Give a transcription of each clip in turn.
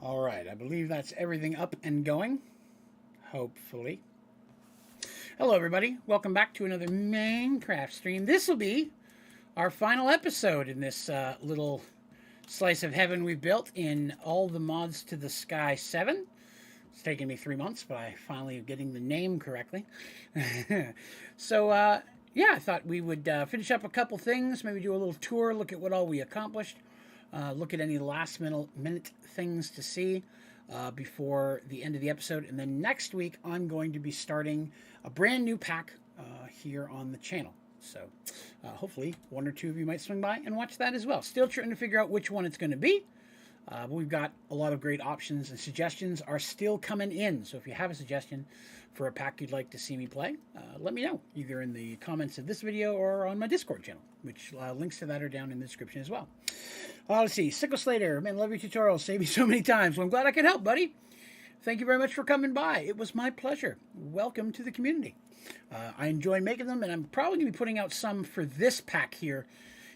All right, I believe that's everything up and going. Hopefully. Hello, everybody. Welcome back to another Minecraft stream. This will be our final episode in this little slice of heaven we've built in All the Mods to the Sky 7. It's taken me 3 months, but I finally am getting the name correctly. So, yeah, I thought we would finish up a couple things, maybe do a little tour, look at what all we accomplished, look at any last minute things to see before the end of the episode. And then next week, I'm going to be starting a brand new pack here on the channel. So hopefully one or two of you might swing by and watch that as well. Still trying to figure out which one it's going to be. But we've got a lot of great options, and suggestions are still coming in. So if you have a suggestion for a pack you'd like to see me play, let me know, either in the comments of this video or on my Discord channel, which links to that are down in the description as well. Let's see. Sickle Slater, man, love your tutorials. Saved me so many times. Well, I'm glad I could help, buddy. Thank you very much for coming by. It was my pleasure. Welcome to the community. I enjoy making them, and I'm probably going to be putting out some for this pack here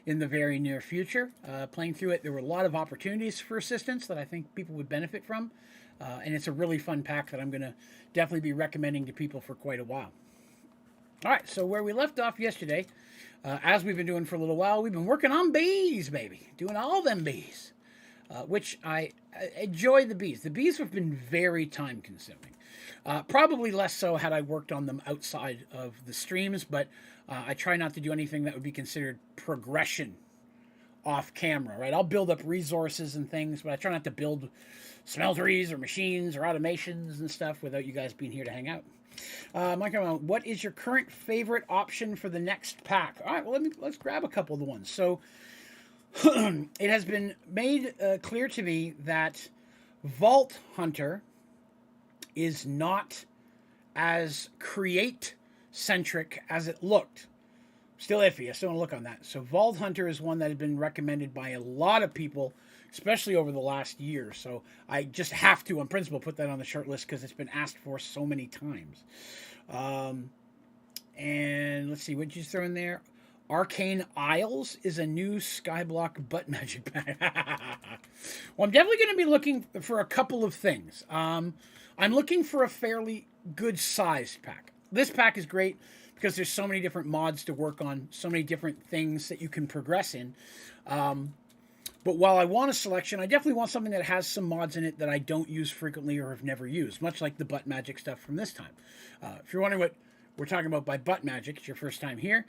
in the very near future. Playing through it, there were a lot of opportunities for assistance that I think people would benefit from. And it's a really fun pack that I'm going to definitely be recommending to people for quite a while. All right, so where we left off yesterday, as we've been doing for a little while, we've been working on bees, baby. Doing all them bees, which I enjoy the bees. The bees have been very time-consuming. Probably less so had I worked on them outside of the streams, but I try not to do anything that would be considered progression off camera, right? I'll build up resources and things, but I try not to build smelteries or machines or automations and stuff without you guys being here to hang out. Michael, what is your current favorite option for the next pack? All right, well, let's grab a couple of the ones. So it has been made clear to me that Vault Hunter is not as create-centric as it looked. Still iffy. I still want to look on that. So Vault Hunter is one that has been recommended by a lot of people, especially over the last year. So I just have to, on principle, put that on the short list because it's been asked for so many times. And let's see, what did you throw in there? Arcane Isles is a new Skyblock butt magic pack. Well, I'm definitely going to be looking for a couple of things. I'm looking for a fairly good-sized pack. This pack is great because there's so many different mods to work on, so many different things that you can progress in. But while I want a selection, I definitely want something that has some mods in it that I don't use frequently or have never used, much like the butt magic stuff from this time. If you're wondering what we're talking about by butt magic, it's your first time here,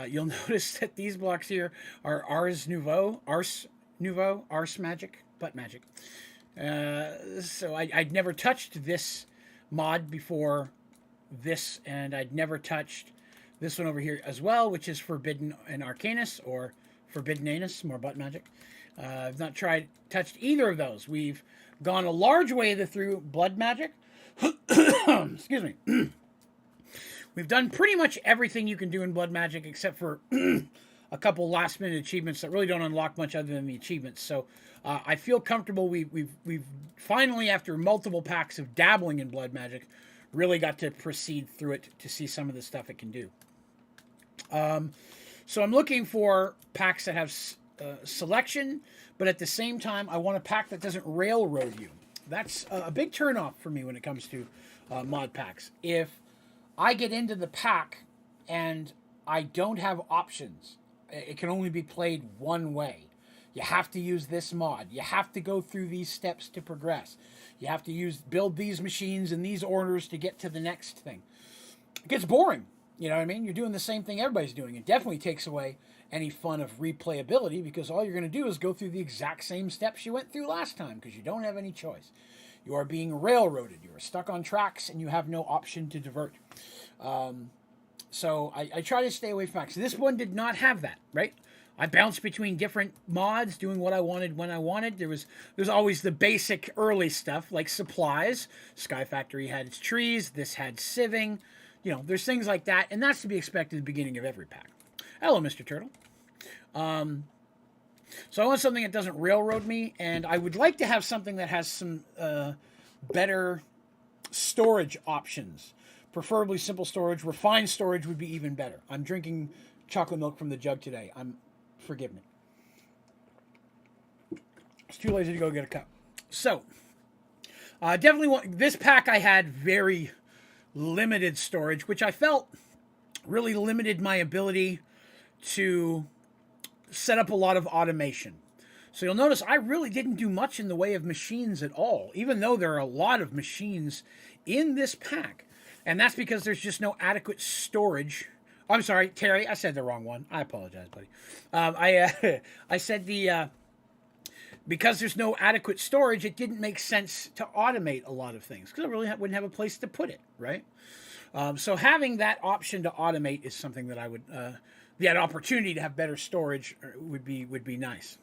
you'll notice that these blocks here are Ars Magic, butt magic. So I'd never touched this mod before this, and I'd never touched this one over here as well, which is Forbidden and Arcanus, or Forbidden Anus, more butt magic. I've not touched either of those. We've gone a large way through blood magic. Excuse me. We've done pretty much everything you can do in blood magic, except for a couple last minute achievements that really don't unlock much other than the achievements. So I feel comfortable. We've finally, after multiple packs of dabbling in blood magic, really got to proceed through it to see some of the stuff it can do. So I'm looking for packs that have selection, but at the same time, I want a pack that doesn't railroad you. That's a big turnoff for me when it comes to mod packs. If I get into the pack and I don't have options, it can only be played one way. You have to use this mod. You have to go through these steps to progress. You have to build these machines in these orders to get to the next thing. It gets boring. You know what I mean? You're doing the same thing everybody's doing. It definitely takes away any fun of replayability because all you're going to do is go through the exact same steps you went through last time because you don't have any choice. You are being railroaded. You are stuck on tracks and you have no option to divert. So I try to stay away from packs. This one did not have that, right? I bounced between different mods, doing what I wanted when I wanted. There's always the basic early stuff like supplies. Sky Factory had its trees. This had sieving. You know, there's things like that, and that's to be expected at the beginning of every pack. Hello, Mr. Turtle. So I want something that doesn't railroad me, and I would like to have something that has some better storage options. Preferably simple storage. Refined storage would be even better. I'm drinking chocolate milk from the jug today. Forgive me. It's too lazy to go get a cup. So, Definitely this pack I had very limited storage, which I felt really limited my ability to set up a lot of automation. So you'll notice I really didn't do much in the way of machines at all, even though there are a lot of machines in this pack. And that's because there's just no adequate storage. I'm sorry, Terry, I said the wrong one. I apologize, buddy. I said because there's no adequate storage, it didn't make sense to automate a lot of things because I really wouldn't have a place to put it, right? So having that option to automate is something that I would, that opportunity to have better storage would be nice.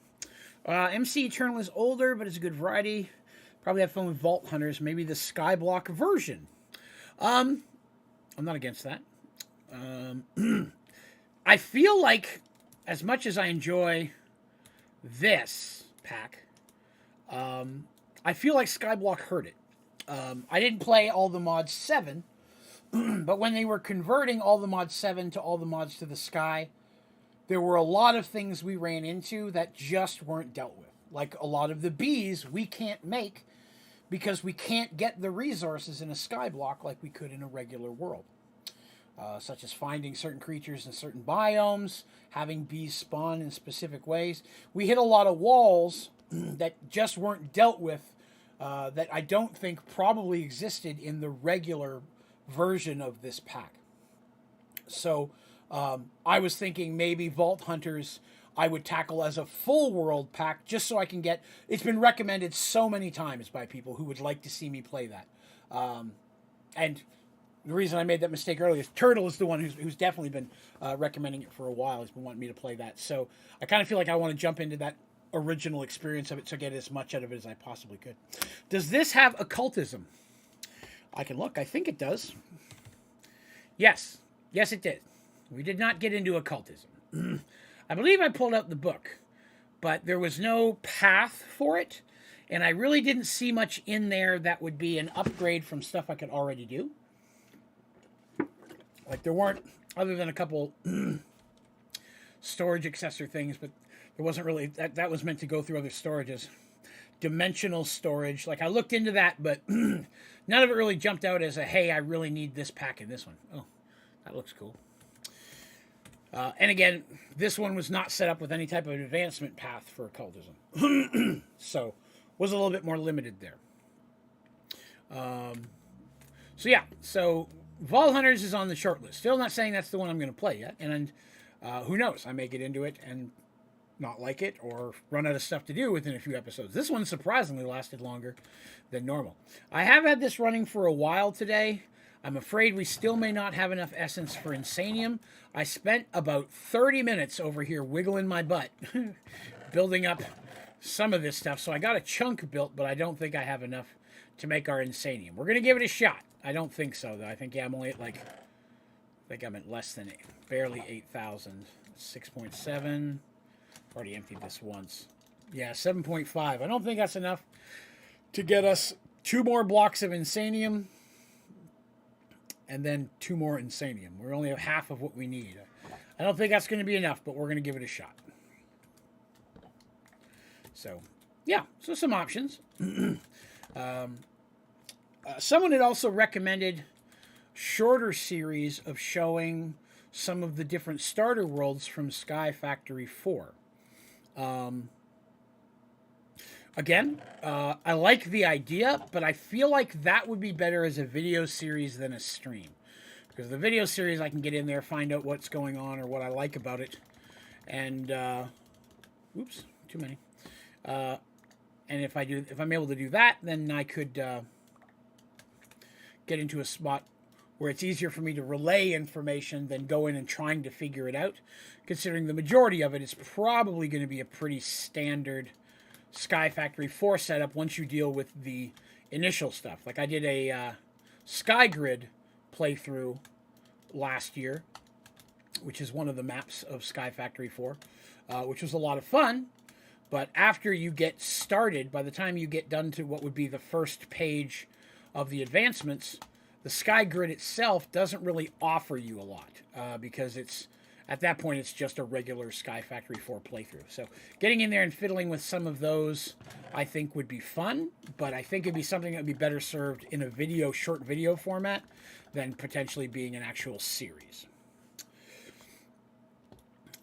MC Eternal is older, but it's a good variety. Probably have fun with Vault Hunters, maybe the Skyblock version. I'm not against that. I feel like, as much as I enjoy this pack, I feel like Skyblock hurt it. I didn't play all the mods 7, but when they were converting all the mods 7 to all the mods to the Sky, there were a lot of things we ran into that just weren't dealt with. Like a lot of the bees we can't make because we can't get the resources in a Skyblock like we could in a regular world. Such as finding certain creatures in certain biomes, having bees spawn in specific ways. We hit a lot of walls that just weren't dealt with, that I don't think probably existed in the regular version of this pack. So I was thinking maybe Vault Hunters I would tackle as a full world pack just so I can get... It's been recommended so many times by people who would like to see me play that. And the reason I made that mistake earlier is Turtle is the one who's definitely been recommending it for a while. He's been wanting me to play that. So I kind of feel like I want to jump into that original experience of it to get as much out of it as I possibly could. Does this have occultism? I can look. I think it does. Yes. Yes, it did. We did not get into occultism. I believe I pulled out the book, but there was no path for it, and I really didn't see much in there that would be an upgrade from stuff I could already do. Like, there weren't, other than a couple storage accessor things, but there wasn't really, that was meant to go through other storages. Dimensional storage, like I looked into that, but none of it really jumped out as a, hey, I really need this pack in this one. Oh, that looks cool. And again, this one was not set up with any type of advancement path for occultism. So, was a little bit more limited there. So yeah, so Vault Hunters is on the short list. Still not saying that's the one I'm going to play yet. And who knows, I may get into it and not like it or run out of stuff to do within a few episodes. This one surprisingly lasted longer than normal. I have had this running for a while today. I'm afraid we still may not have enough essence for Insanium. I spent about 30 minutes over here wiggling my butt, building up some of this stuff. So I got a chunk built, but I don't think I have enough to make our Insanium. We're going to give it a shot. I don't think so, though. I think, yeah, I'm only at like, I think I'm at less than barely 8,000. 6.7. Already emptied this once. Yeah, 7.5. I don't think that's enough to get us 2 more blocks of Insanium. And then 2 more Insanium. We're only at half of what we need. I don't think that's going to be enough, but we're going to give it a shot. So, yeah. So some options. Someone had also recommended shorter series of showing some of the different starter worlds from Sky Factory 4. Again, I like the idea, but I feel like that would be better as a video series than a stream. Because the video series, I can get in there, find out what's going on or what I like about it. And, oops, too many. And if I'm able to do that, then I could get into a spot where it's easier for me to relay information than go in and trying to figure it out. Considering the majority of it is probably going to be a pretty standard Sky Factory 4 setup once you deal with the initial stuff. Like I did a Sky Grid playthrough last year, which is one of the maps of Sky Factory 4, which was a lot of fun. But after you get started, by the time you get done to what would be the first page of the advancements, the Sky Grid itself doesn't really offer you a lot because it's at that point, it's just a regular Sky Factory 4 playthrough. So getting in there and fiddling with some of those, I think, would be fun. But I think it'd be something that would be better served in a short video format than potentially being an actual series.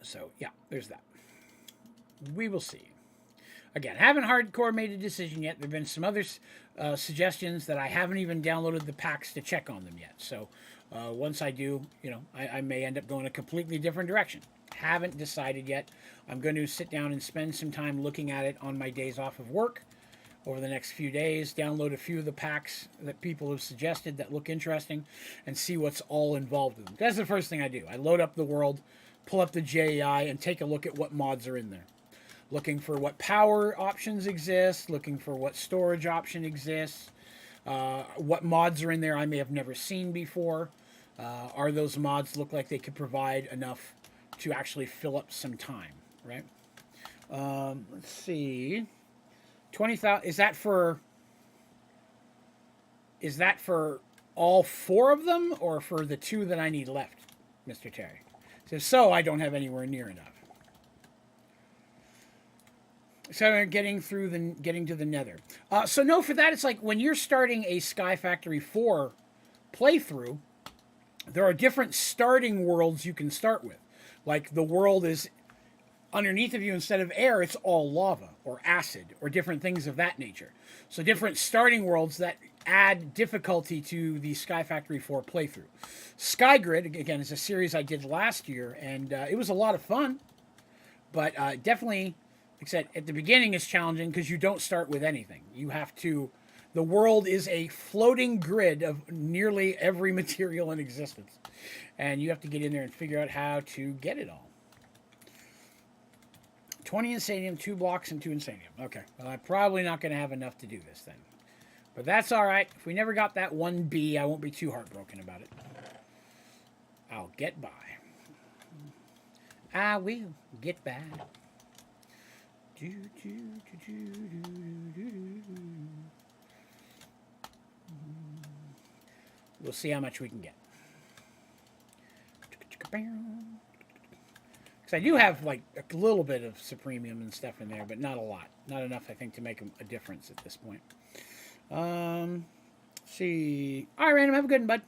So, yeah, there's that. We will see. Again, haven't hardcore made a decision yet. There have been some other suggestions that I haven't even downloaded the packs to check on them yet. So once I do, I may end up going a completely different direction. Haven't decided yet. I'm going to sit down and spend some time looking at it on my days off of work over the next few days, download a few of the packs that people have suggested that look interesting, and see what's all involved with them. That's the first thing I do. I load up the world, pull up the JEI, and take a look at what mods are in there. Looking for what power options exist, looking for what storage option exists, what mods are in there I may have never seen before. Are those mods look like they could provide enough to actually fill up some time, right? Let's see. 20,000, is that for all 4 of them or for the 2 that I need left, Mr. Terry? So I don't have anywhere near enough. So getting to the Nether. So no, for that, it's like when you're starting a Sky Factory 4 playthrough, there are different starting worlds you can start with. Like the world is underneath of you, instead of air, it's all lava or acid or different things of that nature. So different starting worlds that add difficulty to the Sky Factory 4 playthrough. Skygrid, again, is a series I did last year, and it was a lot of fun, but definitely... Like I said, at the beginning it's challenging because you don't start with anything. You have to... The world is a floating grid of nearly every material in existence. And you have to get in there and figure out how to get it all. 20 Insanium, 2 blocks, and 2 Insanium. Okay, well, I'm probably not going to have enough to do this then. But that's all right. If we never got that 1B, I won't be too heartbroken about it. I'll get by. I will get by. We'll see how much we can get. Because I do have like a little bit of Supremium and stuff in there, but not a lot. Not enough, I think, to make a difference at this point. Let's see. All right, Random, have a good one, bud.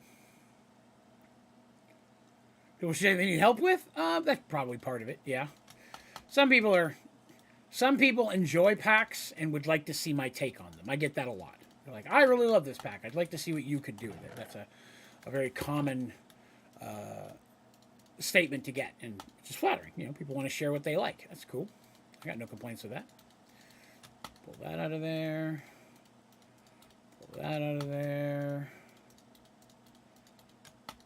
Do they need help with? That's probably part of it, yeah. Some people enjoy packs and would like to see my take on them. I get that a lot. They're like, I really love this pack. I'd like to see what you could do with it. That's a very common statement to get, and it's just flattering. People want to share what they like. That's cool. I got no complaints with that. Pull that out of there. Pull that out of there.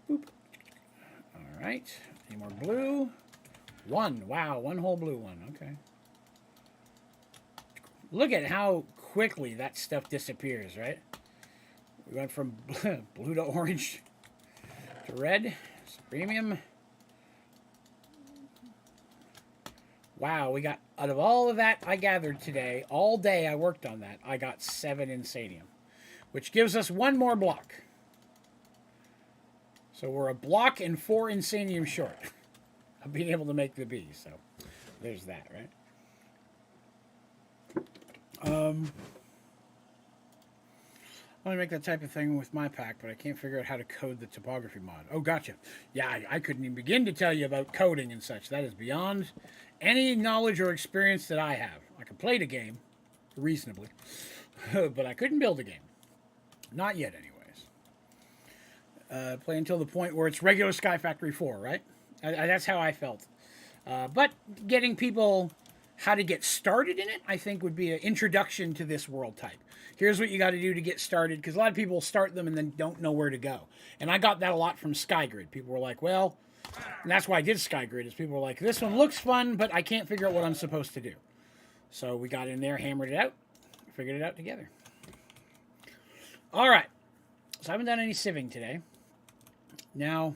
Boop. All right. Any more blue? 1. Wow, 1 whole blue one. Okay. Look at how quickly that stuff disappears, right? We went from blue to orange to red. Premium. Wow, we got, out of all of that I gathered today, all day I worked on that, I got 7 Insanium, which gives us 1 more block. So we're a block and 4 Insanium short of being able to make the B, so there's that, right? I want to make that type of thing with my pack, but I can't figure out how to code the topography mod. Oh, gotcha. Yeah, I couldn't even begin to tell you about coding and such. That is beyond any knowledge or experience that I have. I can play the game reasonably, but I couldn't build a game. Not yet, anyways. Play until the point where it's regular Sky Factory 4, right? That's how I felt. But getting people how to get started in it, I think, would be an introduction to this world type. Here's what you got to do to get started, because a lot of people start them and then don't know where to go. And I got that a lot from Skygrid. People were like, well, and that's why I did Skygrid, is people were like, this one looks fun, but I can't figure out what I'm supposed to do. So we got in there, hammered it out, figured it out together. All right. So I haven't done any sieving today. Now,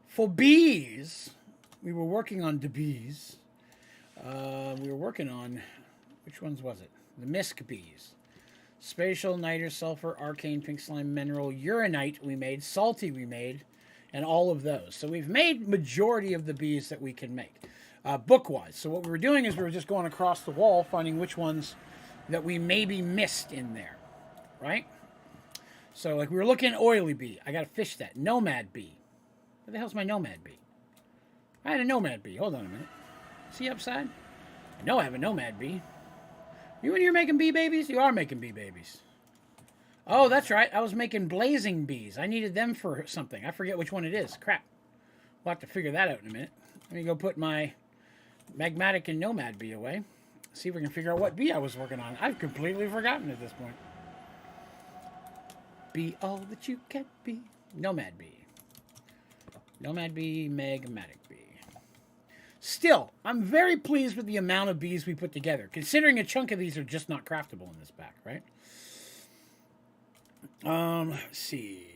for bees, we were working on the bees. We were working on, which ones was it? The Misk bees. Spatial, Niter, Sulfur, Arcane, Pink Slime, Mineral, Uranite we made, Salty we made, and all of those. So we've made majority of the bees that we can make, book-wise. So what we were doing is we were just going across the wall, finding which ones that we maybe missed in there, right? So like we were looking at oily bee. I got to fish that. Nomad bee. Where the hell's my nomad bee? I had a nomad bee. Hold on a minute. See upside? I know I have a nomad bee. You in here making bee babies? You are making bee babies. Oh, that's right. I was making blazing bees. I needed them for something. I forget which one it is. Crap. We'll have to figure that out in a minute. Let me go put my magmatic and nomad bee away. See if we can figure out what bee I was working on. I've completely forgotten at this point. Be all that you can be. Nomad bee. Nomad bee, magmatic bee. Still, I'm very pleased with the amount of bees we put together, considering a chunk of these are just not craftable in this pack, right? Let's see.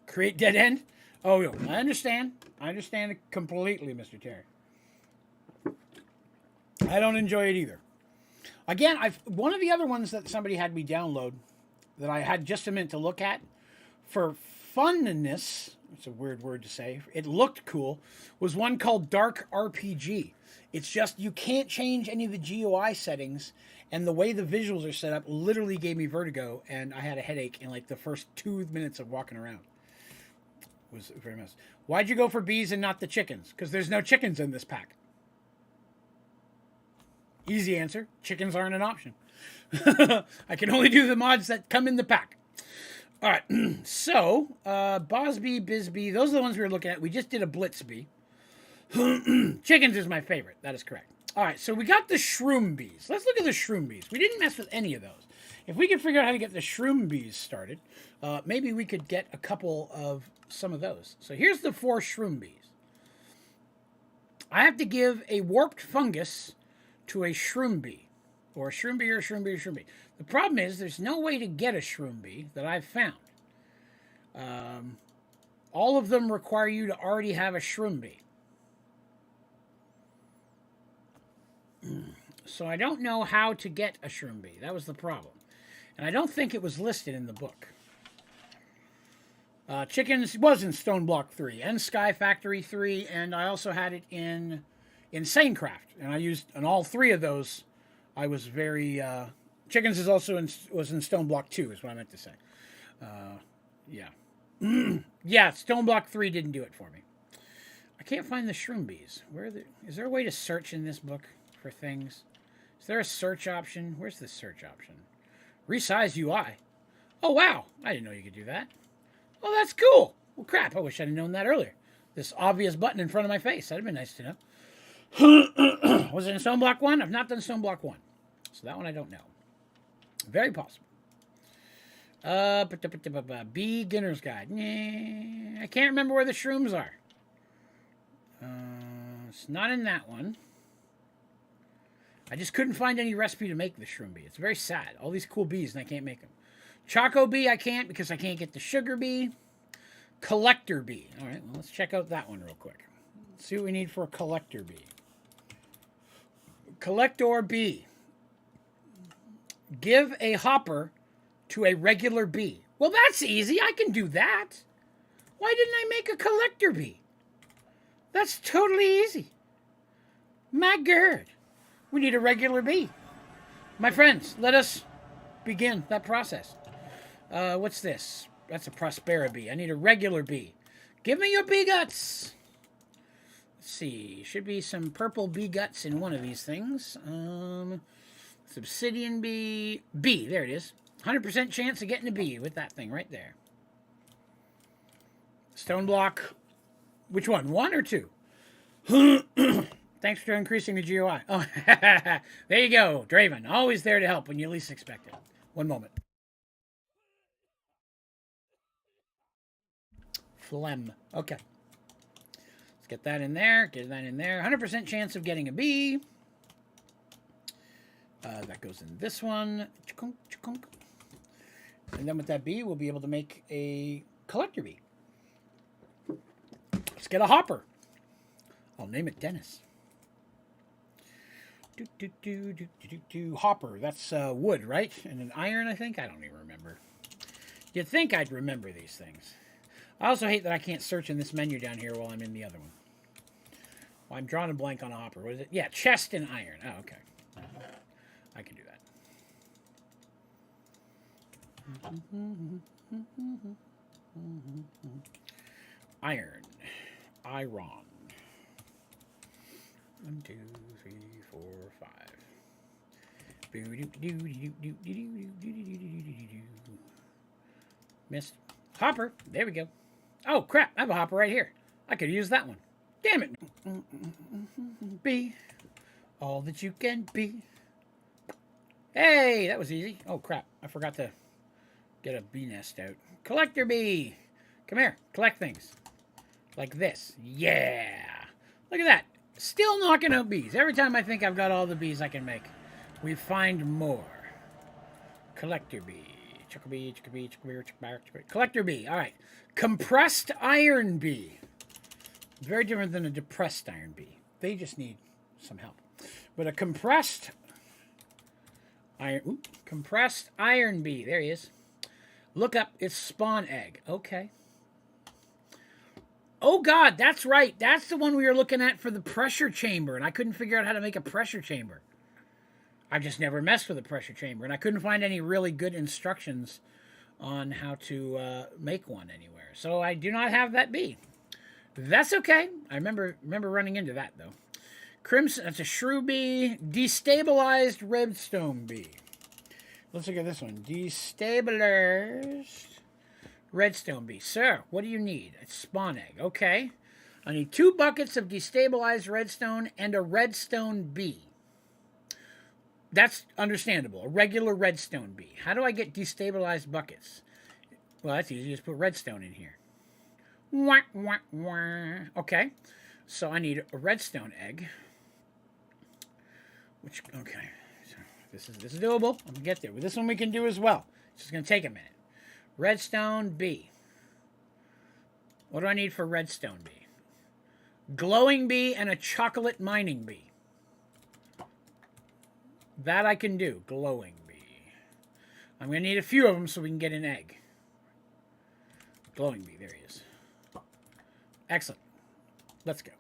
Create dead end? Oh, yo, I understand. I understand it completely, Mr. Terry. I don't enjoy it either. Again, one of the other ones that somebody had me download that I had just a minute to look at for funness, it's a weird word to say, it looked cool, was one called Dark RPG. It's just you can't change any of the GUI settings, and the way the visuals are set up literally gave me vertigo, and I had a headache in like the first 2 minutes of walking around. It was very mess. Why'd you go for bees and not the chickens? Because there's no chickens in this pack. Easy answer. Chickens aren't an option. I can only do the mods that come in the pack. All right. So, Bosbee, Bisbee, those are the ones we were looking at. We just did a Blitz bee. Chickens is my favorite. That is correct. All right. So we got the shroom bees. Let's look at the shroom bees. We didn't mess with any of those. If we could figure out how to get the shroom bees started, maybe we could get a couple of some of those. So here's the 4 shroom bees. I have to give a warped fungus to a shroom bee, or a shroom bee, or a shroom bee, or a shroom bee. The problem is there's no way to get a shroom bee that I've found. All of them require you to already have a shroom bee. So I don't know how to get a shroom bee. That was the problem. And I don't think it was listed in the book. Chickens was in Stone Block 3 and Sky Factory 3, and I also had it in Sanecraft. And I used, on all 3 of those, I was very... Chickens is also was in Stone Block 2, is what I meant to say. Yeah. Yeah, Stone Block 3 didn't do it for me. I can't find the shroom bees. Is there a way to search in this book for things? Is there a search option? Where's the search option? Resize UI. Oh, wow. I didn't know you could do that. Oh, that's cool. Well, crap. I wish I'd known that earlier. This obvious button in front of my face. That'd be nice to know. Was it in Stone Block 1? I've not done Stone Block 1. So that one I don't know. Very possible. Beginner's Guide. Nah, I can't remember where the shrooms are. It's not in that one. I just couldn't find any recipe to make the shroom bee. It's very sad. All these cool bees and I can't make them. Choco bee I can't because I can't get the sugar bee. Collector bee. All right, well, let's check out that one real quick. Let's see what we need for a collector bee. Collector bee. Give a hopper to a regular bee. Well, that's easy. I can do that. Why didn't I make a collector bee? That's totally easy. My God. We need a regular bee. My friends, let us begin that process. What's this? That's a Prospera bee. I need a regular bee. Give me your bee guts. Let's see. Should be some purple bee guts in one of these things. Obsidian bee. Bee. There it is. 100% chance of getting a bee with that thing right there. Stone block. Which one? 1 or 2? Thanks for increasing the GUI. Oh, there you go. Draven. Always there to help when you least expect it. One moment. Phlegm. Okay. Let's get that in there. Get that in there. 100% chance of getting a bee. That goes in this one. And then with that bee, we'll be able to make a collector bee. Let's get a hopper. I'll name it Dennis. Hopper. That's wood, right? And an iron, I think? I don't even remember. You'd think I'd remember these things. I also hate that I can't search in this menu down here while I'm in the other one. Well, I'm drawing a blank on a hopper. What is it? Yeah, chest and iron. Oh, okay. I can do that. Iron. Iron. 1, 2, 3, 4, 5. Missed. Hopper. There we go. Oh, crap. I have a hopper right here. I could use that one. Damn it. Be all that you can be. Hey, that was easy. Oh, crap. I forgot to get a bee nest out. Collector bee. Come here. Collect things. Like this. Yeah. Look at that. Still knocking out bees. Every time I think I've got all the bees I can make, we find more. Collector bee. Chickabee, chickabee, chickabee, chickabee. Collector bee. All right. Compressed iron bee. Very different than a depressed iron bee. They just need some help. But a compressed iron bee. There he is. Look up its spawn egg. Okay. Oh, God, that's right. That's the one we were looking at for the pressure chamber, and I couldn't figure out how to make a pressure chamber. I've just never messed with a pressure chamber, and I couldn't find any really good instructions on how to make one anywhere. So I do not have that bee. That's okay. I remember running into that, though. Crimson, that's a shrew bee. Destabilized redstone bee. Let's look at this one. Destabilized redstone bee. Sir, what do you need? A spawn egg. Okay. I need 2 buckets of destabilized redstone and a redstone bee. That's understandable. A regular redstone bee. How do I get destabilized buckets? Well, that's easy. Just put redstone in here. Wah, wah, wah. Okay. So I need a redstone egg. Which, okay. So this is doable. I'm going to get there. But this one we can do as well. It's just going to take a minute. Redstone bee. What do I need for redstone bee? Glowing bee and a chocolate mining bee. That I can do. Glowing bee. I'm going to need a few of them so we can get an egg. Glowing bee. There he is. Excellent. Let's go.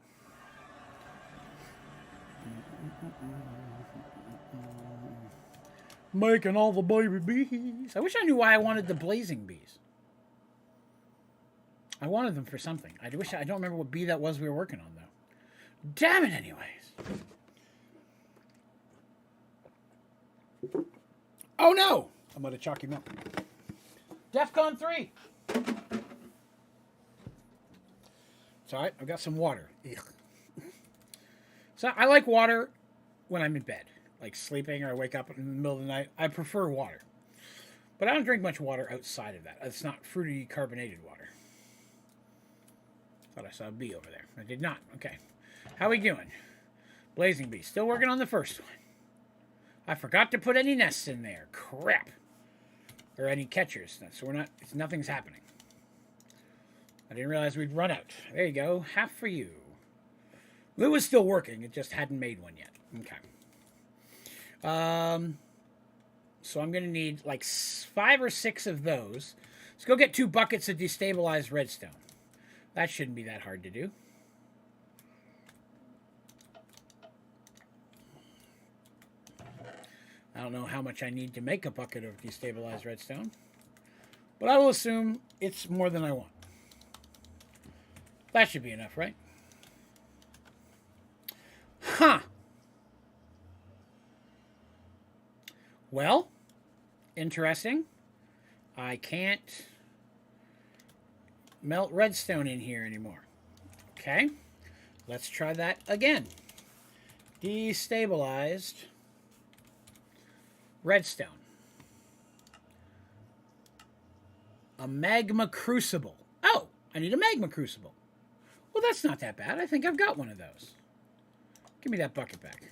Making all the baby bees. I wish I knew why I wanted the blazing bees. I wanted them for something. I don't remember what bee that was we were working on, though. Damn it, anyways. Oh, no! I'm going to chalk him up. DEFCON 3. It's all right. I've got some water. Ugh. So I like water when I'm in bed. Like sleeping or I wake up in the middle of the night. I prefer water. But I don't drink much water outside of that. It's not fruity carbonated water. Thought I saw a bee over there. I did not. Okay. How we doing? Blazing bee. Still working on the first one. I forgot to put any nests in there. Crap. Or any catchers. So nothing's happening. I didn't realize we'd run out. There you go. Half for you. It was still working. It just hadn't made one yet. Okay. So I'm going to need like 5 or 6 of those. Let's go get 2 buckets of destabilized redstone. That shouldn't be that hard to do. I don't know how much I need to make a bucket of destabilized redstone, but I will assume it's more than I want. That should be enough, right? Huh. Well, interesting. I can't melt redstone in here anymore. Okay. Let's try that again. Destabilized redstone. A magma crucible. Oh, I need a magma crucible. Well, that's not that bad. I think I've got one of those. Give me that bucket back.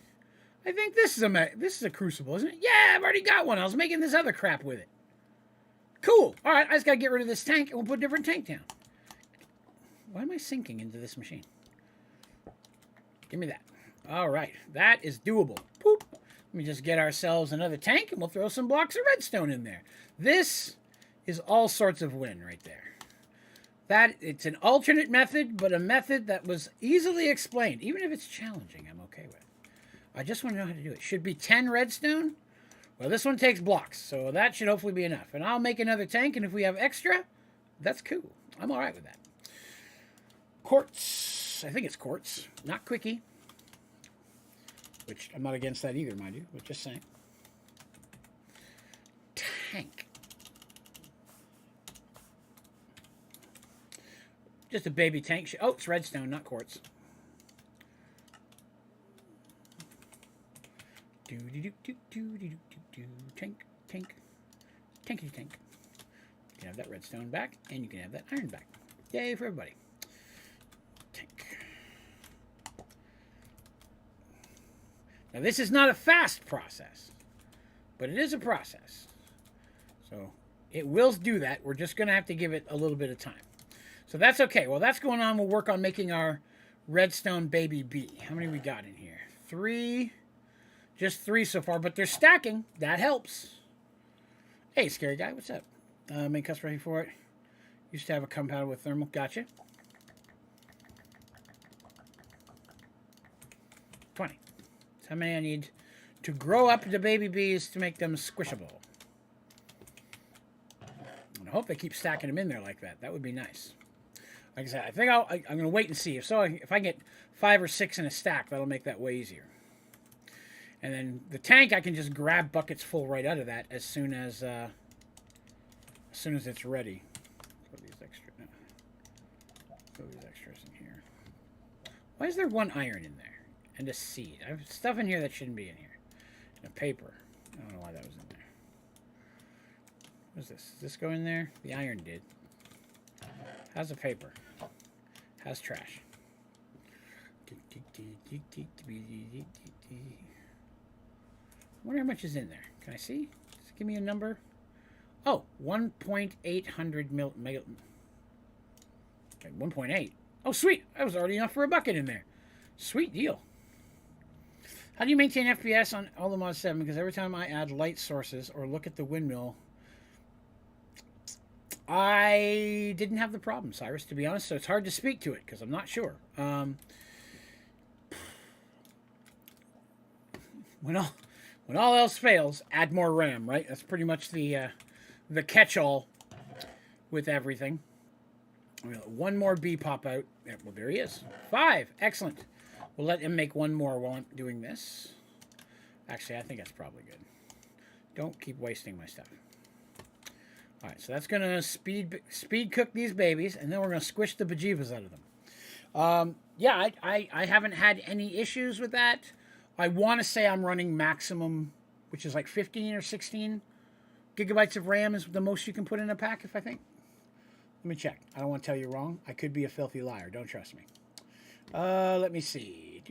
I think this is a crucible, isn't it? Yeah, I've already got one. I was making this other crap with it. Cool. All right, I just got to get rid of this tank, and we'll put a different tank down. Why am I sinking into this machine? Give me that. All right, that is doable. Poop. Let me just get ourselves another tank, and we'll throw some blocks of redstone in there. This is all sorts of win right there. That it's an alternate method, but a method that was easily explained. Even if it's challenging, I'm okay with it. I just want to know how to do it. Should be 10 redstone. Well, this one takes blocks, so that should hopefully be enough. And I'll make another tank, and if we have extra, that's cool. I'm all right with that. Quartz. I think it's quartz, not quickie. Which I'm not against that either, mind you, but just saying. Tank. Just a baby tank. Oh, it's redstone, not quartz. Tank, tank, tankity tank. You can have that redstone back, and you can have that iron back. Yay for everybody. Tank. Now, this is not a fast process, but it is a process. So, it will do that. We're just going to have to give it a little bit of time. So, that's okay. While that's going on, we'll work on making our redstone baby bee. How many we got in here? 3. Just 3 so far, but they're stacking. That helps. Hey, scary guy, what's up? Make us ready for it. Used to have a compound with thermal. Gotcha. 20. That's how many I need to grow up the baby bees to make them squishable. And I hope they keep stacking them in there like that. That would be nice. Like I said, I think I'm going to wait and see. If I get 5 or 6 in a stack, that'll make that way easier. And then the tank, I can just grab buckets full right out of that as soon as it's ready. Throw these extras in here. Why is there 1 iron in there and a seed? I have stuff in here that shouldn't be in here. And a paper. I don't know why that was in there. What's this? Does this go in there? The iron did. How's the paper? How's trash? I wonder how much is in there. Can I see? Just give me a number. Oh, 1.800 mega. 1.8. Oh, sweet. That was already enough for a bucket in there. Sweet deal. How do you maintain FPS on all the Mod 7? Because every time I add light sources or look at the windmill, I didn't have the problem, Cyrus, to be honest. So it's hard to speak to it because I'm not sure. When all else fails, add more RAM, right? That's pretty much the catch-all with everything. One more bee pop out. Yeah, well, there he is. 5. Excellent. We'll let him make 1 more while I'm doing this. Actually, I think that's probably good. Don't keep wasting my stuff. All right, so that's going to speed cook these babies, and then we're going to squish the bejeebas out of them. Yeah, I haven't had any issues with that. I want to say I'm running maximum, which is like 15 or 16 gigabytes of RAM is the most you can put in a pack, if I think. Let me check. I don't want to tell you wrong. I could be a filthy liar. Don't trust me. Let me see.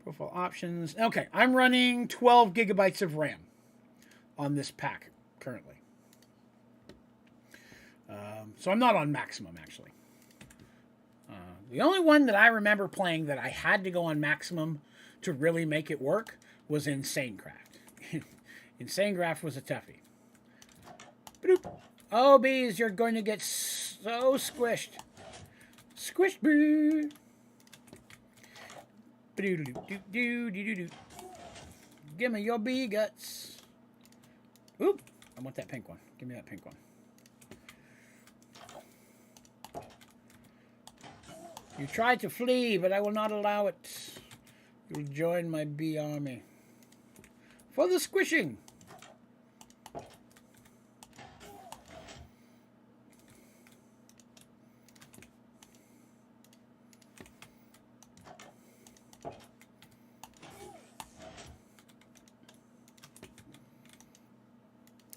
Profile options. Okay, I'm running 12 gigabytes of RAM on this pack currently. So I'm not on maximum, actually. The only one that I remember playing that I had to go on maximum to really make it work was InsaneCraft. InsaneCraft was a toughie. Bloop. Oh, bees, you're going to get so squished. Squished, boo. Give me your bee guts. Oop, I want that pink one. Give me that pink one. You tried to flee, but I will not allow it. You will join my bee army. For the squishing.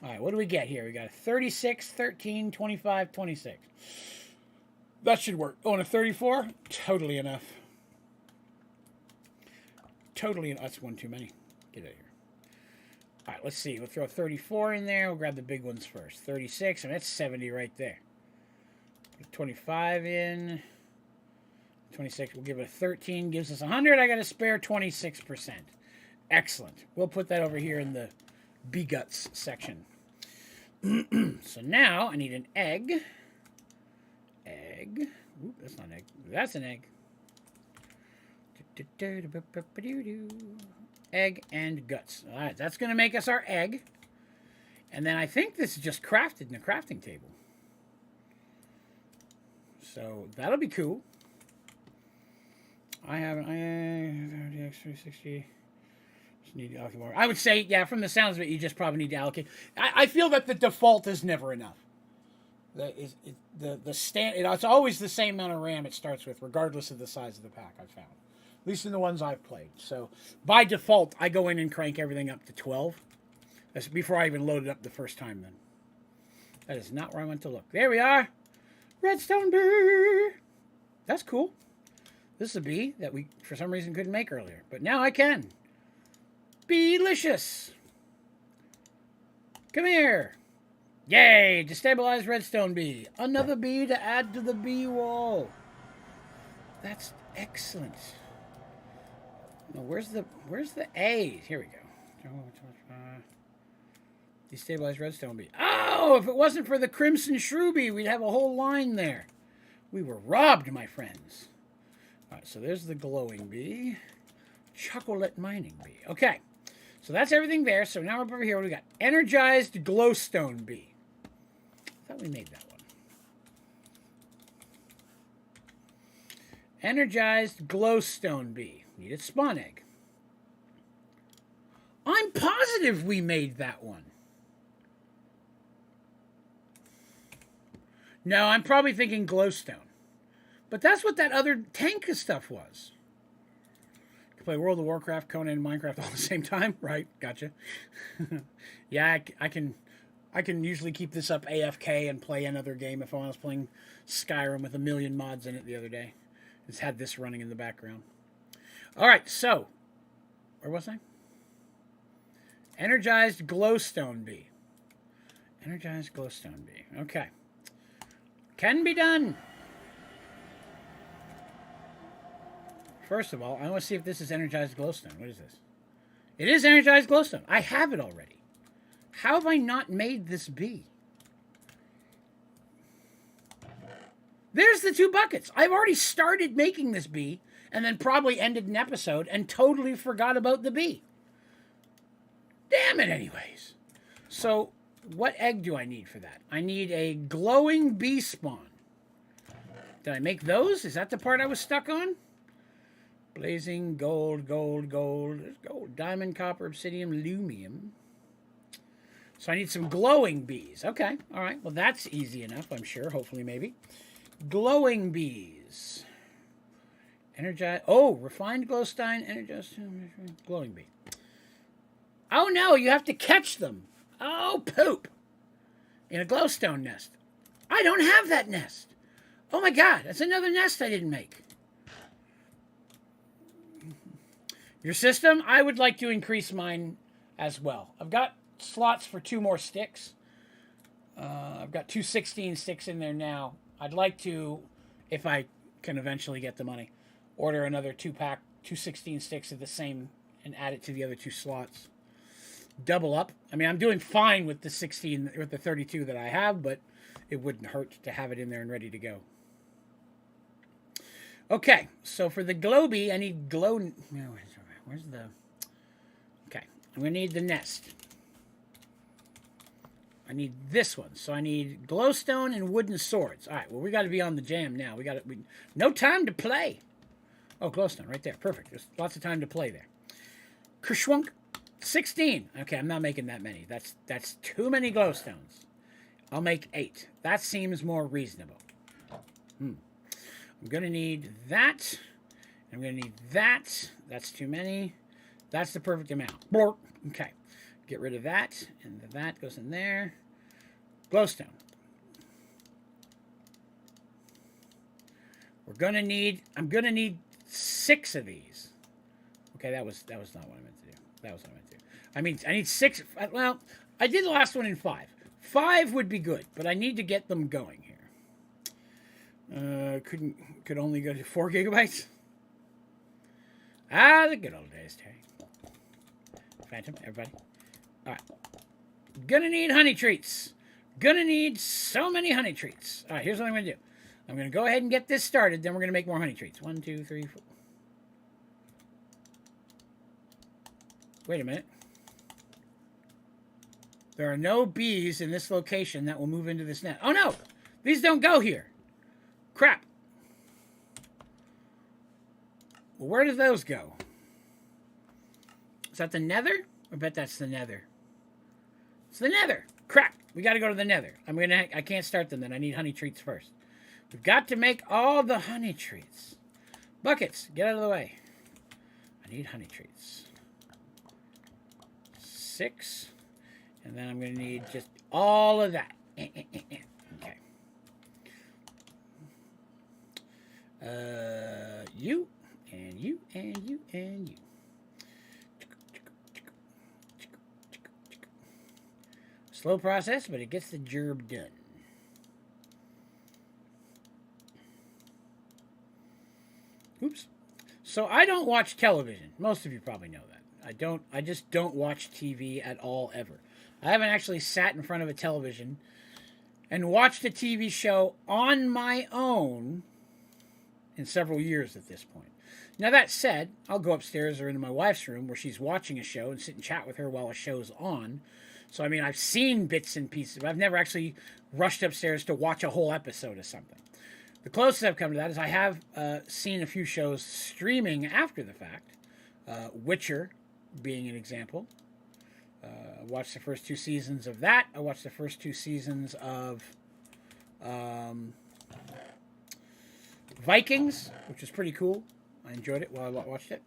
All right, what do we get here? We got a 36, 13, 25, 26. That should work. Oh, and a 34? Totally enough. Totally enough. That's one too many. Get out of here. All right, let's see. We'll throw a 34 in there. We'll grab the big ones first. 36, and that's 70 right there. Put 25 in. 26, we'll give it a 13. Gives us 100. I got a spare 26%. Excellent. We'll put that over here in the bee guts section. So now I need an egg. Egg. Oop, that's not an egg. That's an egg. Egg and guts. All right, that's going to make us our egg. And then I think this is just crafted in the crafting table. So that'll be cool. I have X360. Just need to allocate more. I would say, yeah, from the sounds of it, you just probably need to allocate. I feel that the default is never enough. It's always the same amount of RAM it starts with, regardless of the size of the pack, I've found. At least in the ones I've played. So by default, I go in and crank everything up to 12. That's before I even load it up the first time then. That is not where I went to look. There we are. Redstone bee. That's cool. This is a bee that we, for some reason, couldn't make earlier. But now I can. Beelicious. Come here. Yay! Destabilized redstone bee. Another bee to add to the bee wall. That's excellent. No, where's the A? Here we go. Destabilized redstone bee. Oh, if it wasn't for the crimson shrew bee, we'd have a whole line there. We were robbed, my friends. All right, so there's the glowing bee. Chocolate mining bee. Okay, so that's everything there. So now we're over here. What do we got? Energized glowstone bee. I thought we made that one. Energized glowstone bee. Needed spawn egg. I'm positive we made that one. No, I'm probably thinking glowstone. But that's what that other tank stuff was. You can play World of Warcraft, Conan, and Minecraft all at the same time? Right, gotcha. Yeah, I can usually keep this up AFK and play another game if I was playing Skyrim with 1,000,000 mods in it the other day. It's had this running in the background. All right, so, where was I? Energized glowstone bee. Energized glowstone bee. Okay. Can be done. First of all, I want to see if this is energized glowstone. What is this? It is energized glowstone. I have it already. How have I not made this bee? There's the 2 buckets. I've already started making this bee and then probably ended an episode and totally forgot about the bee. Damn it anyways. So, what egg do I need for that? I need a glowing bee spawn. Did I make those? Is that the part I was stuck on? Blazing gold, gold, gold. There's gold. Diamond, copper, obsidian, lumium. So I need some glowing bees. Okay, all right. Well, that's easy enough, I'm sure. Hopefully, maybe. Glowing bees. Energize. Oh, refined glowstone. Energized. Glowing bee. Oh, no, you have to catch them. Oh, poop. In a glowstone nest. I don't have that nest. Oh, my God. That's another nest I didn't make. Your system? I would like to increase mine as well. I've got slots for 2 more sticks. I've got 2 16 sticks in there now. I'd like to, if I can eventually get the money, order another 2-pack, 2 16 sticks of the same and add it to the other 2 slots. Double up. I mean, I'm doing fine with the 16, with the 32 that I have, but it wouldn't hurt to have it in there and ready to go. Okay, so for the glow bee, I need glow... Where's the... Okay, I'm going to need the nest. I need this one. So I need glowstone and wooden swords. All right, well, we got to be on the jam now. No time to play. Oh, glowstone right there. Perfect. There's lots of time to play there. Kershwunk. 16. Okay, I'm not making that many. That's too many glowstones. I'll make 8. That seems more reasonable. I'm going to need that. I'm going to need that. That's too many. That's the perfect amount. Blorp. Okay. Get rid of that. And that goes in there. Glowstone. I'm going to need 6 of these. Okay, that was not what I meant to do. That was what I meant to do. I need 6. Well, I did the last one in 5. 5 would be good, but I need to get them going here. Could only go to 4 gigabytes. Ah, the good old days, Terry. Phantom, everybody. All right. Gonna need honey treats. Gonna need so many honey treats. All right, here's what I'm gonna do. I'm gonna go ahead and get this started. Then we're gonna make more honey treats. 1, 2, 3, 4. Wait a minute. There are no bees in this location that will move into this net. Oh no! These don't go here. Crap. Well, where do those go? Is that the nether? I bet that's the nether. It's the nether. Crap. We got to go to the nether. I can't start them then. I need honey treats first. We've got to make all the honey treats. Buckets, get out of the way. I need honey treats. 6. And then I'm going to need just all of that. Okay. You, and you, and you, and you. Slow process, but it gets the job done. Oops. So I don't watch television. Most of you probably know that. I just don't watch TV at all, ever. I haven't actually sat in front of a television and watched a TV show on my own in several years at this point. Now, that said, I'll go upstairs or into my wife's room where she's watching a show and sit and chat with her while a show's on. So, I mean, I've seen bits and pieces, but I've never actually rushed upstairs to watch a whole episode of something. The closest I've come to that is I have seen a few shows streaming after the fact. Witcher being an example. I watched the first 2 seasons of that. I watched the first 2 seasons of Vikings, which was pretty cool. I enjoyed it while I watched it.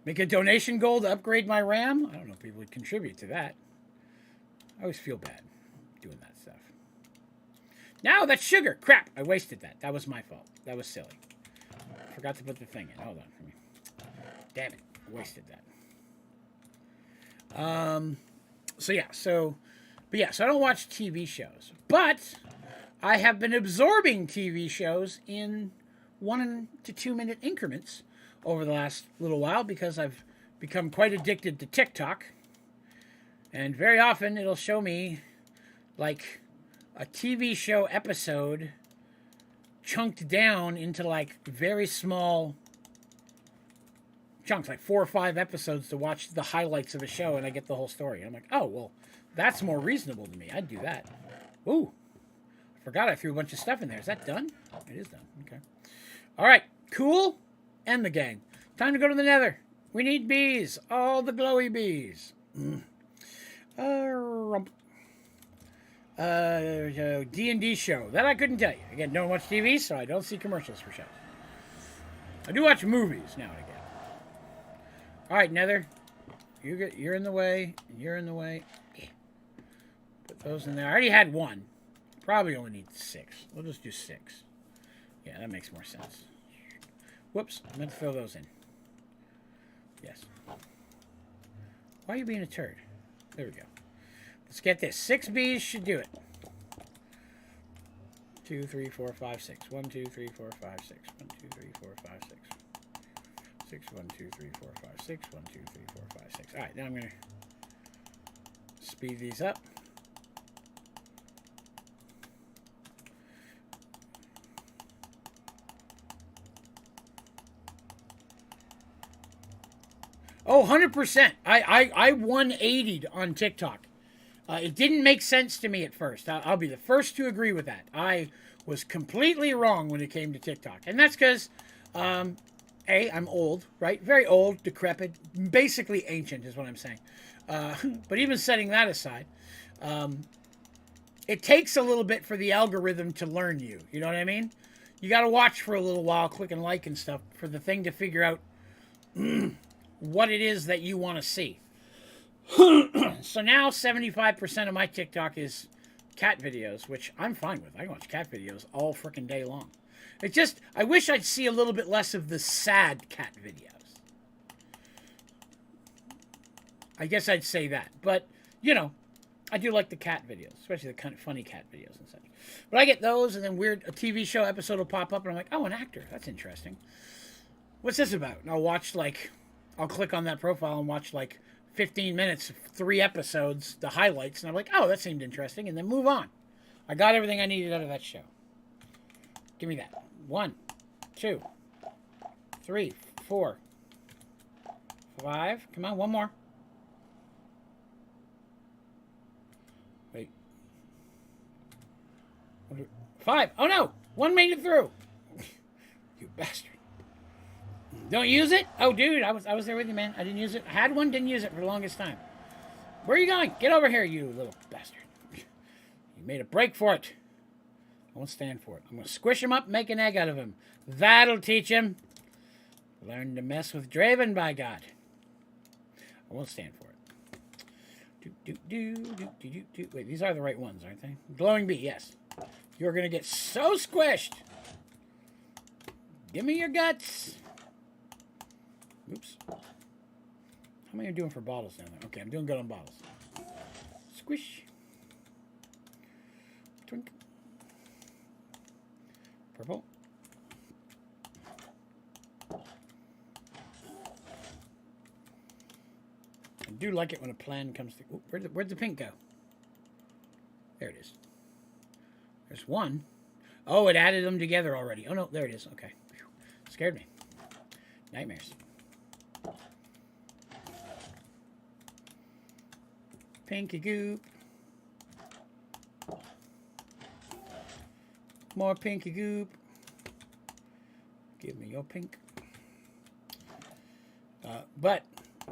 Make a donation goal to upgrade my RAM. I don't know if people would contribute to that. I always feel bad doing that stuff. No, that's sugar. Crap, I wasted that. That was my fault. That was silly. I forgot to put the thing in. Hold on. Damn it. I wasted that. So I don't watch TV shows. But I have been absorbing TV shows in 1 to 2 minute increments over the last little while because I've become quite addicted to TikTok. And very often it'll show me like a TV show episode chunked down into like very small chunks, like 4 or 5 episodes to watch the highlights of a show and I get the whole story. And I'm like, oh, well, that's more reasonable to me. I'd do that. Ooh, I forgot I threw a bunch of stuff in there. Is that done? It is done. Okay. All right, cool. End the game. Time to go to the nether. We need bees. All the glowy bees. D&D show. That I couldn't tell you. Again, don't watch TV, so I don't see commercials for shows. I do watch movies now and again. All right, nether. You're in the way. You're in the way. Yeah. Put those in there. I already had 1. Probably only need 6. We'll just do 6. Yeah, that makes more sense. Whoops, I meant to throw those in. Yes. Why are you being a turd? There we go. Let's get this. 6 bees should do it. 2, 3, 4, 5, 6. 1, 2, 3, 4, 5, 6. 1, 2, 3, 4, 5, 6. 6, 1, 2, 3, 4, 5, 6. 1, 2, 3, 4, 5, 6. Alright, now I'm going to speed these up. Oh, 100%. I 180'd on TikTok. It didn't make sense to me at first. I'll be the first to agree with that. I was completely wrong when it came to TikTok. And that's because, I'm old, right? Very old, decrepit, basically ancient is what I'm saying. But even setting that aside, it takes a little bit for the algorithm to learn you. You know what I mean? You got to watch for a little while, click and like and stuff, for the thing to figure out what it is that you want to see. So now 75% of my TikTok is cat videos, which I'm fine with. I can watch cat videos all freaking day long. It just, I wish I'd see a little bit less of the sad cat videos. I guess I'd say that. But, you know, I do like the cat videos, especially the kind of funny cat videos and such. But I get those, and then a TV show episode will pop up, and I'm like, oh, an actor. That's interesting. What's this about? And I'll watch, like, I'll click on that profile and watch, like, 15 minutes, 3 episodes, the highlights, and I'm like, oh, that seemed interesting, and then move on. I got everything I needed out of that show. Give me that. 1, 2, 3, 4, 5. Come on, one more. Wait. 5. Oh no! 1 made it through. You bastard. Don't use it? Oh, dude, I was there with you, man. I didn't use it. I had one, didn't use it for the longest time. Where are you going? Get over here, you little bastard. You made a break for it. I won't stand for it. I'm going to squish him up and make an egg out of him. That'll teach him. Learn to mess with Draven, by God. I won't stand for it. Wait, these are the right ones, aren't they? Glowing bee, yes. You're going to get so squished. Give me your guts. Oops. How am I doing for bottles down there? Okay, I'm doing good on bottles. Squish. Twink. Purple. I do like it when a plan comes through. Ooh, where'd the pink go? There it is. There's one. Oh, it added them together already. Oh, no, there it is. Okay. Whew. Scared me. Nightmares. Pinky goop. More pinky goop. Give me your pink. But,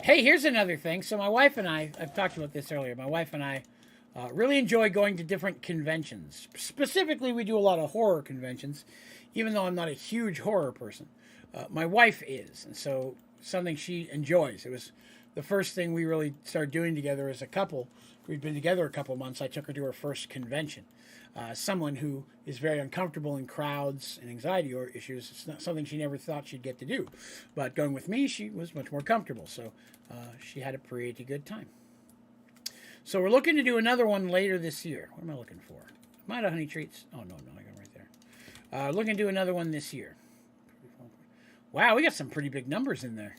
hey, here's another thing. So my wife and I've talked about this earlier. My wife and I really enjoy going to different conventions. Specifically, we do a lot of horror conventions, even though I'm not a huge horror person. My wife is, and so something she enjoys. It was the first thing we really started doing together as a couple. We'd been together a couple months. I took her to her first convention. Someone who is very uncomfortable in crowds and anxiety or issues. It's not something she never thought she'd get to do. But going with me, she was much more comfortable. So she had a pretty good time. So we're looking to do another one later this year. What am I looking for? Am I at Honey Treats? Oh, no, I got them right there. Looking to do another one this year. Wow, we got some pretty big numbers in there.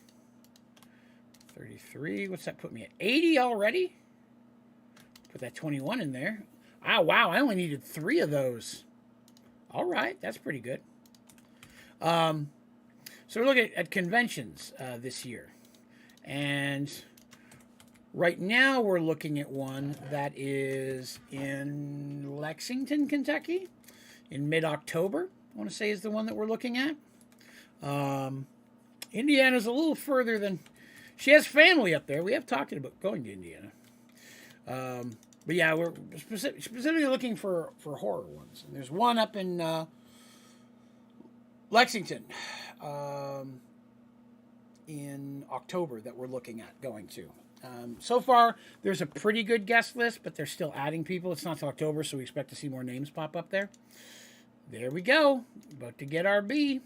33. What's that put me at? 80 already? Put that 21 in there. Ah, wow, I only needed 3 of those. All right, that's pretty good. So we're looking at conventions this year. And right now we're looking at one that is in Lexington, Kentucky, in mid-October, I want to say is the one that we're looking at. Indiana's a little further than... She has family up there. We have talked about going to Indiana. But yeah, we're specifically looking for horror ones. And there's one up in Lexington in October that we're looking at going to. So far, there's a pretty good guest list, but they're still adding people. It's not till October, so we expect to see more names pop up there. There we go. About to get our bee.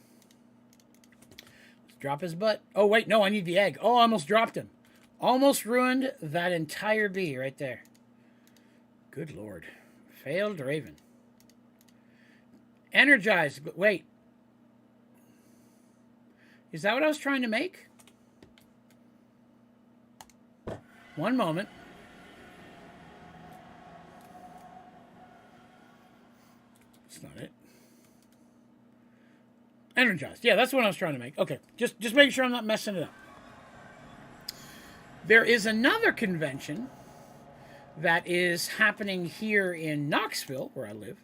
Let's drop his butt. Oh, wait, no, I need the egg. Oh, I almost dropped him. Almost ruined that entire bee right there. Good Lord. Failed Draven. Energized, but wait. Is that what I was trying to make? One moment. That's not it. Energized. Yeah, that's what I was trying to make. Okay, just making sure I'm not messing it up. There is another convention that is happening here in Knoxville, where I live.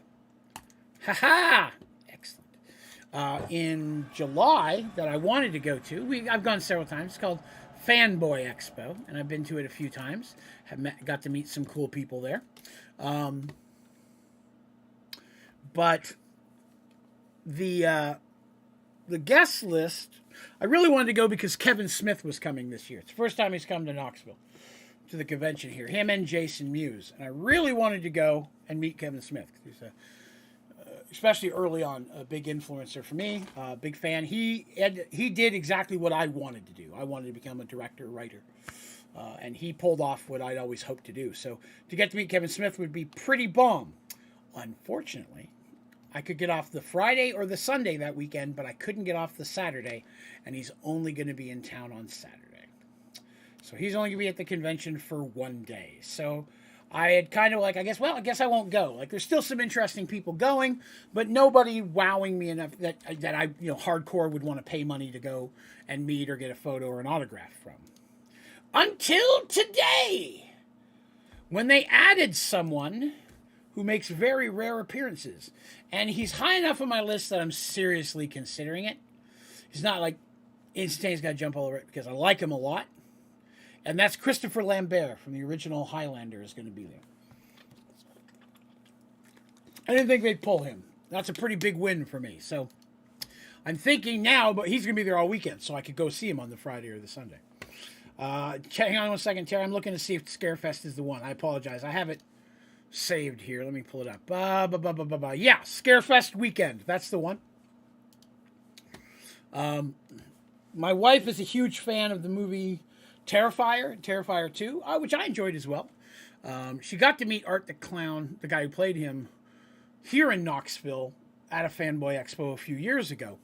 Ha-ha! Excellent. In July, that I wanted to go to. I've gone several times. It's called Fanboy Expo, and I've been to it a few times. Got to meet some cool people there. But the guest list, I really wanted to go because Kevin Smith was coming this year. It's the first time he's come to Knoxville, to the convention here. Him and Jason Mewes. And I really wanted to go and meet Kevin Smith. He's especially early on, a big influencer for me, big fan. He did exactly what I wanted to do. I wanted to become a director, writer. And he pulled off what I'd always hoped to do. So to get to meet Kevin Smith would be pretty bomb. Unfortunately, I could get off the Friday or the Sunday that weekend, but I couldn't get off the Saturday, and he's only going to be in town on Saturday. So he's only going to be at the convention for 1 day. So I had kind of like, I guess I won't go. Like, there's still some interesting people going, but nobody wowing me enough that I, hardcore would want to pay money to go and meet or get a photo or an autograph from. Until today, when they added someone who makes very rare appearances. And he's high enough on my list that I'm seriously considering it. He's not like instantaneous got to jump all over it because I like him a lot. And that's Christopher Lambert from the original Highlander is going to be there. I didn't think they'd pull him. That's a pretty big win for me. So I'm thinking now, but he's going to be there all weekend, so I could go see him on the Friday or the Sunday. Hang on 1 second, Terry. I'm looking to see if Scarefest is the one. I apologize. I have it saved here. Let me pull it up. Yeah, Scarefest weekend. That's the one. My wife is a huge fan of the movie Terrifier 2, which I enjoyed as well. She got to meet Art the Clown, the guy who played him, here in Knoxville at a Fanboy Expo a few years ago.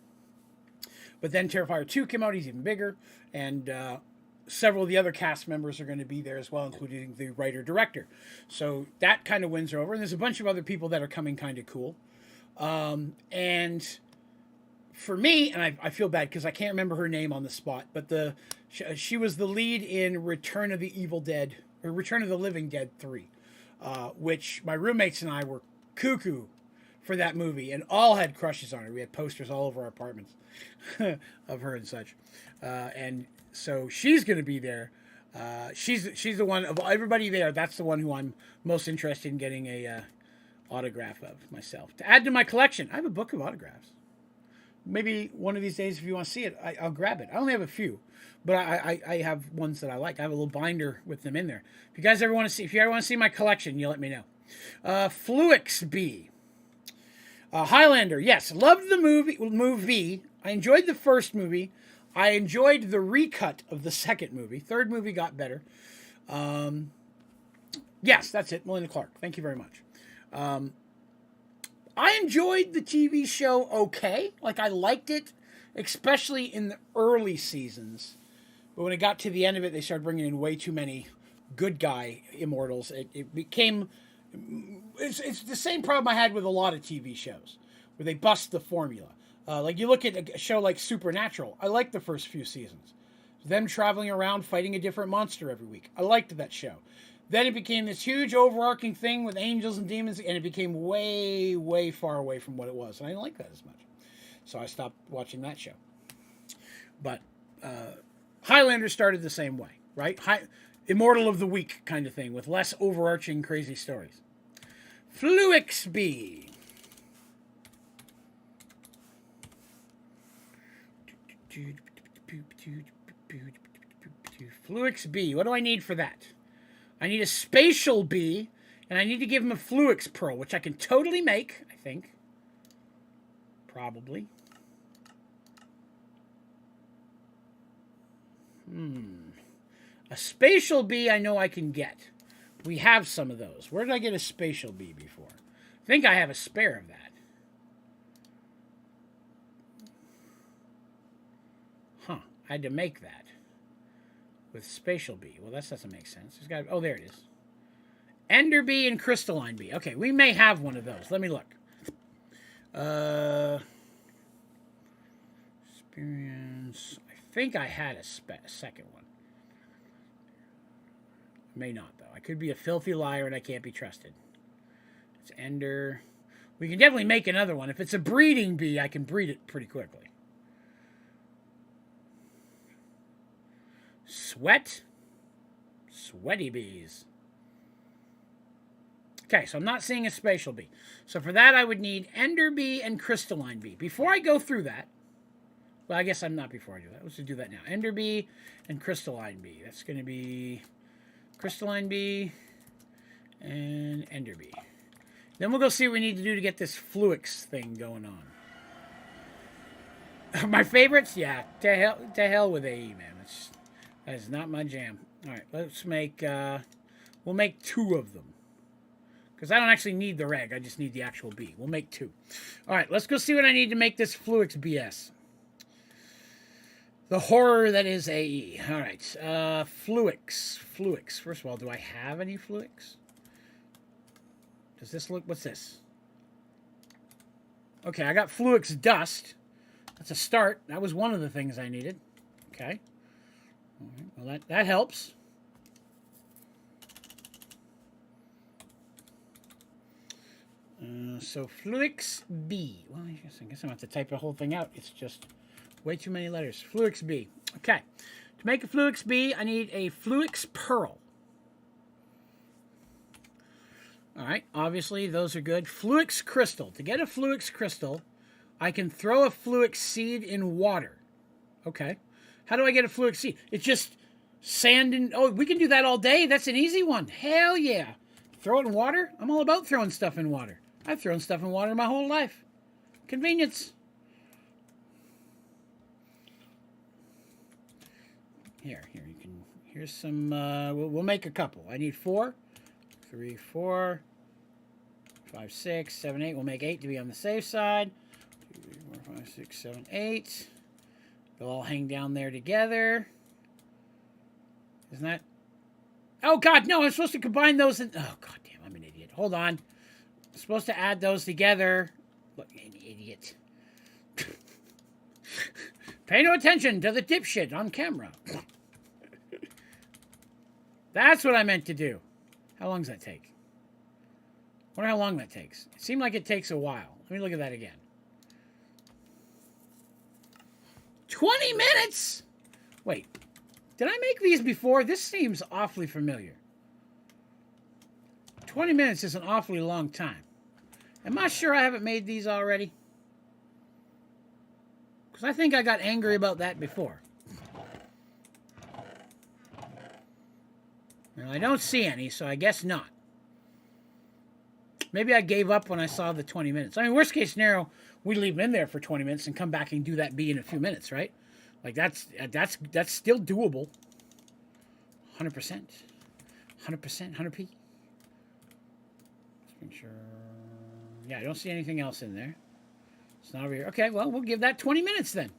But then Terrifier 2 came out. He's even bigger. And several of the other cast members are going to be there as well, including the writer-director. So that kind of wins her over. And there's a bunch of other people that are coming kind of cool. And for me, and I feel bad because I can't remember her name on the spot, but she was the lead in Return of the Living Dead 3, which my roommates and I were cuckoo for that movie and all had crushes on her. We had posters all over our apartments of her and such. And so she's going to be there. She's the one of everybody there. That's the one who I'm most interested in getting a autograph of myself to add to my collection. I have a book of autographs. Maybe one of these days, if you want to see it, I'll grab it. I only have a few, but I have ones that I like. I have a little binder with them in there. If you ever want to see my collection, you let me know. Fluix B. Highlander, yes, loved the movie. I enjoyed the first movie. I enjoyed the recut of the second movie. Third movie got better. Yes, that's it. Melinda Clark. Thank you very much. I enjoyed the TV show okay. Like, I liked it, especially in the early seasons. But when it got to the end of it, they started bringing in way too many good guy immortals. It became... It's the same problem I had with a lot of TV shows, where they bust the formula. Like, you look at a show like Supernatural. I liked the first few seasons. Them traveling around fighting a different monster every week. I liked that show. Then it became this huge overarching thing with angels and demons, and it became way, way far away from what it was. And I didn't like that as much. So I stopped watching that show. But Highlander started the same way, right? Immortal of the Week kind of thing, with less overarching crazy stories. Fluix B. Fluix B. What do I need for that? I need a spatial bee, and I need to give him a Fluix Pearl, which I can totally make, I think. Probably. A spatial bee I know I can get. We have some of those. Where did I get a spatial bee before? I think I have a spare of that. Huh. I had to make that. With spatial bee. Well, that doesn't make sense. Oh, there it is. Ender bee and crystalline bee. Okay, we may have one of those. Let me look. Experience. I think I had a second one. May not, though. I could be a filthy liar and I can't be trusted. It's Ender. We can definitely make another one. If it's a breeding bee, I can breed it pretty quickly. Sweaty bees. Okay, so I'm not seeing a spatial bee. So for that, I would need Ender bee and crystalline bee. Before I go through that, well, I guess I'm not before I do that. Let's do that now. Ender bee and crystalline bee. That's going to be crystalline bee and Ender bee. Then we'll go see what we need to do to get this Fluix thing going on. My favorites? Yeah, to hell with AE, man. That is not my jam. All right, let's make, we'll make 2 of them. Because I don't actually need the reg, I just need the actual bee. We'll make 2. All right, let's go see what I need to make this Fluix BS. The horror that is AE. All right. Fluix. Fluix. First of all, do I have any Fluix? Does this look... What's this? Okay, I got Fluix Dust. That's a start. That was one of the things I needed. Okay. All right. Well, that helps. So Fluix B. Well, I guess I'm going to have to type the whole thing out. It's just way too many letters. Fluix B. Okay. To make a Fluix B, I need a Fluix Pearl. All right. Obviously, those are good. Fluix Crystal. To get a Fluix Crystal, I can throw a Fluix Seed in water. Okay. How do I get a Fluix Seed? It's just sand and... Oh, we can do that all day. That's an easy one. Hell yeah. Throw it in water? I'm all about throwing stuff in water. I've thrown stuff in water my whole life. Convenience. Here, you can... Here's some... we'll make a couple. I need 4. 3, 4, 5, 6, 7, 8. We'll make 8 to be on the safe side. 2, 3, 4, 5, 6, 7, 8. They'll all hang down there together. Isn't that... Oh, God, no, I'm supposed to combine those in... Oh, God damn, I'm an idiot. Hold on. I'm supposed to add those together. Look, an idiot. Pay no attention to the dipshit on camera. That's what I meant to do. How long does that take? I wonder how long that takes. It seemed like it takes a while. Let me look at that again. 20 minutes? Wait. Did I make these before? This seems awfully familiar. 20 minutes is an awfully long time. Am I sure I haven't made these already? Because I think I got angry about that before. Well, I don't see any, so I guess not. Maybe I gave up when I saw the 20 minutes. I mean, worst case scenario, we leave them in there for 20 minutes and come back and do that B in a few minutes, right? Like, that's still doable. 100%. 100%, 100p. Let's make sure... Yeah, I don't see anything else in there. It's not over here. Okay, well, we'll give that 20 minutes then.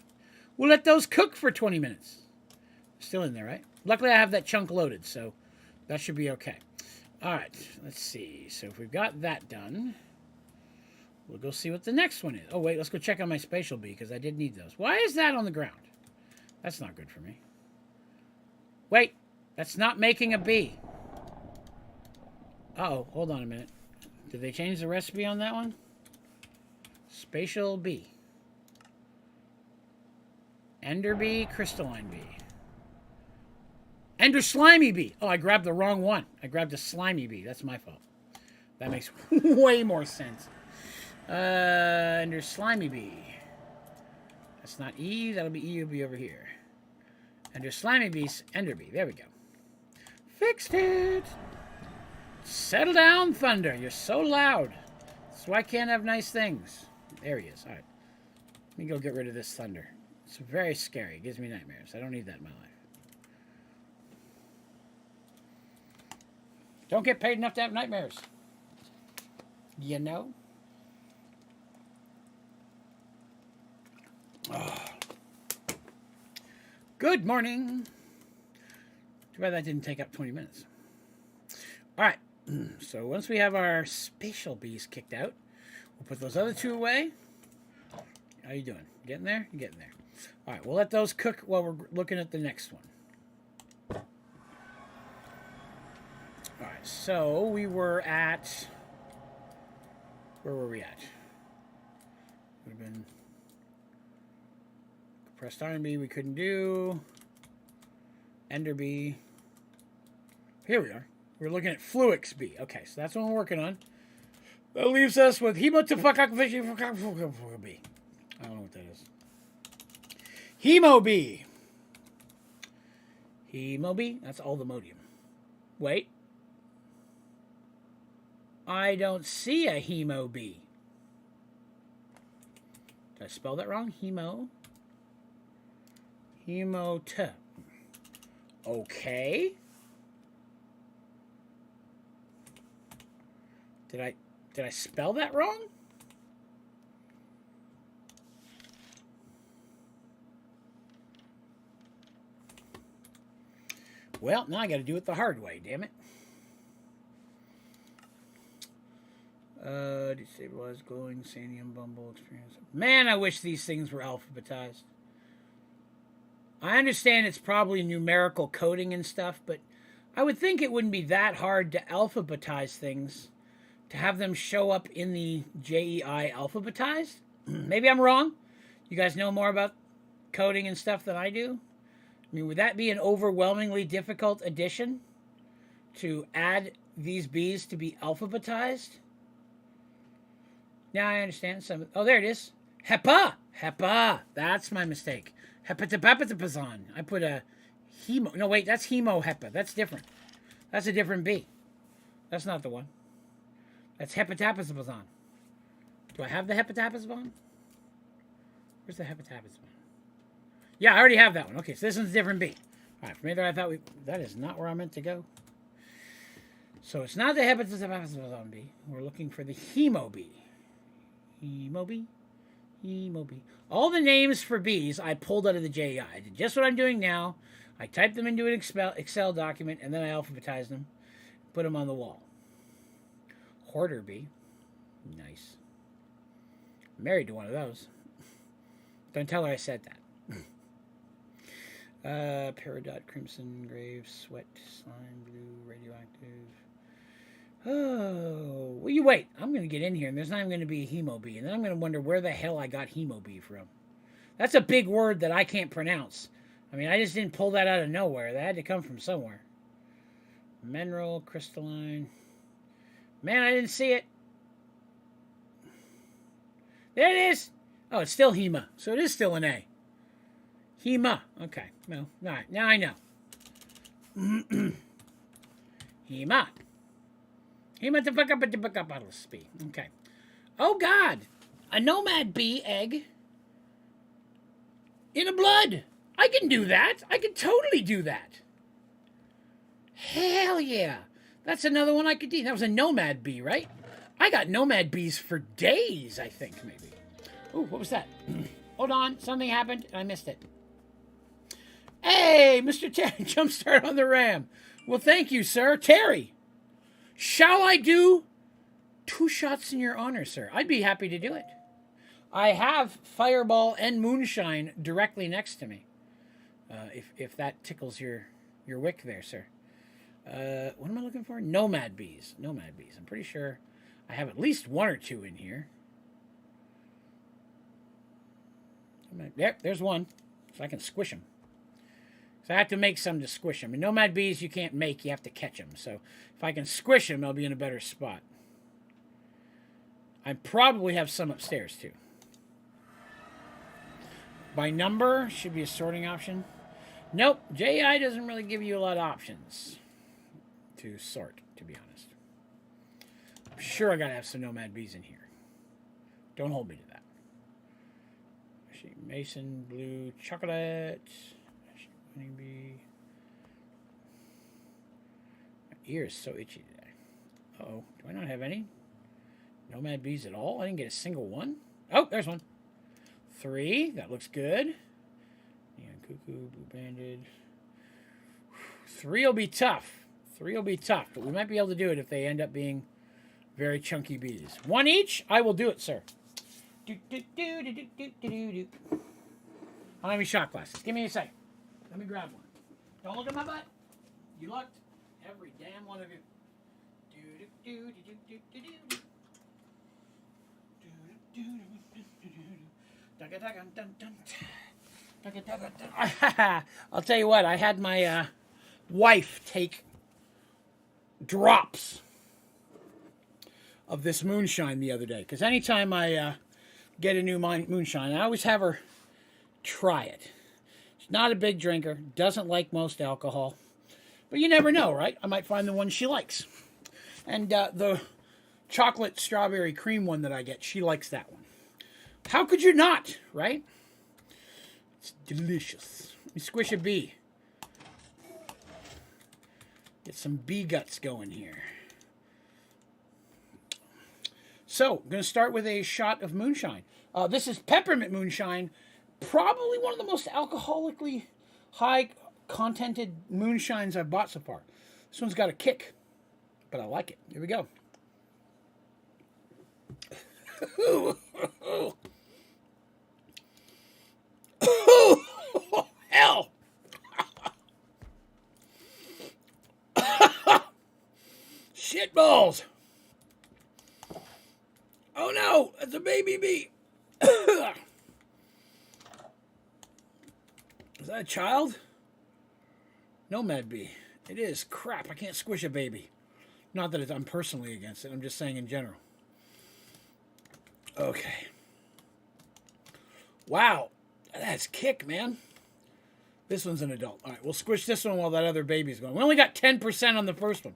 We'll let those cook for 20 minutes. Still in there, right? Luckily, I have that chunk loaded, so that should be okay. All right, let's see. So if we've got that done, we'll go see what the next one is. Oh, wait, let's go check on my spatial bee, because I did need those. Why is that on the ground? That's not good for me. Wait, that's not making a bee. Uh-oh, hold on a minute. Did they change the recipe on that one? Spatial bee. Ender bee, crystalline bee. Ender slimy bee. Oh, I grabbed the wrong one. I grabbed a slimy bee. That's my fault. That makes way more sense. Ender slimy bee. That's not E. That'll be E. Will be over here. Ender slimy bee's ender bee. There we go. Fixed it. Settle down, Thunder. You're so loud. That's why I can't have nice things. There he is. All right. Let me go get rid of this Thunder. It's very scary. It gives me nightmares. I don't need that in my life. Don't get paid enough to have nightmares. You know? Oh. Good morning. Too bad that didn't take up 20 minutes. All right. So once we have our spatial bees kicked out, we'll put those other 2 away. How you doing? Getting there? You're getting there. All right. We'll let those cook while we're looking at the next one. All right, so we were at... Where were we at? Would have been... Compressed iron bee we couldn't do. Ender bee. Here we are. We're looking at Fluix bee. Okay, so that's what we're working on. That leaves us with Hemotofukak bee. I don't know what that is. Hemo bee. Hemo bee? That's all the modium. Wait. I don't see a hemo bee. Did I spell that wrong? Hemo. Hemot. Okay. Did I spell that wrong? Well, now I got to do it the hard way, damn it. Destabilize, glowing, Sanium, Bumble, experience. Man, I wish these things were alphabetized. I understand it's probably numerical coding and stuff, but I would think it wouldn't be that hard to alphabetize things, to have them show up in the JEI alphabetized. Maybe I'm wrong. You guys know more about coding and stuff than I do. I mean, would that be an overwhelmingly difficult addition to add these bees to be alphabetized? Now I understand some. Oh, there it is. HEPA. That's my mistake. Hepatapapatapazon. I put a hemo. No, wait, that's hemohepa. That's different. That's a different bee. That's not the one. That's hepatapazon. Do I have the hepatapazon? Where's the hepatapazon? Yeah, I already have that one. Okay, so this one's a different bee. All right, from there I thought that is not where I meant to go. So it's not the hepatapazon bee. We're looking for the hemo bee. Hemo bee. All the names for bees I pulled out of the JEI. I did just what I'm doing now. I typed them into an Excel document, and then I alphabetized them, put them on the wall. Hoarder bee. Nice. I'm married to one of those. Don't tell her I said that. Peridot, Crimson, Grave, Sweat, Slime, Blue, Radioactive. Oh, well, you wait. I'm going to get in here, and there's not even going to be a hemo bee. And then I'm going to wonder where the hell I got hemo bee from. That's a big word that I can't pronounce. I mean, I just didn't pull that out of nowhere. That had to come from somewhere. Mineral, crystalline. Man, I didn't see it. There it is. Oh, it's still hema. So it is still an A. Hema. Okay. Well, all right. Now I know. Hema. Hema to fuck up out of speed. Okay. Oh, God. A nomad bee egg in a blood. I can do that. I can totally do that. Hell yeah. That's another one I could do. That was a nomad bee, right? I got nomad bees for days, I think, maybe. Ooh, what was that? Hold on. Something happened, and I missed it. Hey, Mr. Terry, jumpstart on the ram. Well, thank you, sir. Terry, shall I do 2 shots in your honor, sir? I'd be happy to do it. I have Fireball and Moonshine directly next to me. If that tickles your wick there, sir. What am I looking for? Nomad bees. Nomad bees. I'm pretty sure I have at least 1 or 2 in here. Yep, there's one. So I can squish them. So I have to make some to squish them. And nomad bees you can't make, you have to catch them. So if I can squish them, I'll be in a better spot. I probably have some upstairs too. By number should be a sorting option. Nope, JI doesn't really give you a lot of options to sort, to be honest. I'm sure I gotta have some nomad bees in here. Don't hold me to that. Mason, blue, chocolate. Honeybee. My ear is so itchy today. Uh-oh, do I not have any nomad bees at all? I didn't get a single one. Oh, there's one. 3, that looks good. Neon cuckoo, blue banded. 3 will be tough. 3 will be tough, but we might be able to do it if they end up being very chunky bees. 1 each, I will do it, sir. I don't have any shot glasses. Give me a sec. Let me grab one. Don't look at my butt. You looked. Every damn one of you. I'll tell you what. I had my wife take drops of this moonshine the other day. Because anytime I get a new moonshine, I always have her try it. She's not a big drinker, doesn't like most alcohol, but you never know, right? I might find the one she likes. And the chocolate strawberry cream one that I get, she likes that one. How could you not, right? It's delicious. Let me squish a bee. Get some bee guts going here. So, I'm going to start with a shot of moonshine. This is peppermint moonshine. Probably one of the most alcoholically high contented moonshines I've bought so far. This one's got a kick, but I like it. Here we go. Hell. Shit balls. Oh no, that's a baby bee. Is that a child? Nomad bee. It is. Crap, I can't squish a baby. Not that I'm personally against it. I'm just saying in general. Okay. Wow. That's kick, man. This one's an adult. All right, we'll squish this one while that other baby's going. We only got 10% on the first one.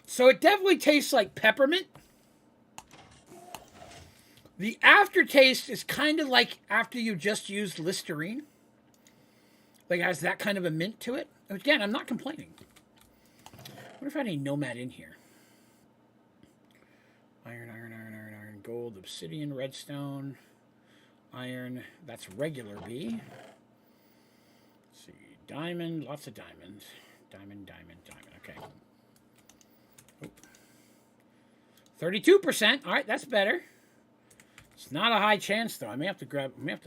So it definitely tastes like peppermint. The aftertaste is kind of like after you just used Listerine. Like it has that kind of a mint to it. Again, I'm not complaining. What if I had any Nomad in here? Iron, iron, iron, iron, iron, gold, obsidian, redstone, iron. That's regular bee. Let's see, diamond, lots of diamonds. Diamond, diamond, diamond. Okay. 32%. All right, that's better. It's not a high chance though. I may have to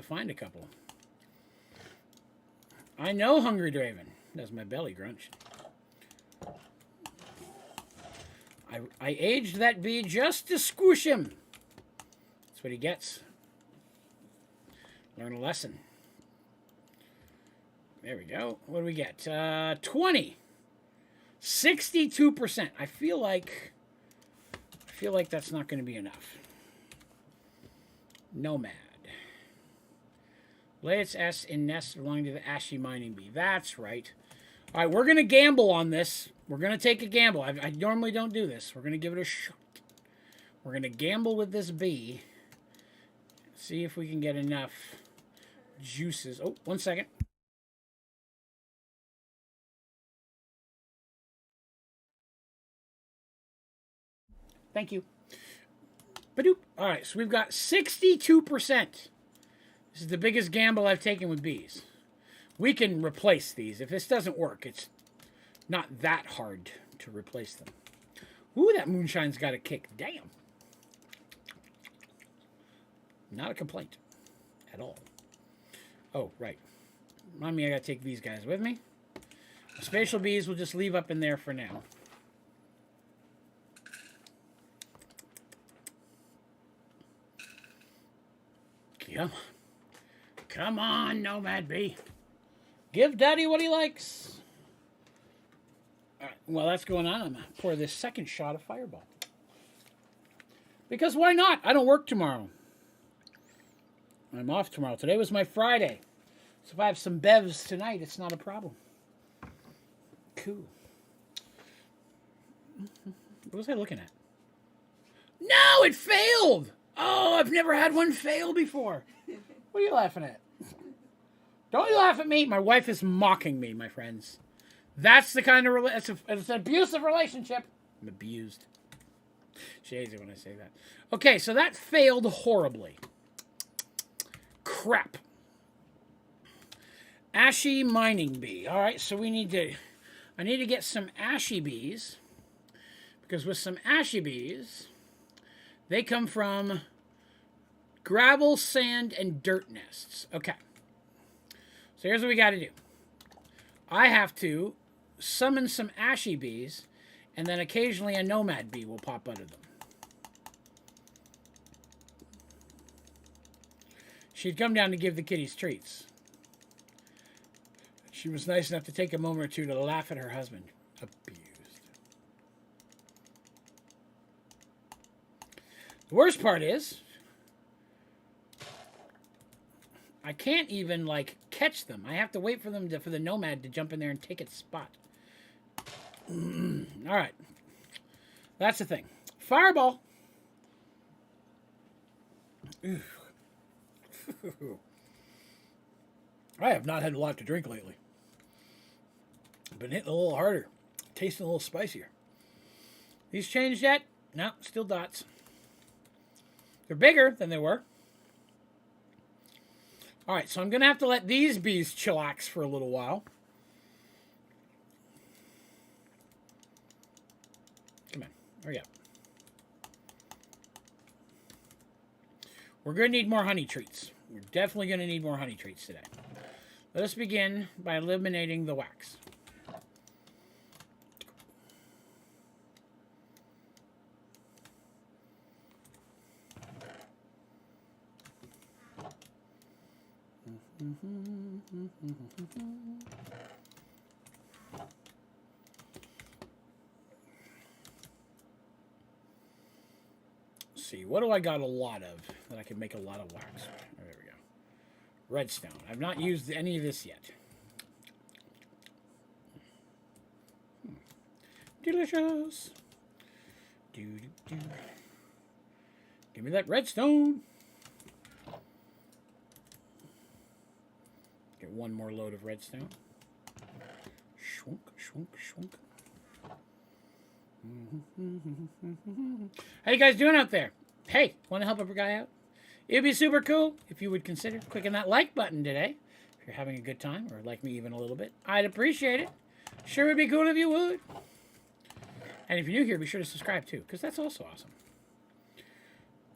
find a couple. I know Hungry Draven. That's my belly grunch. I aged that bee just to squish him. That's what he gets. Learn a lesson. There we go. What do we get? 20. 62%. I feel like that's not going to be enough. Nomad. Lay its S in nests belonging to the ashy mining bee. That's right. All right, we're going to gamble on this. We're going to take a gamble. I normally don't do this. We're going to give it a shot. We're going to gamble with this bee. See if we can get enough juices. Oh, 1 second. Thank you. Badoop. All right, so we've got 62%. This is the biggest gamble I've taken with bees. We can replace these. If this doesn't work, it's not that hard to replace them. Ooh, that moonshine's got a kick. Damn. Not a complaint at all. Oh, right. Remind me, I gotta take these guys with me. The spatial bees we'll just leave up in there for now. Come on. Come on, Nomad Bee. Give Daddy what he likes. All right, while that's going on, I'm going to pour this second shot of Fireball. Because why not? I don't work tomorrow. I'm off tomorrow. Today was my Friday. So if I have some bevs tonight, it's not a problem. Cool. What was I looking at? No, it failed! Oh, I've never had one fail before. What are you laughing at? Don't you laugh at me. My wife is mocking me, my friends. That's the kind of... It's an abusive relationship. I'm abused. She hates it when I say that. Okay, so that failed horribly. Crap. Ashy mining bee. All right, so I need to get some ashy bees. Because with some ashy bees, they come from gravel, sand, and dirt nests. Okay. So here's what we got to do. I have to summon some ashy bees, and then occasionally a nomad bee will pop out of them. She'd come down to give the kitties treats. She was nice enough to take a moment or two to laugh at her husband. Abused. The worst part is, I can't even, like, catch them. I have to wait for them for the nomad to jump in there and take its spot. All right. That's the thing. Fireball. I have not had a lot to drink lately. I've been hitting a little harder. Tasting a little spicier. These changed yet? No, still dots. They're bigger than they were. All right, so I'm going to have to let these bees chillax for a little while. Hurry up. We're going to need more honey treats. We're definitely going to need more honey treats today. Let us begin by eliminating the wax. Let's see, what do I got a lot of that I can make a lot of wax? Oh, there we go. Redstone. I've not used any of this yet. Delicious. Do. Give me that redstone. Get one more load of redstone. Shwunk, shwunk, shwunk. How you guys doing out there? Hey, want to help a guy out? It'd be super cool if you would consider clicking that like button today. If you're having a good time or like me even a little bit, I'd appreciate it. Sure would be cool if you would. And if you're new here, be sure to subscribe too, because that's also awesome. All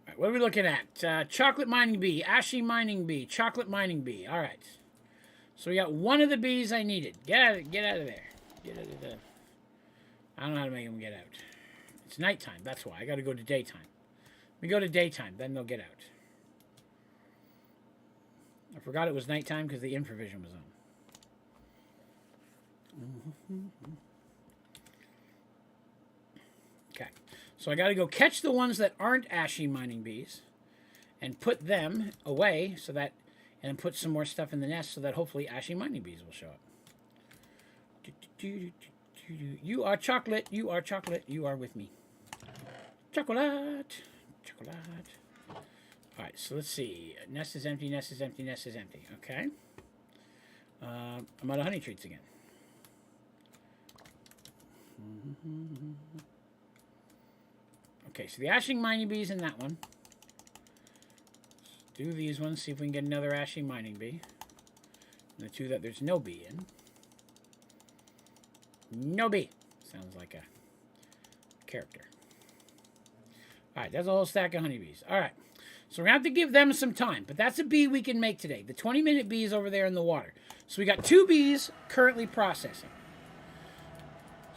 right, what are we looking at? Chocolate mining bee, ashy mining bee, chocolate mining bee. All right. So we got one of the bees I needed. Get out of there. Get out of there. I don't know how to make them get out. It's nighttime. That's why. I got to go to daytime. We go to daytime, then they'll get out. I forgot it was nighttime because the infravision was on. Okay. So I got to go catch the ones that aren't ashy mining bees and put them away so that, and put some more stuff in the nest so that hopefully ashy mining bees will show up. You are chocolate. You are chocolate. You are with me. Chocolate. Chocolate. All right, so let's see. Nest is empty, nest is empty, nest is empty. Okay. I'm out of honey treats again. Okay, so the ashing mining bee is in that one. Let's do these ones, see if we can get another ashing mining bee. And the two that there's no bee in. No bee. Sounds like a character. Alright, that's a whole stack of honeybees. Alright, so we're going to have to give them some time. But that's a bee we can make today. The 20-minute bee is over there in the water. So we got 2 bees currently processing.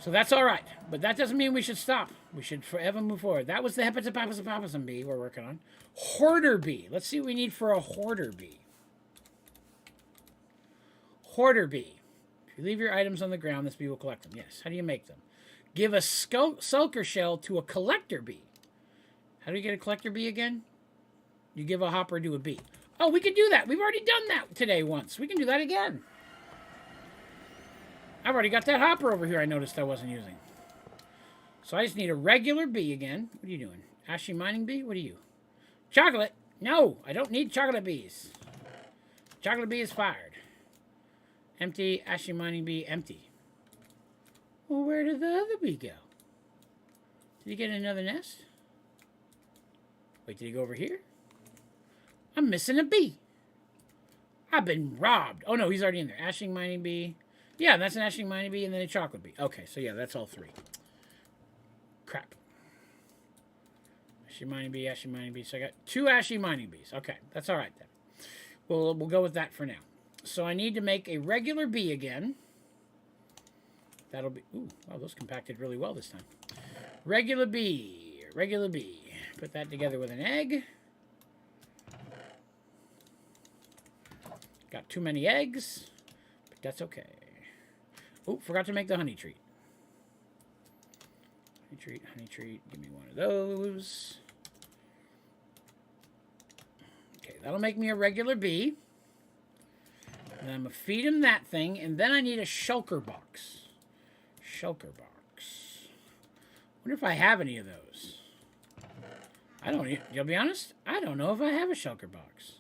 So that's alright. But that doesn't mean we should stop. We should forever move forward. That was the hepatopapasapapasum bee we're working on. Hoarder bee. Let's see what we need for a hoarder bee. Hoarder bee. If you leave your items on the ground, this bee will collect them. Yes. How do you make them? Give a sulker shell to a collector bee. How do you get a collector bee again? You give a hopper to a bee. Oh, we can do that. We've already done that today once. We can do that again. I've already got that hopper over here I noticed I wasn't using. So I just need a regular bee again. What are you doing? Ashy mining bee? What are you? Chocolate? No, I don't need chocolate bees. Chocolate bee is fired. Empty. Ashy mining bee, empty. Well, where did the other bee go? Did he get another nest? Wait, did he go over here? I'm missing a bee. I've been robbed. Oh, no, he's already in there. Ashing mining bee. Yeah, that's an ashing mining bee and then a chocolate bee. Okay, so yeah, that's all 3. Crap. Ashy mining bee, ashy mining bee. So I got 2 ashy mining bees. Okay, that's all right then. We'll go with that for now. So I need to make a regular bee again. That'll be... Ooh, wow, those compacted really well this time. Regular bee. Regular bee. Put that together with an egg. Got too many eggs, but that's okay. Oh, forgot to make the honey treat. Honey treat, honey treat. Give me one of those. Okay, that'll make me a regular bee. And I'm going to feed him that thing, and then I need a shulker box. Shulker box. Wonder if I have any of those. I don't, you'll be honest, I don't know if I have a shulker box.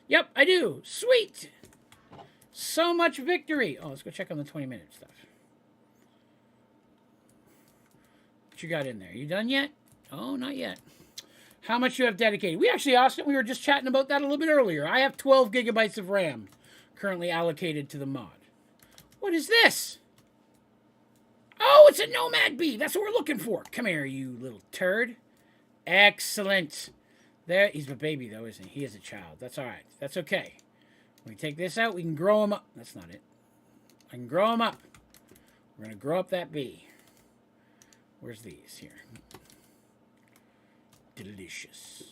Yep, I do. Sweet. So much victory. Oh, let's go check on the 20-minute stuff. What you got in there? You done yet? Oh, not yet. How much you have dedicated? We actually, Austin, we were just chatting about that a little bit earlier. I have 12 gigabytes of RAM currently allocated to the mod. What is this? Oh, it's a nomad bee. That's what we're looking for. Come here, you little turd. Excellent. There, he's a baby, though, isn't he? He is a child. That's all right. That's okay. When we take this out, we can grow him up. That's not it. I can grow him up. We're going to grow up that bee. Where's these? Here. Delicious.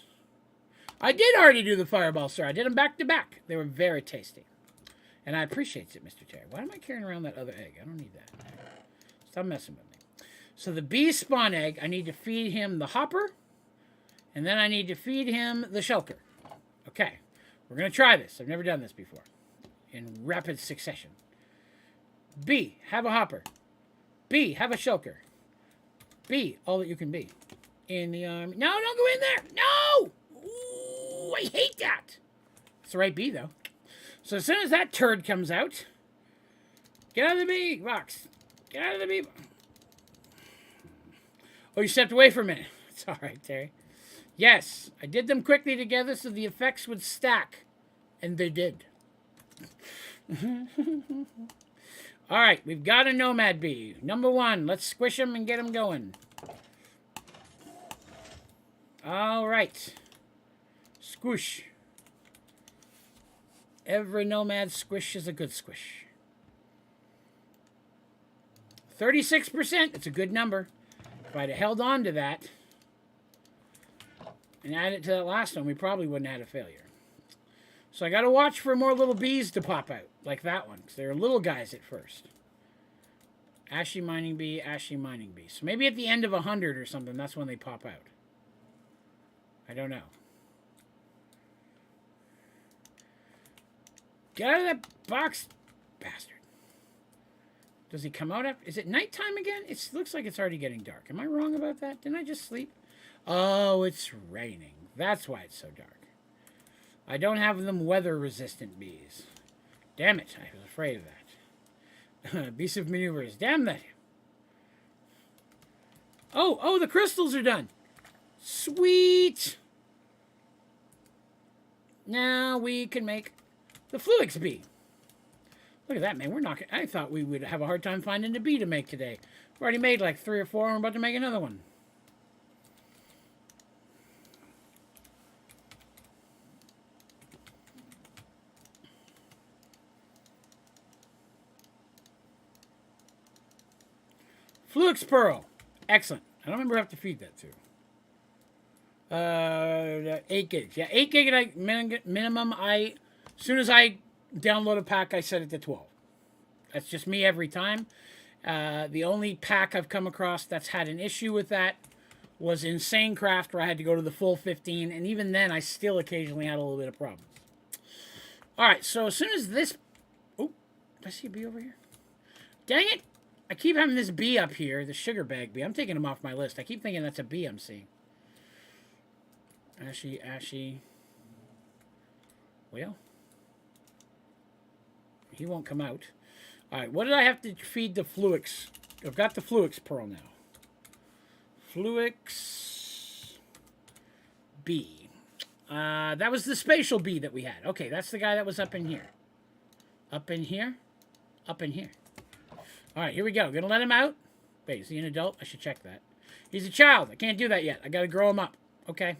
I did already do the fireball, sir. I did them back to back. They were very tasty. And I appreciate it, Mr. Terry. Why am I carrying around that other egg? I don't need that. Stop messing with me. So the bee spawn egg, I need to feed him the hopper. And then I need to feed him the shulker. Okay. We're going to try this. I've never done this before. In rapid succession. Bee, have a hopper. Bee, have a shulker. Bee, all that you can be. In the army. No, don't go in there. No! Ooh, I hate that. It's the right bee, though. So as soon as that turd comes out, get out of the bee box. Get out of the bee box. Oh, you stepped away for a minute. It's all right, Terry. Yes, I did them quickly together so the effects would stack. And they did. All right, we've got a nomad bee. Number 1, let's squish him and get him going. All right. Squish. Every nomad squish is a good squish. 36%. It's a good number. If I'd have held on to that and added it to that last one, we probably wouldn't have had a failure. So I got to watch for more little bees to pop out, like that one, because they're little guys at first. Ashy mining bee, ashy mining bee. So maybe at the end of 100 or something, that's when they pop out. I don't know. Get out of that box, bastard. Does he come out after? Is it nighttime again? It looks like it's already getting dark. Am I wrong about that? Didn't I just sleep? Oh, it's raining. That's why it's so dark. I don't have them weather-resistant bees. Damn it, I was afraid of that. Abusive maneuvers. Damn that. Oh, the crystals are done. Sweet. Now we can make the Fluix bee. Look at that, man. We're not. I thought we would have a hard time finding a bee to make today. We've already made like 3 or 4, and we're about to make another one. Fluix pearl. Excellent. I don't remember how to feed that to. 8 gigs. Yeah, 8 gig minimum. As soon as I download a pack, I set it to 12. That's just me every time. The only pack I've come across that's had an issue with that was Insane Craft, where I had to go to the full 15, and even then, I still occasionally had a little bit of problems. All right, so as soon as this... Oh, did I see a bee over here? Dang it! I keep having this bee up here, the sugar bag bee. I'm taking him off my list. I keep thinking that's a bee I'm seeing. Ashy. Well, he won't come out. All right, what did I have to feed the Fluix? I've got the Fluix pearl now. Fluix bee. That was the spatial bee that we had. Okay, that's the guy that was up in here. Up in here. Up in here. All right, here we go. Gonna let him out. Wait, is he an adult? I should check that. He's a child. I can't do that yet. I gotta grow him up. Okay.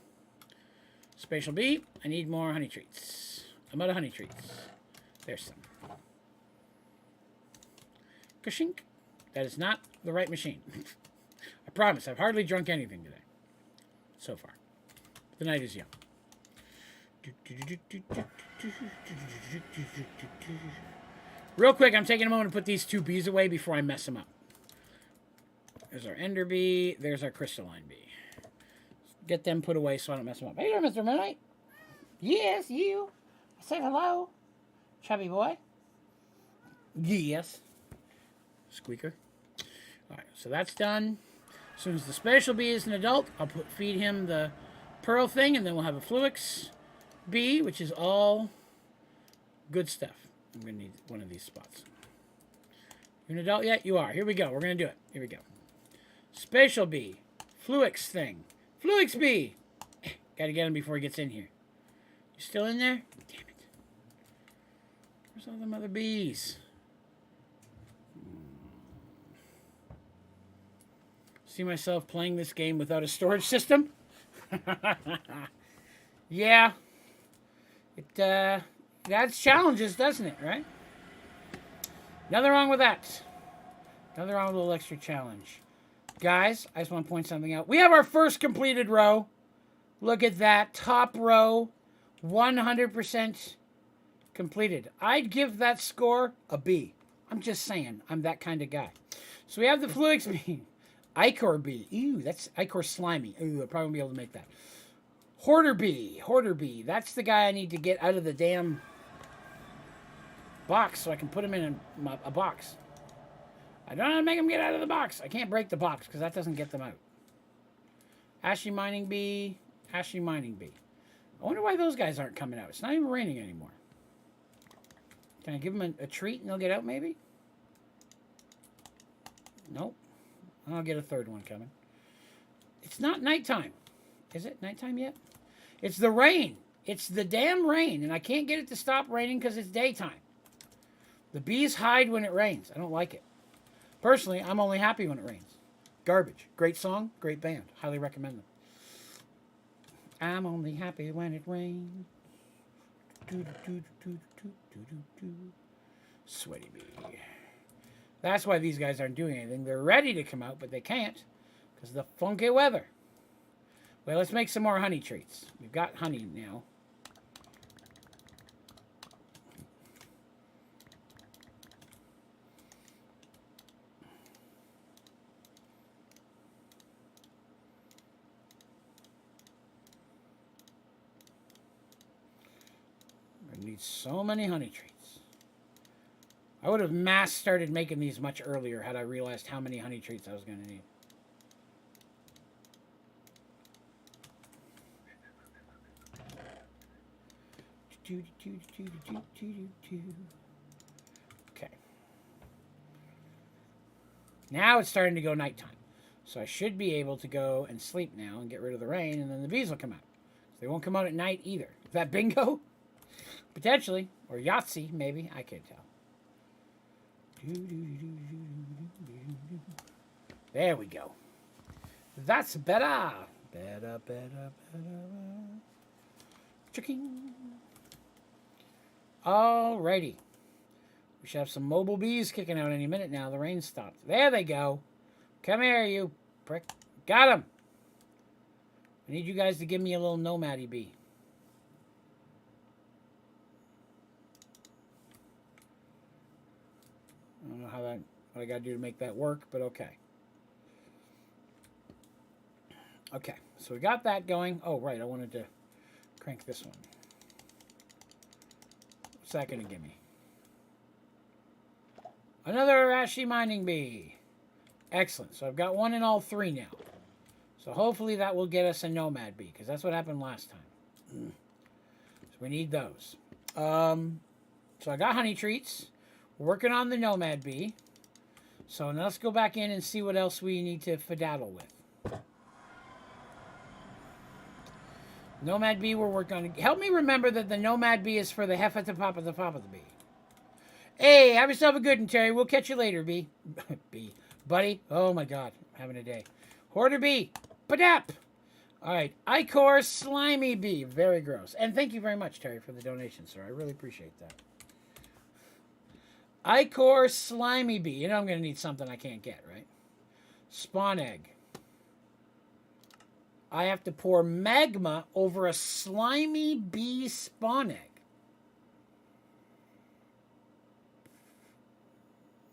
Spatial bee. I need more honey treats. I'm out of honey treats. There's some. Kashink. That is not the right machine. I promise. I've hardly drunk anything today. So far. The night is young. Real quick, I'm taking a moment to put these 2 bees away before I mess them up. There's our ender bee. There's our crystalline bee. Get them put away so I don't mess them up. Hey there, Mr. Midnight. Yes, you. I said hello. Chubby boy. Yes. Squeaker. All right, so that's done. As soon as the spatial bee is an adult, I'll feed him the pearl thing, and then we'll have a Fluix bee, which is all good stuff. I'm going to need one of these spots. You an adult yet? You are. Here we go. We're going to do it. Here we go. Spatial bee. Fluix thing. Fluix bee. Got to get him before he gets in here. You still in there? Damn it. Where's all them other bees? See myself playing this game without a storage system? Yeah. It adds challenges, doesn't it, right? Nothing wrong with that. Nothing wrong with a little extra challenge. Guys, I just want to point something out. We have our first completed row. Look at that. Top row. 100% completed. I'd give that score a B. I'm just saying. I'm that kind of guy. So we have the Fluix Bee. Ichor Bee. Ew, that's Ichor Slimy. Ooh, I'll probably be able to make that. Hoarder Bee. Hoarder Bee. That's the guy I need to get out of the damn box so I can put him in a box. I don't know how to make him get out of the box. I can't break the box because that doesn't get them out. Ashy Mining Bee. Ashy Mining Bee. I wonder why those guys aren't coming out. It's not even raining anymore. Can I give them a treat and they'll get out maybe? Nope. I'll get a third one coming. It's not nighttime. Is it nighttime yet? It's the rain. It's the damn rain. And I can't get it to stop raining because it's daytime. The bees hide when it rains. I don't like it. Personally, I'm only happy when it rains. Garbage. Great song. Great band. Highly recommend them. I'm only happy when it rains. Sweaty Bee. That's why these guys aren't doing anything. They're ready to come out, but they can't because of the funky weather. Well, let's make some more honey treats. We've got honey now. I need so many honey treats. I would have mass started making these much earlier had I realized how many honey treats I was going to need. Okay. Now it's starting to go nighttime. So I should be able to go and sleep now and get rid of the rain, and then the bees will come out. They won't come out at night either. Is that bingo? Potentially. Or Yahtzee, maybe. I can't tell. There we go. That's better. Better. Chicking. Alrighty. We should have some mobile bees kicking out any minute now. The rain stopped. There they go. Come here, you prick. Got him. I need you guys to give me a little nomad-y bee. I don't know what I got to do to make that work, but okay. Okay, so we got that going. Oh, right, I wanted to crank this one. What's that going to give me? Another Ashy Mining Bee. Excellent. So I've got one in all three now. So hopefully that will get us a Nomad Bee, because that's what happened last time. So we need those. So I got honey treats. We're working on the Nomad Bee. So now let's go back in and see what else we need to fedaddle with. Nomad Bee we're working on. Help me remember that the Nomad Bee is for the Heffa-to-Papa the Bee. Hey, have yourself a good one, Terry. We'll catch you later, Bee. Bee. Buddy. Oh, my God. I'm having a day. Hoarder Bee. Badap. All right. Ichor Slimy Bee. Very gross. And thank you very much, Terry, for the donation, sir. I really appreciate that. Ichor Slimy Bee. You know I'm going to need something I can't get, right? Spawn egg. I have to pour magma over a slimy bee spawn egg.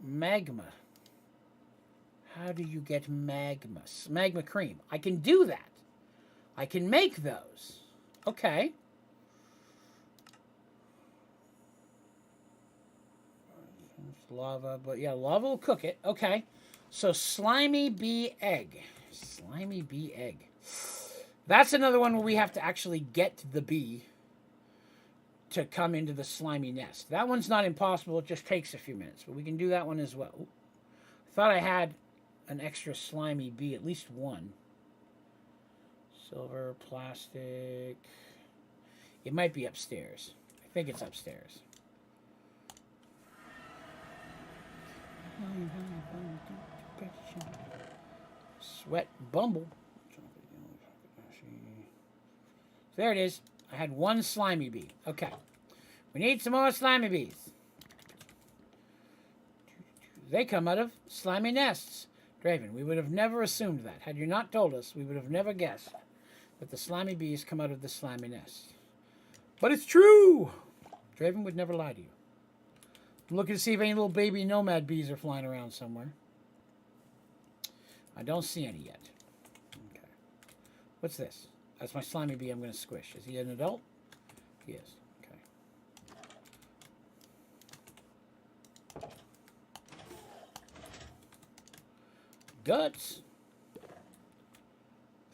Magma. How do you get magma? Magma cream. I can do that. I can make those. Okay. Lava, but yeah, lava will cook it. Okay. So slimy bee egg. Slimy bee egg. That's another one where we have to actually get the bee to come into the slimy nest. That one's not impossible. It just takes a few minutes. But we can do that one as well. I thought I had an extra slimy bee. At least one. Silver, plastic. It might be upstairs. I think it's upstairs. Sweat Bumble. There it is. I had one slimy bee. Okay. We need some more slimy bees. They come out of slimy nests. Draven, we would have never assumed that. Had you not told us, we would have never guessed that the slimy bees come out of the slimy nest. But it's true! Draven would never lie to you. I'm looking to see if any little baby nomad bees are flying around somewhere. I don't see any yet. Okay. What's this? That's my slimy bee I'm going to squish. Is he an adult? He is. Okay. Guts.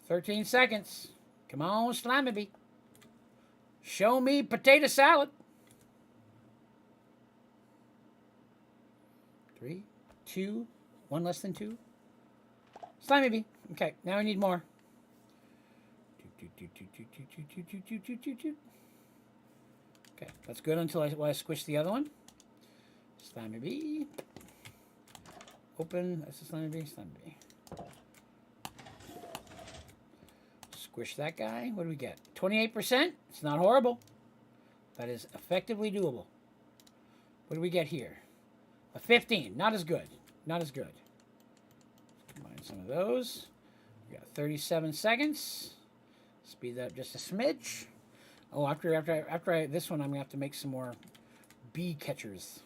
13 seconds. Come on, slimy bee. Show me potato salad. 3, 2, 1 less than 2. Slimy bee. Okay, now I need more. Okay, that's good until I squish the other one. Slimy bee. Open. That's the slimy bee. Slimy bee. Squish that guy. What do we get? 28%. It's not horrible. That is effectively doable. What do we get here? A 15. Not as good. Not as good. Combine some of those. We got 37 seconds. Speed that up just a smidge. Oh, after this one, I'm gonna have to make some more bee catchers.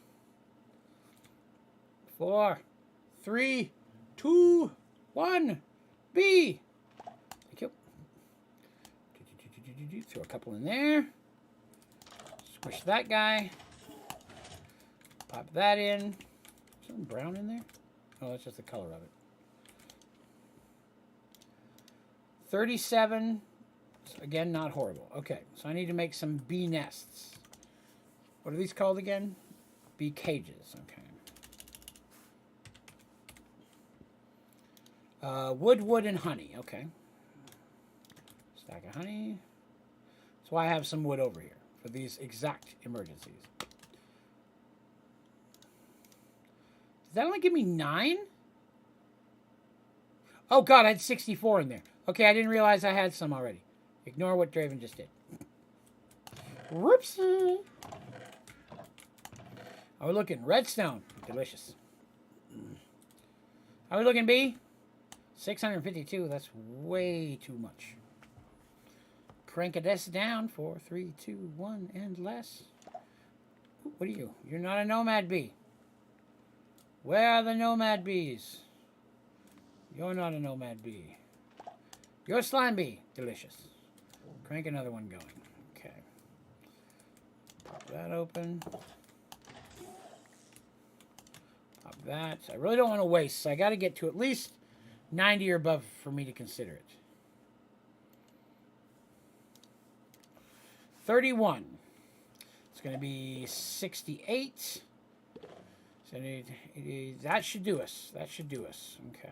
4, 3, 2, 1. Bee. Thank you. Throw a couple in there. Squish that guy. Pop that in. Something brown in there? Oh, that's just the color of it. 37. Again, not horrible. Okay, so I need to make some bee nests. What are these called again? Bee cages. Okay. Wood, and honey. Okay. Stack of honey. That's why I have some wood over here for these exact emergencies. Does that only give me 9? Oh, God, I had 64 in there. Okay, I didn't realize I had some already. Ignore what Draven just did. Whoopsie. How are we looking? Redstone. Delicious. How are we looking, B? 652. That's way too much. Crank this down. 4, 3, 2, 1, and less. What are you? You're not a nomad bee. Where are the nomad bees? You're not a nomad bee. You're a slime bee. Delicious. Crank another one going. Okay. Pop that open. Pop that. I really don't want to waste, so I got to get to at least 90 or above for me to consider it. 31. It's going to be 68. So that should do us. That should do us. Okay.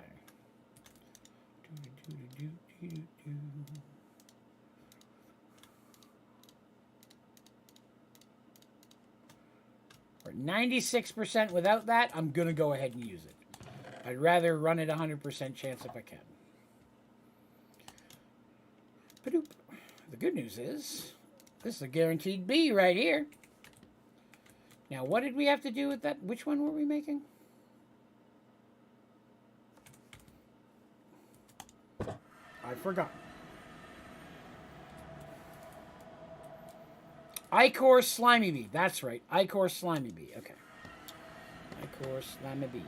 We're 96% without that. I'm going to go ahead and use it. I'd rather run it 100% chance if I can. Ba-doop. The good news is, this is a guaranteed B right here. Now, what did we have to do with that? Which one were we making? I forgot. Ichor Slimy Bee. That's right. Ichor Slimy Bee. Okay. Ichor Slimy Bee.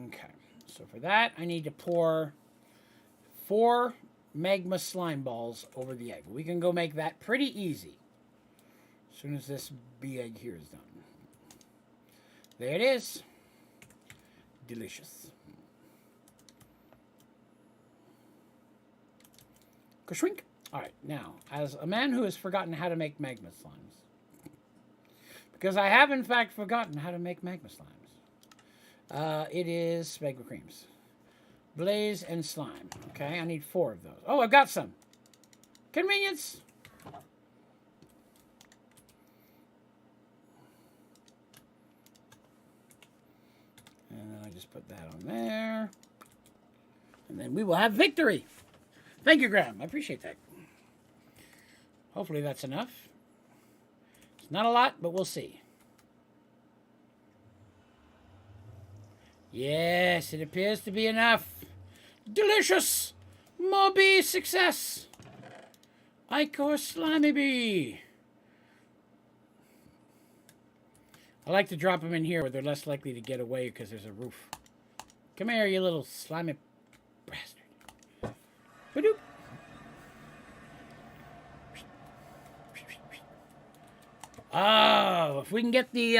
Okay. So for that, I need to pour 4 magma slime balls over the egg. We can go make that pretty easy as soon as this bee egg here is done. There it is. Delicious. Shrink. All right, now, as a man who has forgotten how to make magma slimes, because I have, in fact, forgotten how to make magma slimes, it is magma creams. Blaze and slime. Okay, I need 4 of those. Oh, I've got some. Convenience. just put that on there. And then we will have victory. Thank you, Graham. I appreciate that. Hopefully that's enough. It's not a lot, but we'll see. Yes, it appears to be enough. Delicious! More bee success! Ichor Slimy Bee. I like to drop them in here where they're less likely to get away because there's a roof. Come here, you little slimy bastard. Ba-doop. Oh, if we can get the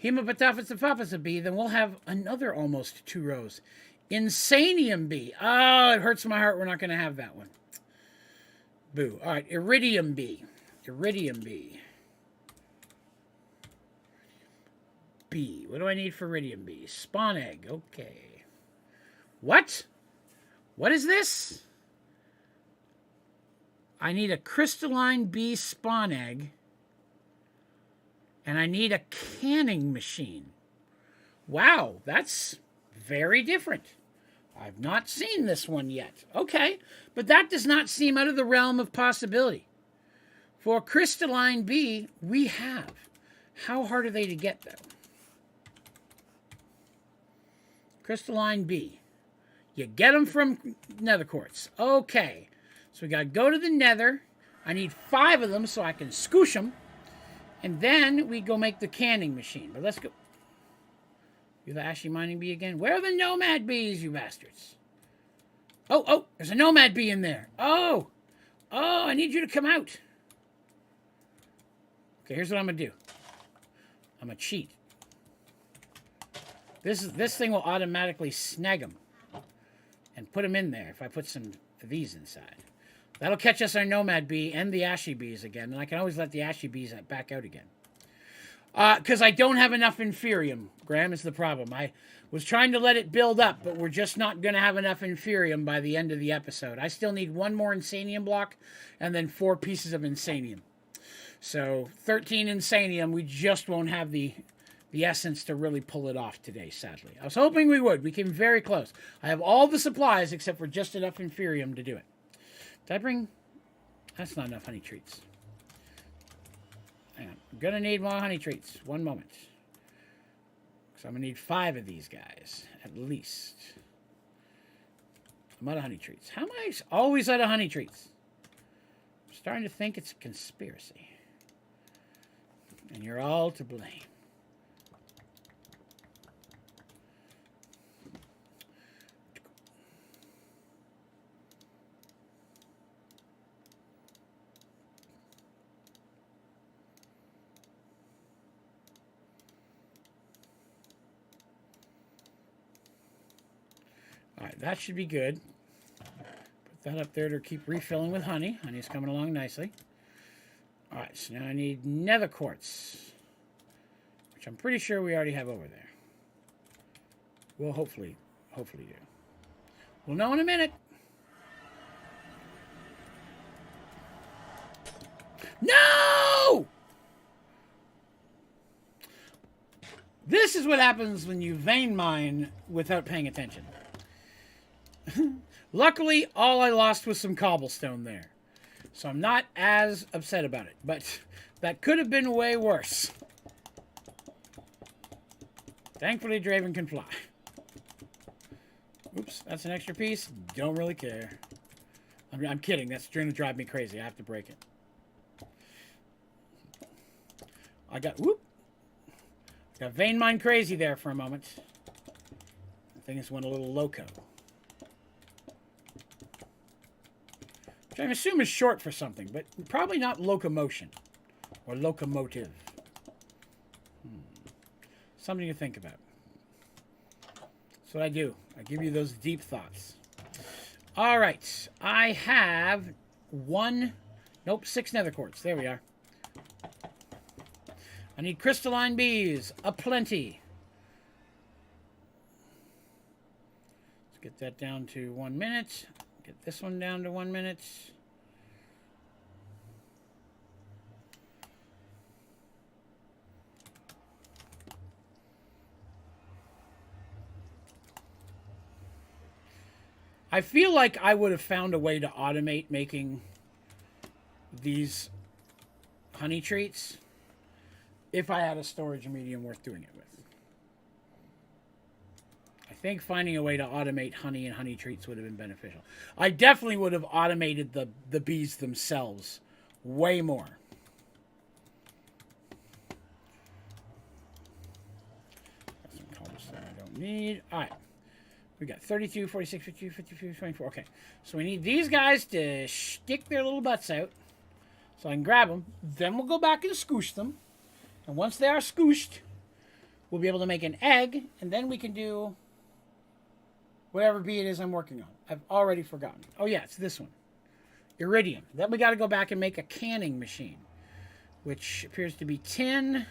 Hemopataphysa bee, then we'll have another almost 2 rows. Insanium bee. Oh, it hurts my heart we're not going to have that one. Boo. All right, Iridium bee. Iridium bee. Bee. What do I need for Iridium bee? Spawn egg. Okay. What? What is this? I need a crystalline bee spawn egg. And I need a canning machine. Wow, that's very different. I've not seen this one yet. Okay, but that does not seem out of the realm of possibility. For crystalline bee, we have. How hard are they to get, though? Crystalline bee. You get them from nether quartz. Okay, so we got to go to the nether. I need 5 of them so I can scoosh them. And then we go make the canning machine. But let's go. You're the ashy mining bee again? Where are the nomad bees, you bastards? Oh, there's a nomad bee in there. Oh, I need you to come out. Okay, here's what I'm going to do. I'm going to cheat. This thing will automatically snag them and put them in there if I put some of these inside. That'll catch us our nomad bee and the ashy bees again. And I can always let the ashy bees back out again. Because I don't have enough Inferium, Graham, is the problem. I was trying to let it build up, but we're just not going to have enough Inferium by the end of the episode. I still need 1 more Insanium block and then 4 pieces of Insanium. So 13 Insanium, we just won't have the essence to really pull it off today, sadly. I was hoping we would. We came very close. I have all the supplies except for just enough Inferium to do it. Did I bring... That's not enough honey treats. Hang on. I'm going to need more honey treats. One moment. So I'm going to need 5 of these guys, at least. I'm out of honey treats. How am I always out of honey treats? I'm starting to think it's a conspiracy. And you're all to blame. Alright, that should be good. Put that up there to keep refilling with honey. Honey's coming along nicely. Alright, so now I need nether quartz, which I'm pretty sure we already have over there. We'll hopefully do. We'll know in a minute. No! This is what happens when you vein mine without paying attention. Luckily, all I lost was some cobblestone there. So I'm not as upset about it. But that could have been way worse. Thankfully, Draven can fly. Oops, that's an extra piece. Don't really care. I'm kidding. That's going to drive me crazy. I have to break it. I got vein mine crazy there for a moment. I think this went a little loco. Which I assume is short for something, but probably not locomotion or locomotive. Something to think about. That's what I do. I give you those deep thoughts. All right. I have 6 nether quartz. There we are. I need crystalline bees. Aplenty. Let's get that down to 1 minute. Get this one down to 1 minute. I feel like I would have found a way to automate making these honey treats if I had a storage medium worth doing it with. I think finding a way to automate honey and honey treats would have been beneficial. I definitely would have automated the bees themselves way more. Got some cobblestone I don't need. All right. We got 32, 46, 52, 53, 24. Okay. So we need these guys to stick their little butts out so I can grab them. Then we'll go back and scoosh them. And once they are scooshed, we'll be able to make an egg. And then we can do whatever bee it is I'm working on. I've already forgotten. Oh, yeah, it's this one. Iridium. Then we got to go back and make a canning machine, which appears to be tin,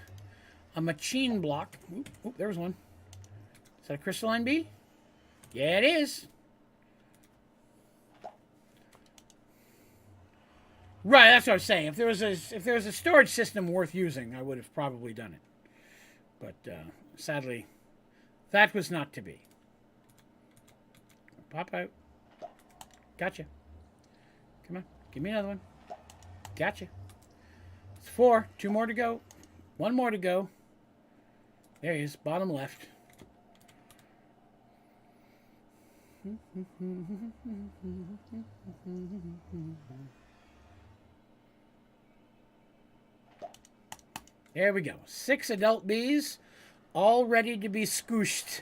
a machine block. Oop, there was one. Is that a crystalline bee? Yeah, it is. Right, that's what I was saying. If there was a storage system worth using, I would have probably done it. But sadly, that was not to be. Pop out. Gotcha. Come on, give me another one. Gotcha. It's 4. 2 more to go. 1 more to go. There he is, bottom left. There we go. 6 adult bees, all ready to be scooshed.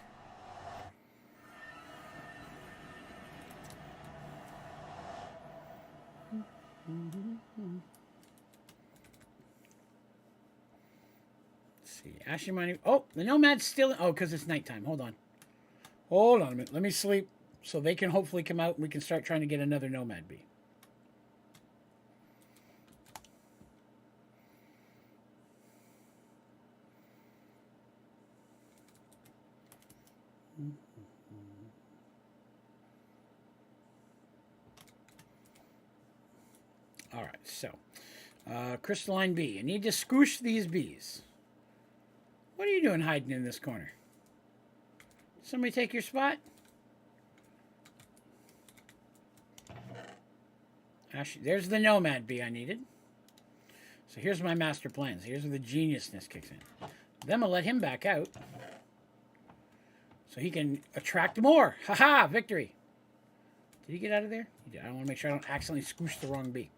Let's see. Ashley mining. Oh, the nomad's still. Oh, because it's nighttime. Hold on. Hold on a minute. Let me sleep so they can hopefully come out and we can start trying to get another nomad bee. All right, so crystalline bee. I need to scoosh these bees. What are you doing hiding in this corner? Somebody take your spot? Actually, there's the nomad bee I needed. So here's my master plans. Here's where the geniusness kicks in. Then I'll let him back out so he can attract more. Haha, victory. Did he get out of there? He did. I want to make sure I don't accidentally scoosh the wrong bee.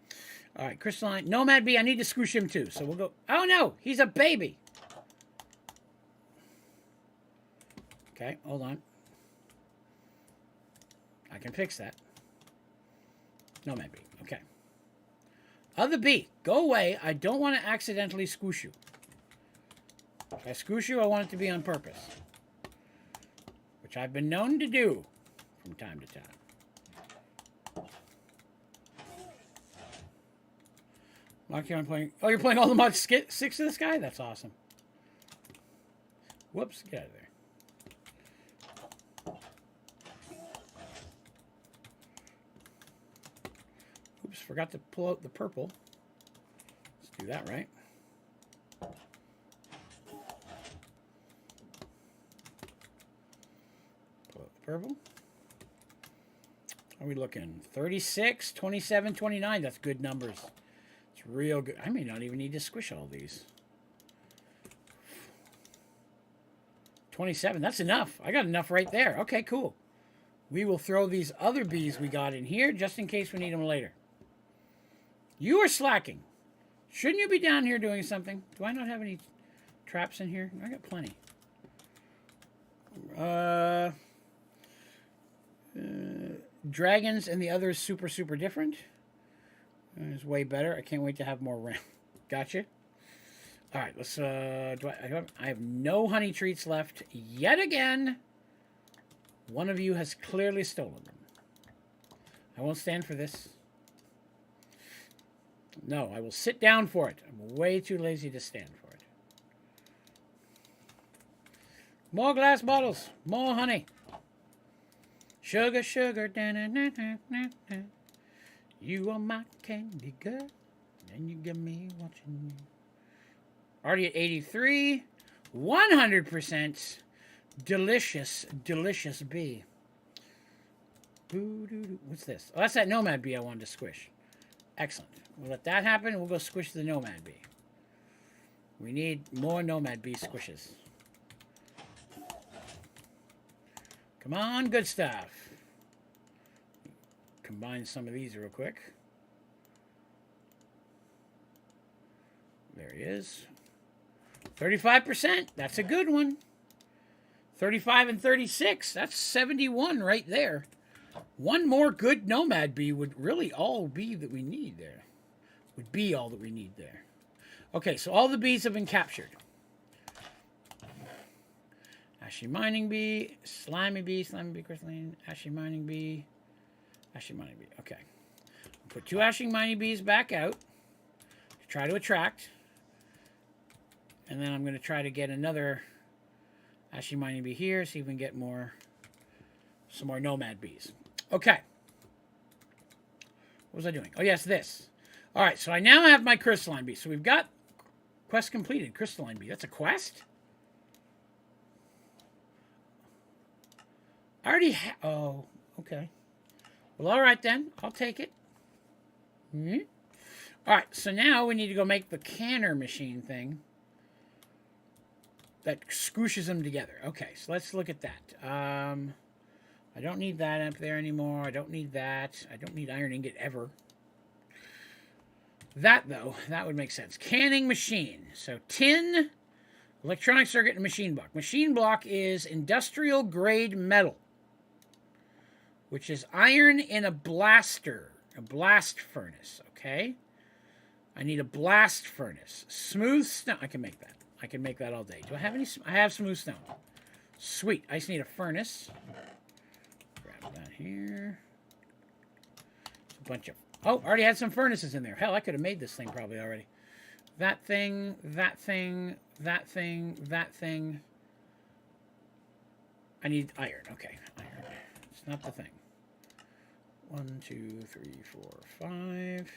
All right, crystalline. Nomad bee, I need to scoosh him too. So we'll go. Oh, no. He's a baby. Okay, hold on. I can fix that. Nomad bee. Okay. Other bee, go away. I don't want to accidentally scoosh you. If I scoosh you, I want it to be on purpose. Which I've been known to do from time to time. Mark, I'm playing. Oh, you're playing all the mod 6 of this guy? That's awesome. Whoops, get out of there. Oops, forgot to pull out the purple. Let's do that right. Pull out the purple. Are we looking? 36, 27, 29. That's good numbers. It's real good. I may not even need to squish all these. 27. That's enough. I got enough right there. Okay, cool. We will throw these other bees we got in here just in case we need them later. You are slacking. Shouldn't you be down here doing something? Do I not have any traps in here? I got plenty. Dragons and the others super different. It's way better. I can't wait to have more RAM. Gotcha. All right, let's. I have no honey treats left yet again. One of you has clearly stolen them. I won't stand for this. No, I will sit down for it. I'm way too lazy to stand for it. More glass bottles. More honey. Sugar, sugar. Da, da, da, da, da, da. You are my candy girl. And you got me watching you. Already at 83. 100%. Delicious, delicious bee. What's this? Oh, that's that Nomad Bee I wanted to squish. Excellent. We'll let that happen, and we'll go squish the Nomad Bee. We need more Nomad Bee squishes. Come on, good stuff. Combine some of these real quick. There he is. 35%. That's a good one. 35 and 36. That's 71 right there. One more good Nomad Bee would really all be that we need there. Would be all that we need there. Okay, so all the bees have been captured. Ashy Mining Bee, Slimy Bee, Crystalline, Ashy Mining Bee, Ashy Mining Bee. Okay. Put 2 Ashy Mining Bees back out to try to attract. And then I'm going to try to get another Ashy Mining Bee here, see if we can get some more Nomad Bees. Okay. What was I doing? Oh, yes, this. All right, so I now have my Crystalline Bee. So we've got quest completed, Crystalline Bee. That's a quest? I already have... Oh, okay. Well, all right then. I'll take it. All right, so now we need to go make the canner machine thing that squishes them together. Okay, so let's look at that. I don't need that up there anymore. I don't need that. I don't need iron ingot ever. That, though, that would make sense. Canning machine. So tin, electronic circuit, and machine block. Machine block is industrial grade metal, which is iron in a blaster, a blast furnace, okay? I need a blast furnace. Smooth stone. I can make that. I can make that all day. Do I have any? I have smooth stone. Sweet. I just need a furnace. Grab that here. It's a bunch of... Oh, already had some furnaces in there. Hell, I could have made this thing probably already. That thing, that thing, that thing, that thing. I need iron. Okay, iron. It's not the thing. 1, 2, 3, 4, 5.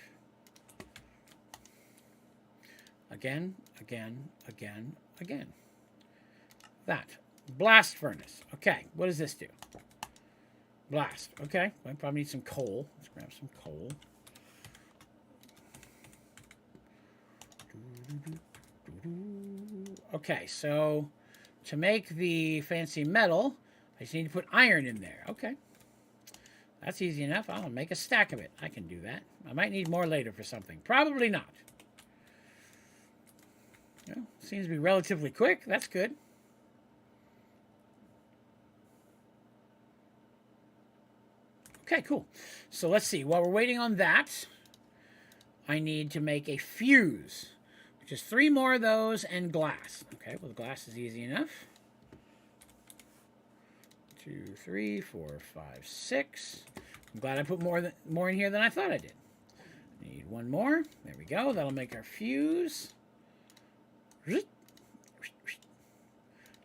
Again, again, again, again. That. Blast furnace. Okay, what does this do? Blast. Okay, I probably need some coal. Let's grab some coal. Okay, so to make the fancy metal, I just need to put iron in there. Okay. That's easy enough. I'll make a stack of it. I can do that. I might need more later for something. Probably not. Well, seems to be relatively quick. That's good. Okay, cool. So let's see. While we're waiting on that, I need to make a fuse, which is 3 more of those and glass. Okay, well, the glass is easy enough. 2, 3, 4, 5, 6. I'm glad I put more in here than I thought I did. Need 1 more. There we go. That'll make our fuse.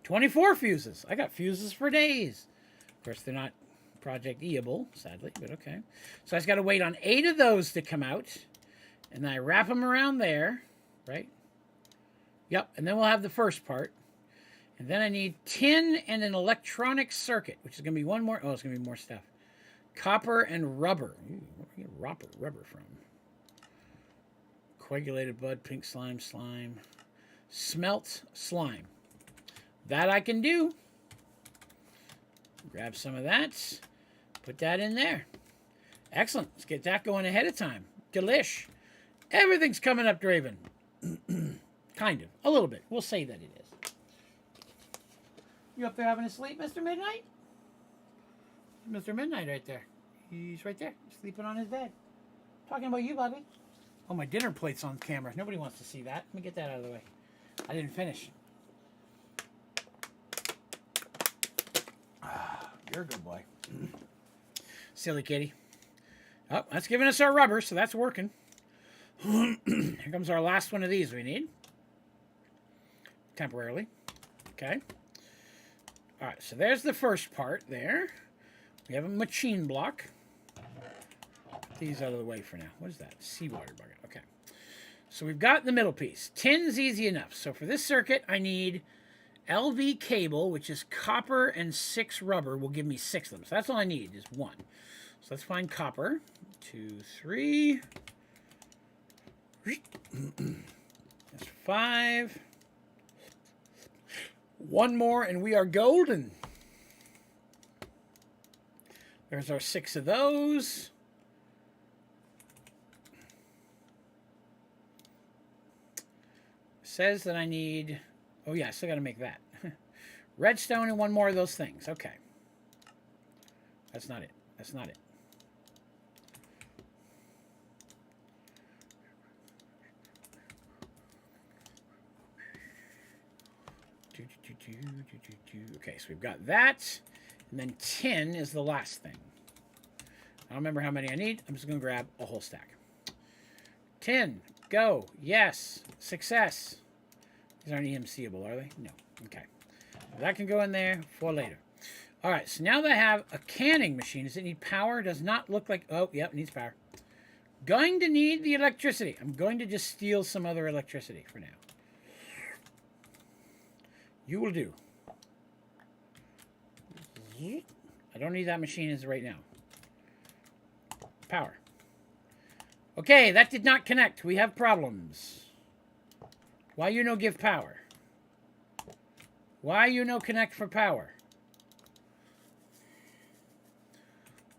24 fuses. I got fuses for days. Of course, they're not Project E-able, sadly, but okay. So I just got to wait on 8 of those to come out. And then I wrap them around there, right? Yep, and then we'll have the first part. And then I need tin and an electronic circuit, which is going to be 1 more. Oh, it's going to be more stuff. Copper and rubber. Ooh, where do you get rubber from? Coagulated blood, pink slime, slime. Smelt slime. That I can do. Grab some of that. Put that in there. Excellent. Let's get that going ahead of time. Delish. Everything's coming up, Draven. Kind of. A little bit. We'll say that it is. You up there having a sleep, Mr. Midnight? Mr. Midnight right there. He's right there. Sleeping on his bed. Talking about you, Bobby. Oh, my dinner plate's on camera. Nobody wants to see that. Let me get that out of the way. I didn't finish. You're a good boy. Silly kitty. Oh, that's giving us our rubber, so that's working. Here comes our last one of these we need. Temporarily. Okay. All right, so there's the first part there. We have a machine block. Put these out of the way for now. What is that? Seawater bucket. Okay. So we've got the middle piece. Tin's easy enough. So for this circuit, I need LV cable, which is copper and 6 rubber, will give me 6 of them. So that's all I need is 1. So let's find copper. 2, 3. That's 5. 1 more and we are golden. There's our 6 of those. Says that I need... Oh, yeah, I still got to make that. Redstone and 1 more of those things. Okay. That's not it. That's not it. Okay, so we've got that. And then 10 is the last thing. I don't remember how many I need. I'm just going to grab a whole stack. 10. Go. Yes. Success. These aren't EMCable, are they? No. Okay. That can go in there for later. All right, so now that I have a canning machine, does it need power? Does not look like... Oh, yep, it needs power. Going to need the electricity. I'm going to just steal some other electricity for now. You will do. I don't need that machine as right now. Power. Okay, that did not connect. We have problems. Why you no give power? Why you no connect for power?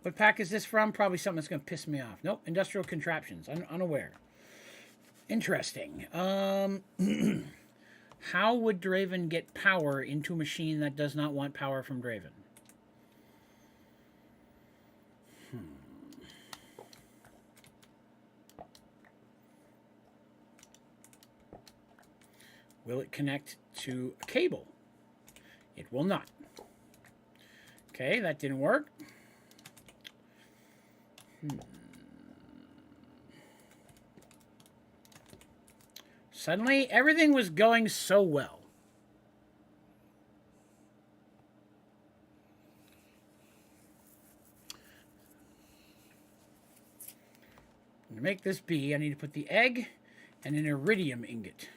What pack is this from? Probably something that's going to piss me off. Nope, industrial contraptions. Unaware. Interesting. How would Draven get power into a machine that does not want power from Draven? Will it connect to a cable? It will not. Okay, that didn't work. Suddenly, everything was going so well. To make this be, I need to put the egg and an iridium ingot.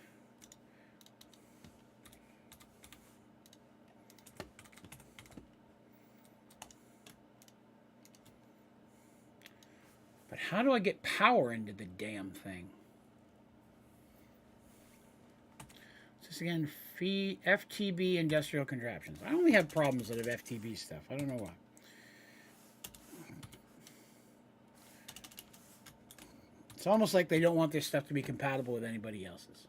But how do I get power into the damn thing? Again, FTB industrial contraptions. I only have problems that have FTB stuff. I don't know why. It's almost like they don't want their stuff to be compatible with anybody else's.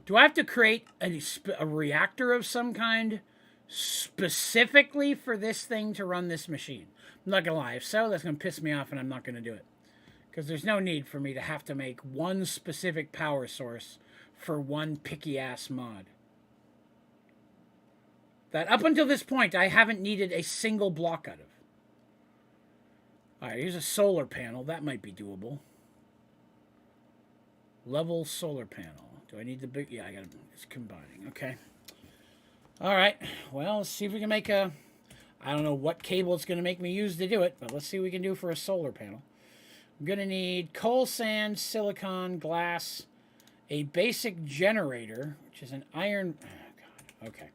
Do I have to create a reactor of some kind specifically for this thing to run this machine? I'm not going to lie. If so, that's going to piss me off and I'm not going to do it. Because there's no need for me to have to make one specific power source for one picky-ass mod. That up until this point, I haven't needed a single block out of. Alright, here's a solar panel. That might be doable. Level solar panel. Do I need the big... Yeah, I got it. It's combining. Okay. Alright. Well, let's see if we can make a... I don't know what cable it's going to make me use to do it, but let's see what we can do for a solar panel. I'm going to need coal, sand, silicon, glass, a basic generator, which is an iron... Oh, God. Okay.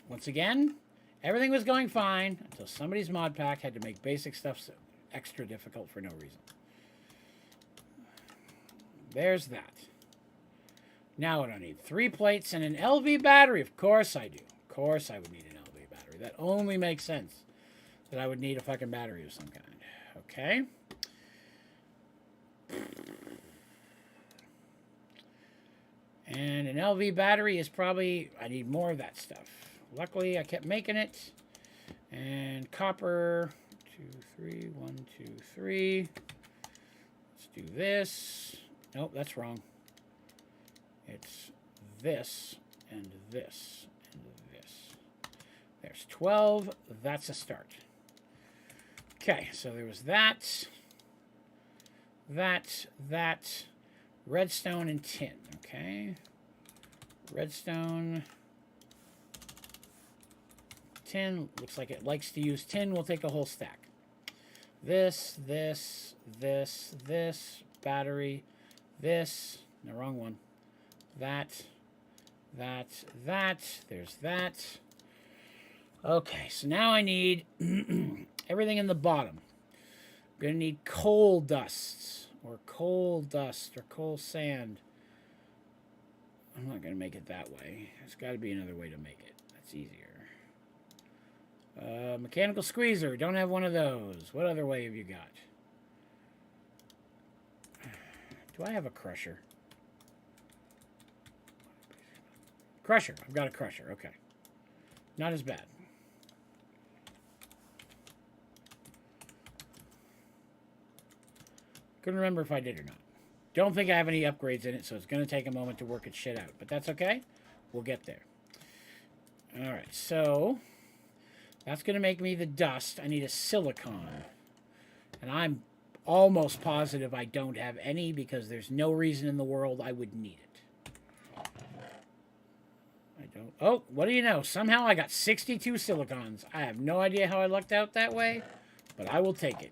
Once again, everything was going fine until somebody's mod pack had to make basic stuff extra difficult for no reason. There's that. Now what do I need? 3 plates and an LV battery. Of course I do. Of course I would need an LV battery. That only makes sense that I would need a fucking battery of some kind. Okay. And an LV battery is probably... I need more of that stuff. Luckily, I kept making it. And copper. 2, 3. 1, 2, 3. Let's do this. Nope, that's wrong. It's this and this and this. There's 12. That's a start. Okay, so there was that, redstone and tin. Okay. Redstone, tin. Looks like it likes to use tin. We'll take a whole stack. this, battery, this, no, wrong one, that, there's that. Okay, so now I need everything in the bottom. I'm going to need coal dusts, or coal sand. I'm not going to make it that way. There's got to be another way to make it. That's easier. Mechanical squeezer. Don't have one of those. What other way have you got? Do I have a crusher? Crusher. I've got a crusher. Okay. Not as bad. Couldn't remember if I did or not. Don't think I have any upgrades in it, so it's going to take a moment to work its shit out. But that's okay. We'll get there. Alright, so that's going to make me the dust. I need a silicon. And I'm almost positive I don't have any because there's no reason in the world I would need it. I don't. Oh, what do you know? Somehow I got 62 silicons. I have no idea how I lucked out that way, but I will take it.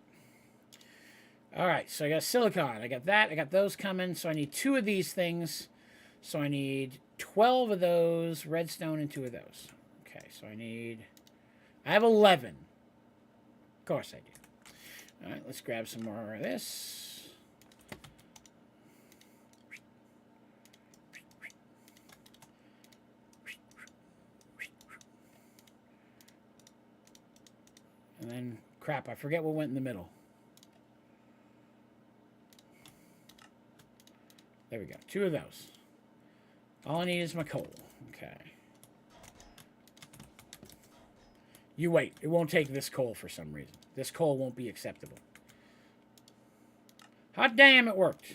Alright, so I got silicon. I got that. I got those coming. So I need 2 of these things. So I need 12 of those, redstone, and 2 of those. Okay, so I have 11. Of course I do. Alright, let's grab some more of this. And then, crap, I forget what went in the middle. There we go. 2 of those. All I need is my coal. Okay. You wait. It won't take this coal for some reason. This coal won't be acceptable. Hot damn, it worked.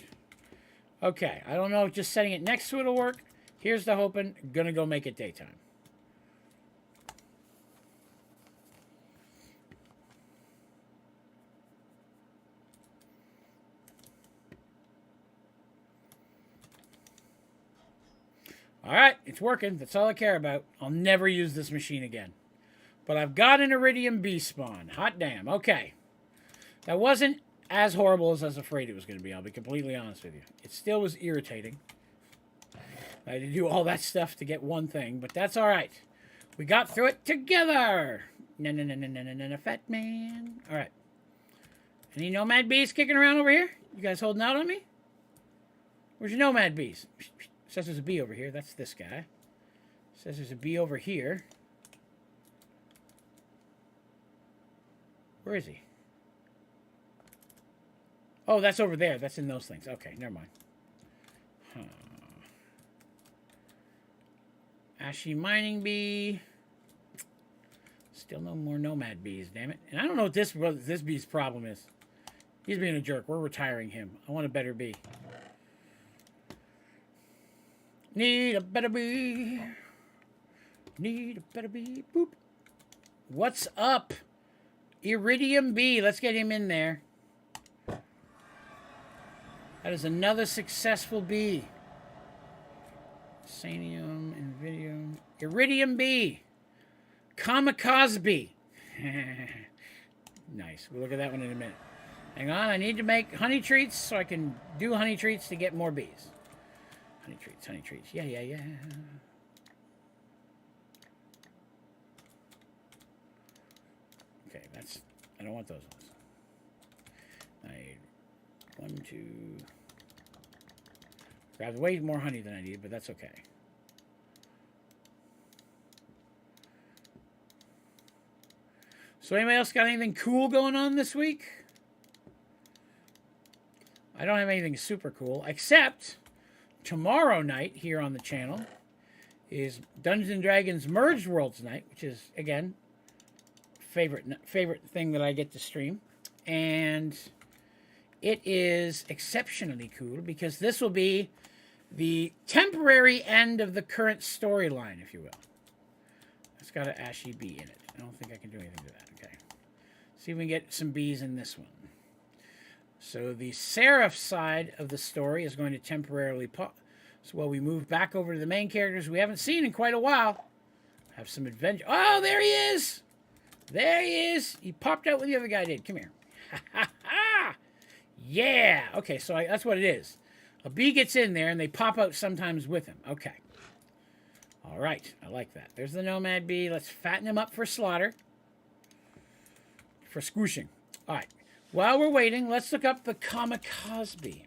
Okay. I don't know if just setting it next to it will work. Here's the hoping. Gonna go make it daytime. Alright, it's working. That's all I care about. I'll never use this machine again. But I've got an Iridium bee spawn. Hot damn. Okay. That wasn't as horrible as I was afraid it was going to be. I'll be completely honest with you. It still was irritating. I had to do all that stuff to get one thing, but that's alright. We got through it together. No, fat man. Alright. Any nomad bees kicking around over here? You guys holding out on me? Where's your nomad bees? Says there's a bee over here. That's this guy. Says there's a bee over here. Where is he? Oh, that's over there. That's in those things. Okay, never mind. Huh. Ashy mining bee. Still no more nomad bees, damn it. And I don't know what this bee's problem is. He's being a jerk. We're retiring him. I want a better bee. Need a better bee. Need a better bee. Boop. What's up? Iridium bee. Let's get him in there. That is another successful bee. Sanium, Invidium. Iridium bee. Kamikaze bee. Nice. We'll look at that one in a minute. Hang on. I need to make honey treats so I can do honey treats to get more bees. Honey treats, honey treats. Yeah. Okay, that's... I don't want those ones. I need 1, 2... Grabbed way more honey than I need, but that's okay. So anybody else got anything cool going on this week? I don't have anything super cool, except... Tomorrow night here on the channel is Dungeons & Dragons Merged Worlds night, which is, again, favorite thing that I get to stream. And it is exceptionally cool because this will be the temporary end of the current storyline, if you will. It's got an ashy bee in it. I don't think I can do anything to that. Okay. See if we can get some bees in this one. So the Seraph side of the story is going to temporarily pause. So while we move back over to the main characters we haven't seen in quite a while. Have some adventure. Oh, there he is! There he is! He popped out what the other guy did. Come here. Yeah. Okay, so that's what it is. A bee gets in there, and they pop out sometimes with him. Okay. All right. I like that. There's the nomad bee. Let's fatten him up for slaughter. For squooshing. All right. While we're waiting, let's look up the kamikaze bee.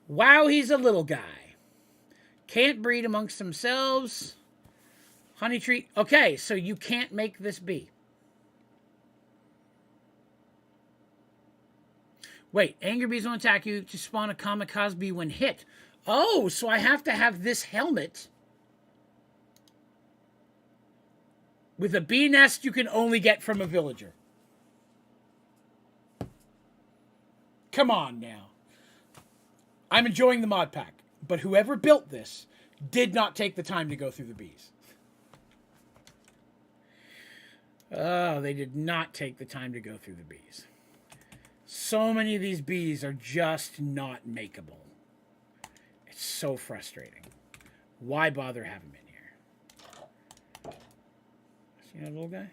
Wow, he's a little guy. Can't breed amongst themselves. Honey tree. Okay, so you can't make this bee. Wait, angry bees won't attack you to spawn a kamikaze bee when hit. Oh, so I have to have this helmet with a bee nest you can only get from a villager. Come on now. I'm enjoying the mod pack, but whoever built this did not take the time to go through the bees. Oh, they did not take the time to go through the bees. So many of these bees are just not makeable. It's so frustrating. Why bother having them in here? See that little guy?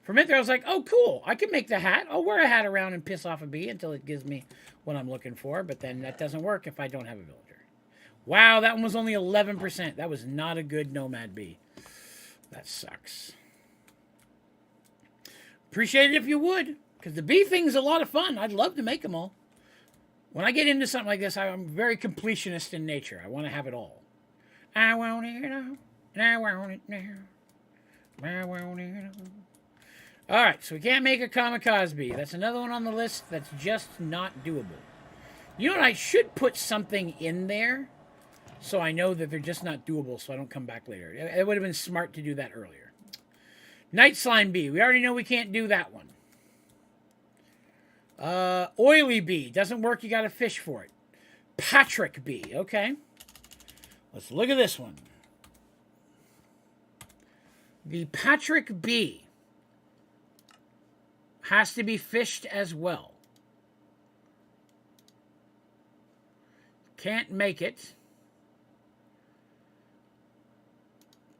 For a minute there, I was like, oh, cool. I can make the hat. I'll wear a hat around and piss off a bee until it gives me what I'm looking for. But then that doesn't work if I don't have a villager. Wow, that one was only 11%. That was not a good nomad bee. That sucks. Appreciate it if you would, because the bee thing's a lot of fun. I'd love to make them all. When I get into something like this, I'm very completionist in nature. I want to have it all. I want it all, and I want it now. I want it all. All right, so we can't make a kamikaze bee. That's another one on the list that's just not doable. You know what? I should put something in there so I know that they're just not doable so I don't come back later. It would have been smart to do that earlier. Night slime bee. We already know we can't do that one. Oily bee. Doesn't work. You got to fish for it. Patrick bee. Okay. Let's look at this one. The Patrick bee has to be fished as well. Can't make it.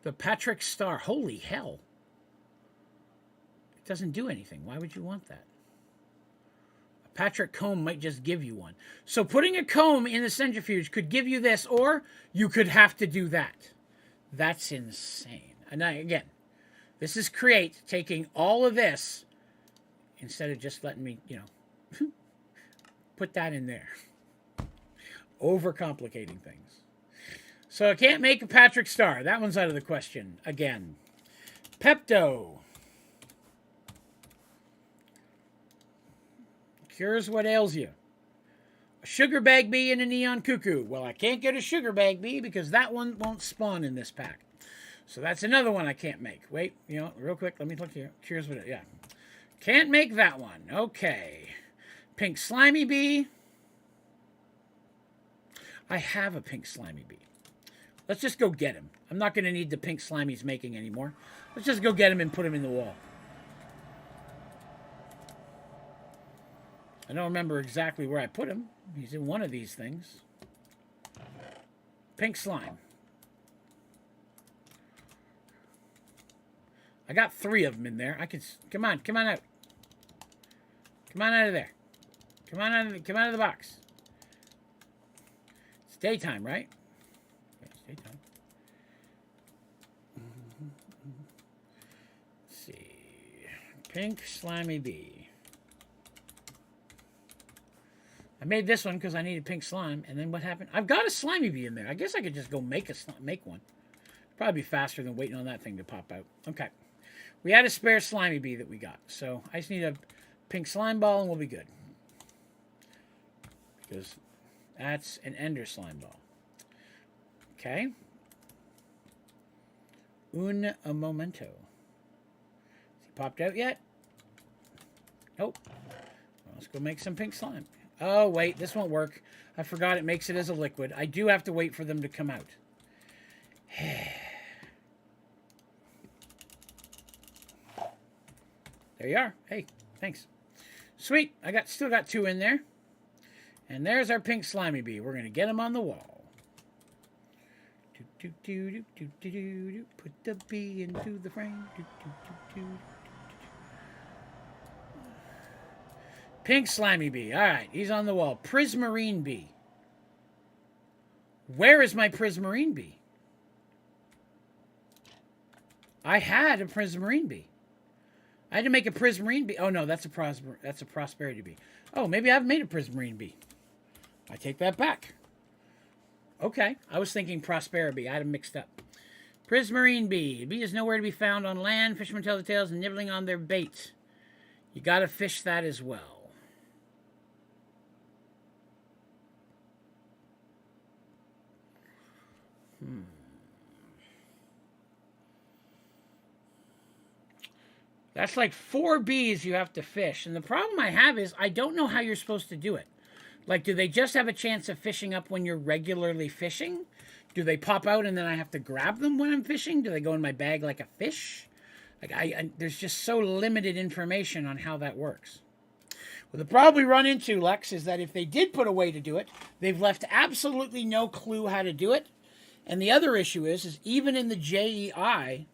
The Patrick star. Holy hell. It doesn't do anything. Why would you want that? A Patrick comb might just give you one. So putting a comb in the centrifuge could give you this, or you could have to do that. That's insane. And now, again, this is Create taking all of this instead of just letting me, put that in there. Overcomplicating things. So I can't make a Patrick star. That one's out of the question. Again. Pepto. Cures what ails you. A sugar bag bee and a neon cuckoo. Well, I can't get a sugar bag bee because that one won't spawn in this pack. So that's another one I can't make. Wait, real quick. Let me look here. Cures what yeah. Can't make that one. Okay. Pink slimy bee. I have a pink slimy bee. Let's just go get him. I'm not going to need the pink slime he's making anymore. Let's just go get him and put him in the wall. I don't remember exactly where I put him. He's in one of these things. Pink slime. I got 3 of them in there. I can... Come on out. Come on out of there. Come out of the box. It's daytime, right? Yeah, it's daytime. Let's see. Pink slimy bee. I made this one because I needed pink slime, and then what happened? I've got a slimy bee in there. I guess I could just go make one. Probably be faster than waiting on that thing to pop out. Okay. We had a spare slimy bee that we got, so I just need a pink slime ball and we'll be good. Because that's an ender slime ball. Okay. Un momento. Has he popped out yet? Nope. Well, let's go make some pink slime. Oh, wait, this won't work. I forgot it makes it as a liquid. I do have to wait for them to come out. There you are. Hey, thanks. Sweet. Still got 2 in there. And there's our pink slimy bee. We're going to get him on the wall. Put the bee into the frame. Pink slimy bee. All right, he's on the wall. Prismarine bee. Where is my prismarine bee? I had a prismarine bee. I had to make a prismarine bee. Oh no, that's a prosperity bee. Oh, maybe I've made a prismarine bee. I take that back. Okay, I was thinking prosperity bee. I had them mixed up. Prismarine bee. The bee is nowhere to be found on land. Fishermen tell the tales and nibbling on their bait. You got to fish that as well. That's like 4 bees you have to fish. And the problem I have is I don't know how you're supposed to do it. Like, do they just have a chance of fishing up when you're regularly fishing? Do they pop out and then I have to grab them when I'm fishing? Do they go in my bag like a fish? Like, there's just so limited information on how that works. Well, the problem we run into, Lex, is that if they did put a way to do it, they've left absolutely no clue how to do it. And the other issue is even in the JEI,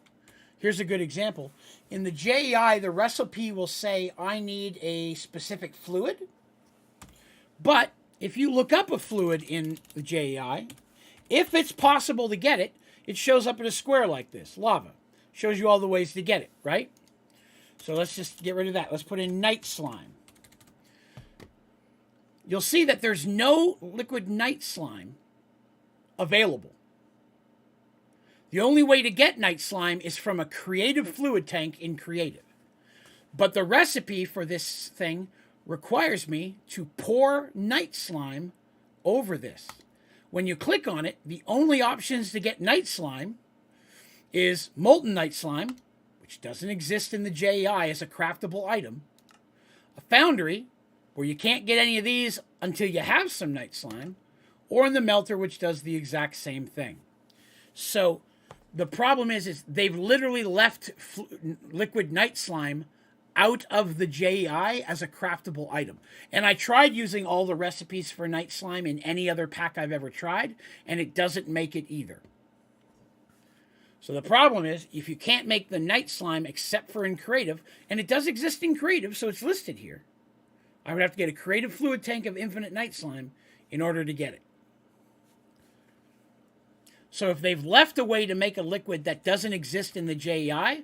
here's a good example. In the JEI, the recipe will say, I need a specific fluid. But if you look up a fluid in the JEI, if it's possible to get it, it shows up in a square like this, lava. Shows you all the ways to get it, right? So let's just get rid of that. Let's put in night slime. You'll see that there's no liquid night slime available. The only way to get night slime is from a creative fluid tank in creative. But the recipe for this thing requires me to pour night slime over this. When you click on it, the only options to get night slime is molten night slime, which doesn't exist in the JEI as a craftable item, a foundry, where you can't get any of these until you have some night slime, or in the melter, which does the exact same thing. So the problem is they've literally left liquid night slime out of the JEI as a craftable item. And I tried using all the recipes for night slime in any other pack I've ever tried, and it doesn't make it either. So the problem is, if you can't make the night slime except for in creative, and it does exist in creative, so it's listed here, I would have to get a creative fluid tank of infinite night slime in order to get it. So if they've left a way to make a liquid that doesn't exist in the JEI,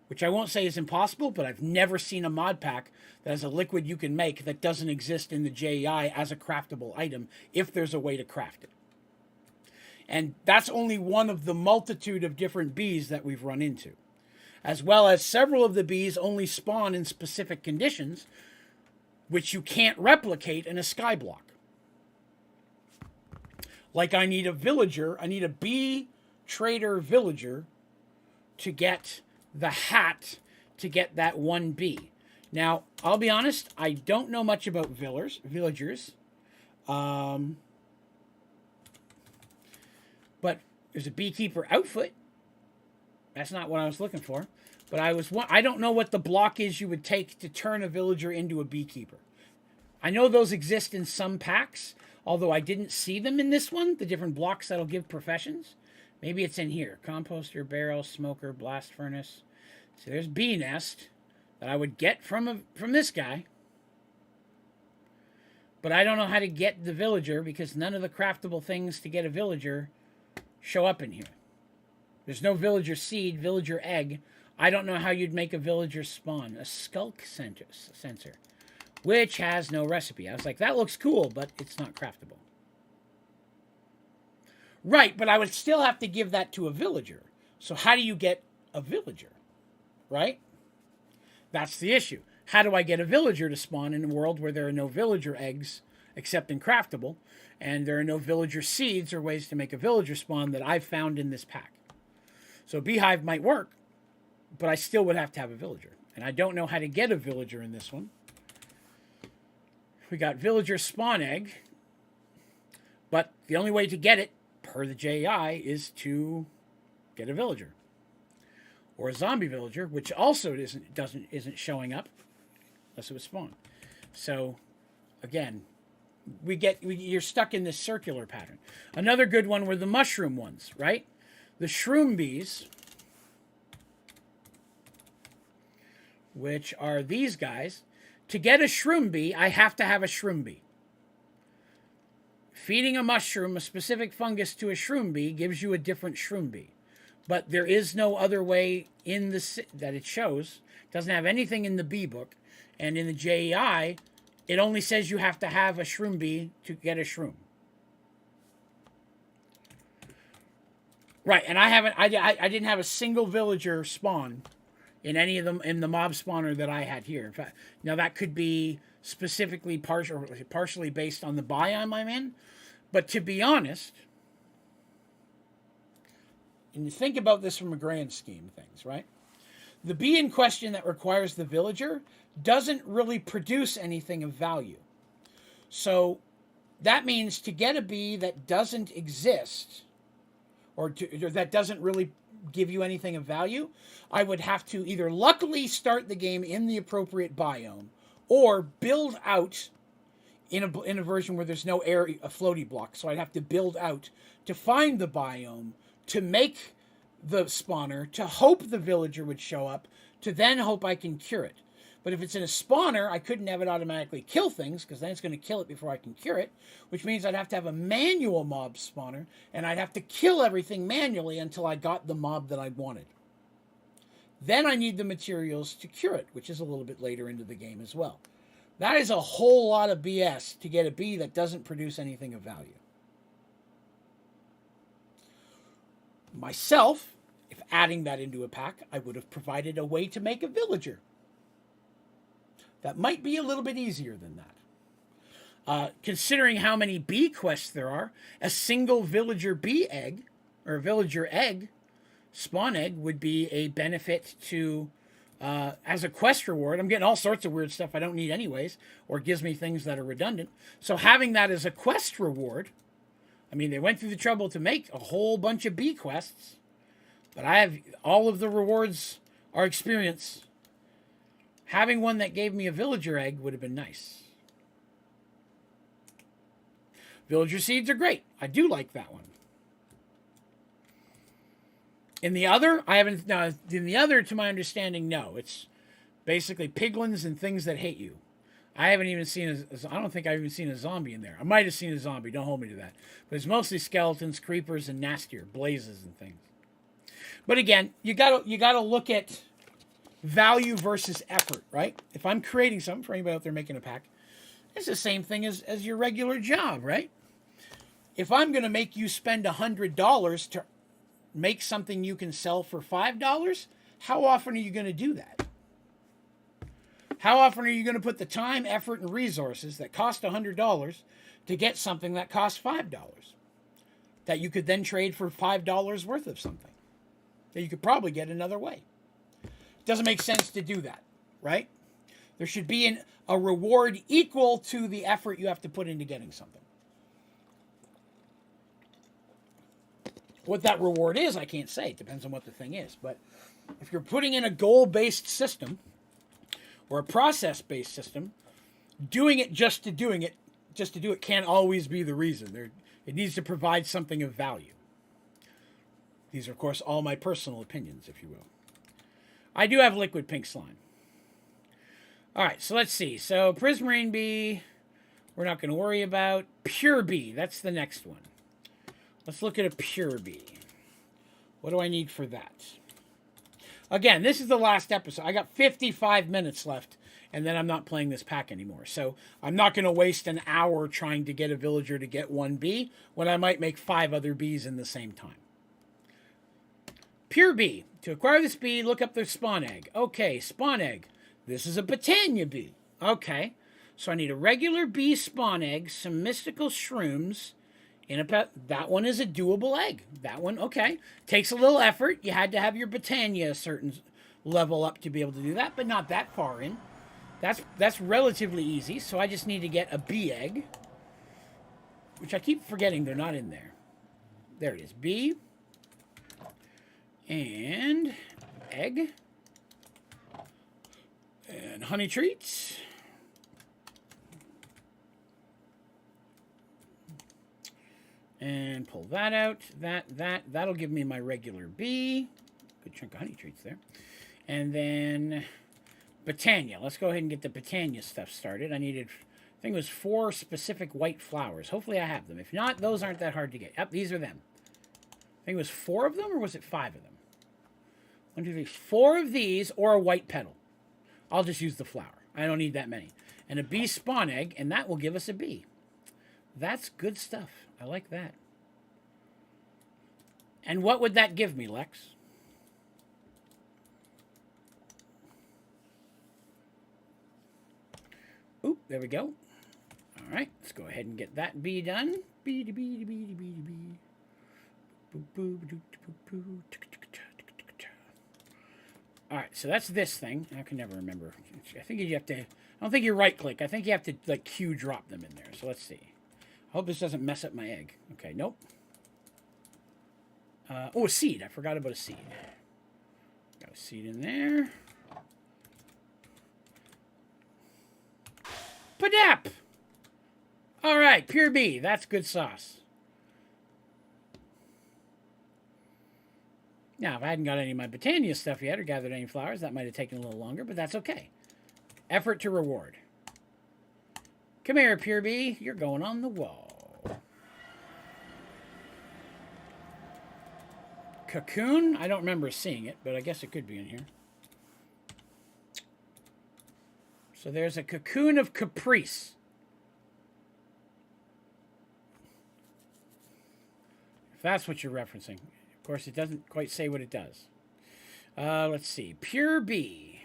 which I won't say is impossible, but I've never seen a mod pack that has a liquid you can make that doesn't exist in the JEI as a craftable item if there's a way to craft it. And that's only one of the multitude of different bees that we've run into. As well as several of the bees only spawn in specific conditions, which you can't replicate in a skyblock. Like I need a villager, I need a bee trader villager to get the hat to get that one bee. Now, I'll be honest, I don't know much about villagers. But there's a beekeeper outfit. That's not what I was looking for. But I don't know what the block is you would take to turn a villager into a beekeeper. I know those exist in some packs, although I didn't see them in this one, the different blocks that'll give professions. Maybe it's in here. Composter, barrel, smoker, blast furnace. So there's bee nest that I would get from this guy. But I don't know how to get the villager because none of the craftable things to get a villager show up in here. There's no villager seed, villager egg. I don't know how you'd make a villager spawn. A skulk sensor, which has no recipe. I was like, that looks cool, but it's not craftable. Right, but I would still have to give that to a villager. So how do you get a villager? Right? That's the issue. How do I get a villager to spawn in a world where there are no villager eggs except in craftable, and there are no villager seeds or ways to make a villager spawn that I've found in this pack? So Beehive might work, but I still would have to have a villager. And I don't know how to get a villager in this one. We got villager spawn egg, but the only way to get it, per the JEI, is to get a villager. Or a zombie villager, which also isn't showing up unless it was spawned. So, again, you're stuck in this circular pattern. Another good one were the mushroom ones, right? the shroom bees, which are these guys. To get a shroom bee, I have to have a shroom bee. Feeding a mushroom, a specific fungus, to a shroom bee gives you a different shroom bee. But there is no other way in the that it shows. It doesn't have anything in the bee book. And in the JEI, it only says you have to have a shroom bee to get a shroom. Right, and I didn't have a single villager spawn in any of them in the mob spawner that I had here. In fact, now that could be specifically partially based on the biome I'm in, but to be honest, and you think about this from a grand scheme of things, right? The bee in question that requires the villager doesn't really produce anything of value. So that means to get a bee that doesn't exist, or that doesn't really give you anything of value, I would have to either luckily start the game in the appropriate biome, or build out in a version where there's no air, a floaty block. So I'd have to build out to find the biome, to make the spawner, to hope the villager would show up, to then hope I can cure it. But if it's in a spawner, I couldn't have it automatically kill things, because then it's going to kill it before I can cure it, which means I'd have to have a manual mob spawner, and I'd have to kill everything manually until I got the mob that I wanted. Then I need the materials to cure it, which is a little bit later into the game as well. That is a whole lot of BS to get a bee that doesn't produce anything of value. Myself, if adding that into a pack, I would have provided a way to make a villager. That might be a little bit easier than that. Considering how many bee quests there are, a single villager bee egg, or villager egg, spawn egg, would be a benefit to, as a quest reward. I'm getting all sorts of weird stuff I don't need anyways, or gives me things that are redundant. So having that as a quest reward, I mean, they went through the trouble to make a whole bunch of bee quests, but I have all of the rewards are experience. Having one that gave me a villager egg would have been nice. Villager seeds are great. I do like that one. In the other, I haven't. No, in the other, to my understanding, no. It's basically piglins and things that hate you. I haven't even seen. I don't think I've even seen a zombie in there. I might have seen a zombie. Don't hold me to that. But it's mostly skeletons, creepers, and nastier blazes and things. But again, you gotta look at value versus effort, right? If I'm creating something for anybody out there making a pack, it's the same thing as your regular job, right? If I'm going to make you spend $100 to make something you can sell for $5, how often are you going to do that? How often are you going to put the time, effort, and resources that cost $100 to get something that costs $5 that you could then trade for $5 worth of something that you could probably get another way? Doesn't make sense to do that, right? There should be a reward equal to the effort you have to put into getting something. What that reward is, I can't say. It depends on what the thing is. But if you're putting in a goal-based system or a process-based system, doing it just to do it can't always be the reason. It needs to provide something of value. These are, of course, all my personal opinions, if you will. I do have liquid pink slime. All right, so let's see. So prismarine bee, we're not going to worry about. Pure bee, that's the next one. Let's look at a pure bee. What do I need for that? Again, this is the last episode. I got 55 minutes left, and then I'm not playing this pack anymore. So I'm not going to waste an hour trying to get a villager to get one bee when I might make 5 other bees in the same time. Pure bee. To acquire this bee, look up the spawn egg. Okay, spawn egg. This is a Botania bee. Okay, so I need a regular bee spawn egg, some mystical shrooms, in a pet. That one is a doable egg. That one, okay. Takes a little effort. You had to have your Botania a certain level up to be able to do that, but not that far in. That's relatively easy, so I just need to get a bee egg, which I keep forgetting they're not in there. There it is, bee. And egg. And honey treats. And pull that out. That'll give me my regular bee. Good chunk of honey treats there. And then Botania. Let's go ahead and get the Botania stuff started. I think it was 4 specific white flowers. Hopefully I have them. If not, those aren't that hard to get. Yep, these are them. I think it was 4 of them, or was it 5 of them? 1, 2, 3, 4 of these, or a white petal. I'll just use the flower. I don't need that many. And a bee spawn egg, and that will give us a bee. That's good stuff. I like that. And what would that give me, Lex? Oop, there we go. All right, let's go ahead and get that bee done. Bee. All right, so that's this thing. I can never remember. I think you have to. I don't think you right click. I think you have to like Q drop them in there. So let's see. I hope this doesn't mess up my egg. Okay, nope. Oh, a seed. I forgot about a seed. Got a seed in there. Padap! All right, pure bee. That's good sauce. Now, if I hadn't got any of my Botania stuff yet or gathered any flowers, that might have taken a little longer, but that's okay. Effort to reward. Come here, pure bee. You're going on the wall. Cocoon? I don't remember seeing it, but I guess it could be in here. So there's a cocoon of caprice. If that's what you're referencing. Of course, it doesn't quite say what it does. Let's see. Pure bee.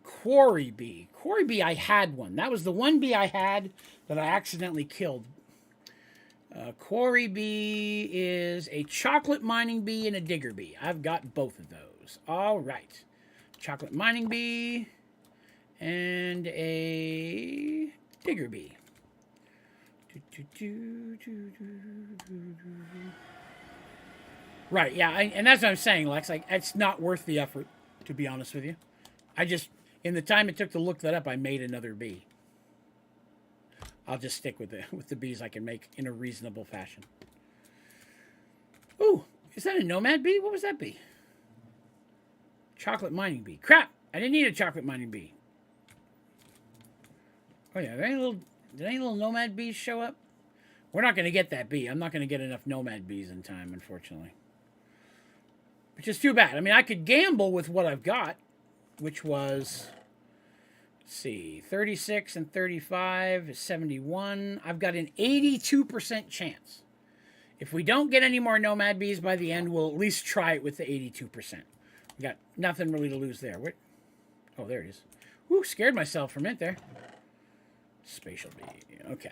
Quarry bee. Quarry bee, I had one. That was the one bee I had that I accidentally killed. Quarry bee is a chocolate mining bee and a digger bee. I've got both of those. All right. Chocolate mining bee and a digger bee. Right, yeah, and that's what I'm saying, Lex. Like, it's not worth the effort, to be honest with you. I just, in the time it took to look that up, I made another bee. I'll just stick with the bees I can make in a reasonable fashion. Ooh, is that a nomad bee? What was that bee? Chocolate mining bee. Crap! I didn't need a chocolate mining bee. Oh yeah, did any little nomad bees show up? We're not going to get that bee. I'm not going to get enough nomad bees in time, unfortunately. Which is too bad. I mean, I could gamble with what I've got, which was... Let's see, 36 and 35 is 71. I've got an 82% chance. If we don't get any more nomad bees by the end, we'll at least try it with the 82%. We got nothing really to lose there. What? Oh, there it is. Whew, scared myself for a minute there. Spatial bee. Okay.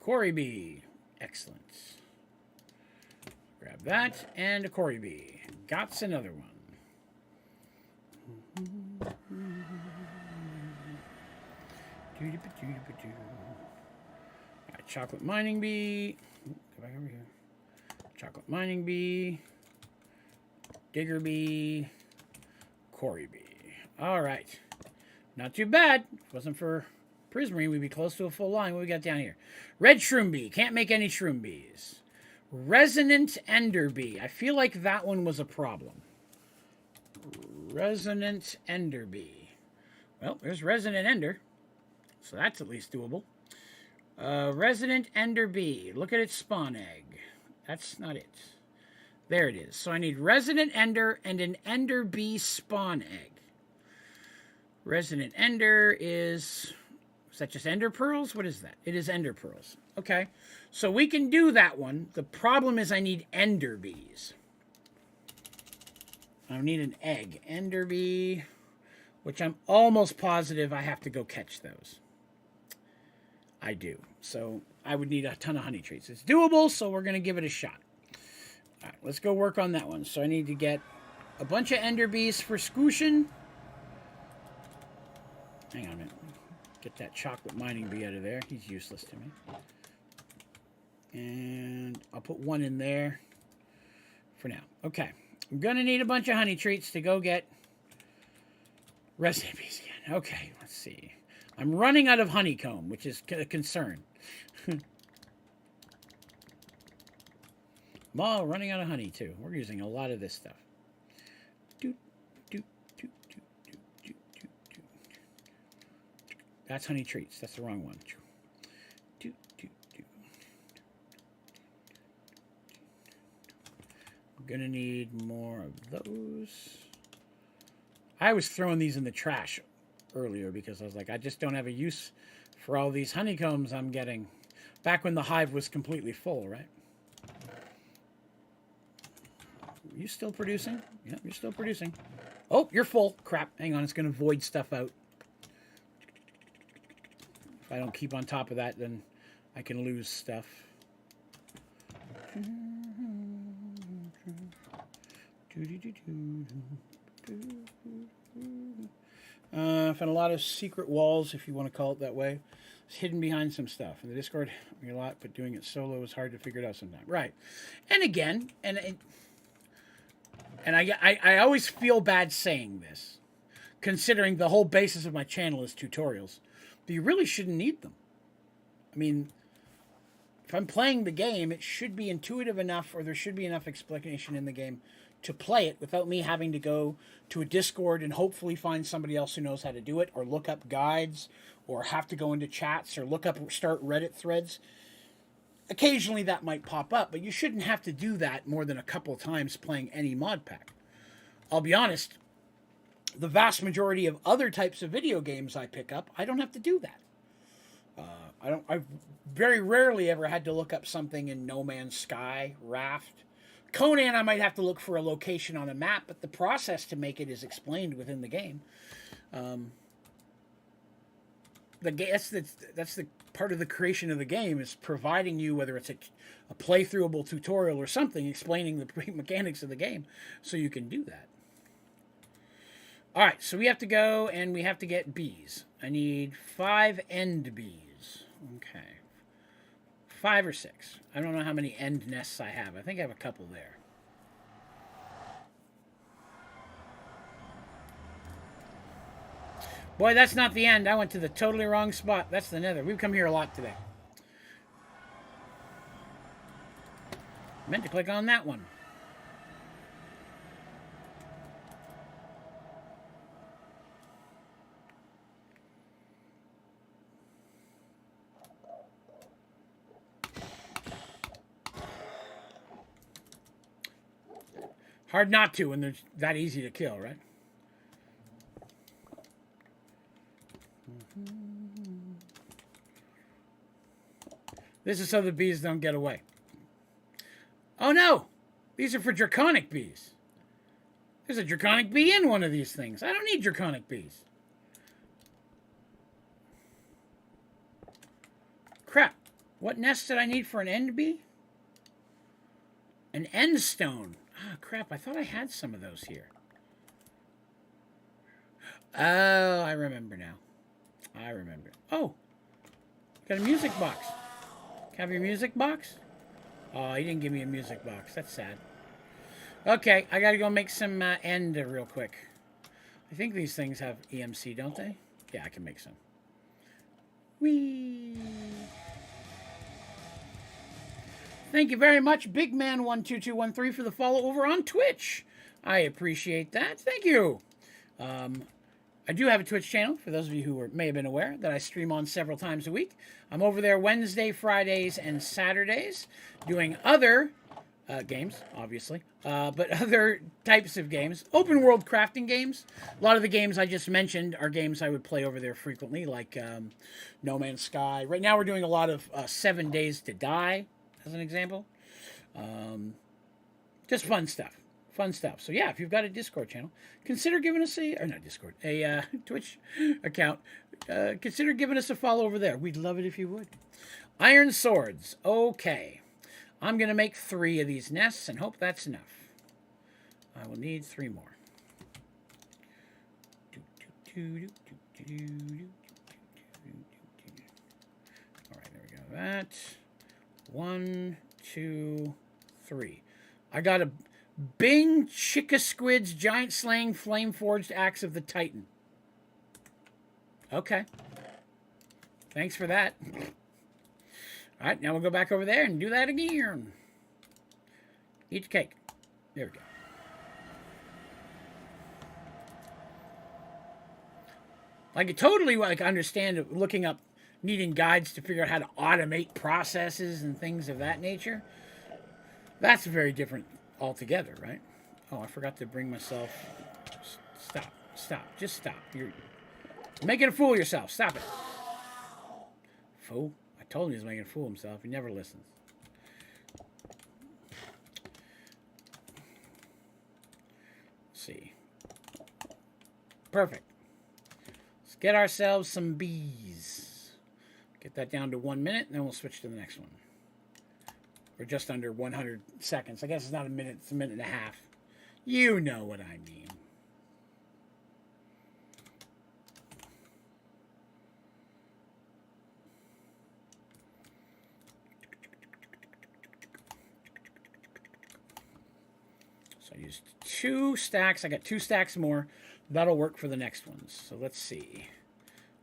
Quarry bee. Excellent. Grab that and a quarry bee. Got's another one. Right, chocolate mining bee. Go back over here. Chocolate mining bee. Digger bee. Quarry bee. All right. Not too bad. If it wasn't for Prismarine, we'd be close to a full line. What we got down here? Red shroom bee. Can't make any shroom bees. Resonant ender bee. I feel like that one was a problem. Resonant ender bee. Well, there's resonant ender. So that's at least doable. Resonant ender bee. Look at its spawn egg. That's not it. There it is. So I need resonant ender and an ender bee spawn egg. Resonant ender is that just ender pearls? What is that? It is ender pearls. Okay. So we can do that one. The problem is I need ender bees. I need an egg. Ender bee, which I'm almost positive I have to go catch those. I do. So I would need a ton of honey treats. It's doable, so we're going to give it a shot. All right, let's go work on that one. So I need to get a bunch of ender bees for Scooshin. Hang on a minute. Get that chocolate mining bee out of there. He's useless to me. And I'll put one in there for now. Okay. I'm going to need a bunch of honey treats to go get resident bees again. Okay, let's see. I'm running out of honeycomb, which is a concern. I'm all running out of honey, too. We're using a lot of this stuff. That's honey treats. That's the wrong one. I'm going to need more of those. I was throwing these in the trash earlier because I was like, I just don't have a use for all these honeycombs I'm getting. Back when the hive was completely full, right? Are you still producing? Yeah, you're still producing. Oh, you're full. Crap. Hang on. It's going to void stuff out. If I don't keep on top of that, then I can lose stuff. I found a lot of secret walls, if you want to call it that way. It's hidden behind some stuff. In the Discord, a lot, but doing it solo is hard to figure it out sometimes. Right. And again, and I always feel bad saying this, considering the whole basis of my channel is tutorials. But you really shouldn't need them. I mean, if I'm playing the game, it should be intuitive enough, or there should be enough explanation in the game to play it without me having to go to a Discord and hopefully find somebody else who knows how to do it, or look up guides, or have to go into chats, or start Reddit threads. Occasionally that might pop up, but you shouldn't have to do that more than a couple of times playing any mod pack. I'll be honest, the vast majority of other types of video games I pick up, I don't have to do that. I've very rarely ever had to look up something in No Man's Sky, Raft. Conan, I might have to look for a location on a map, but the process to make it is explained within the game. That's the part of the creation of the game, is providing you, whether it's a playthroughable tutorial or something, explaining the mechanics of the game, so you can do that. All right, so we have to go and we have to get bees. I need 5 end bees. Okay. 5 or 6. I don't know how many end nests I have. I think I have a couple there. Boy, that's not the end. I went to the totally wrong spot. That's the nether. We've come here a lot today. Meant to click on that one. Hard not to when they're that easy to kill, right? This is so the bees don't get away. Oh no! These are for draconic bees. There's a draconic bee in one of these things. I don't need draconic bees. Crap. What nest did I need for an end bee? An end stone. Ah, crap. I thought I had some of those here. Oh, I remember now. I remember. Oh. Got a music box. Can I have your music box? Oh, he didn't give me a music box. That's sad. Okay, I gotta go make some end real quick. I think these things have EMC, don't they? Yeah, I can make some. Whee! Thank you very much, BigMan12213, for the follow over on Twitch. I appreciate that. Thank you. I do have a Twitch channel, for those of you who may have been aware, that I stream on several times a week. I'm over there Wednesday, Fridays, and Saturdays, doing other games, obviously, but other types of games. Open world crafting games. A lot of the games I just mentioned are games I would play over there frequently, like No Man's Sky. Right now we're doing a lot of 7 Days to Die, as an example. Just fun stuff. Fun stuff. So yeah, if you've got a Discord channel, consider giving us a Twitch account. Consider giving us a follow over there. We'd love it if you would. Iron swords. Okay. I'm going to make 3 of these nests and hope that's enough. I will need 3 more. All right, there we go. That. 1, 2, 3. I got Bing Chicka Squid's giant slaying flame forged axe of the Titan. Okay. Thanks for that. All right, now we'll go back over there and do that again. Eat the cake. There we go. I could totally understand looking up, needing guides to figure out how to automate processes and things of that nature. That's very different altogether, right? Oh, I forgot to bring myself. Stop. Just stop. You're making a fool of yourself. Stop it. Fool. I told him he was making a fool of himself. He never listens. Let's see. Perfect. Let's get ourselves some bees. Get that down to 1 minute, and then we'll switch to the next one. We're just under 100 seconds. I guess it's not a minute, it's a minute and a half. You know what I mean. So I used 2 stacks. I got 2 stacks more. That'll work for the next ones. So let's see.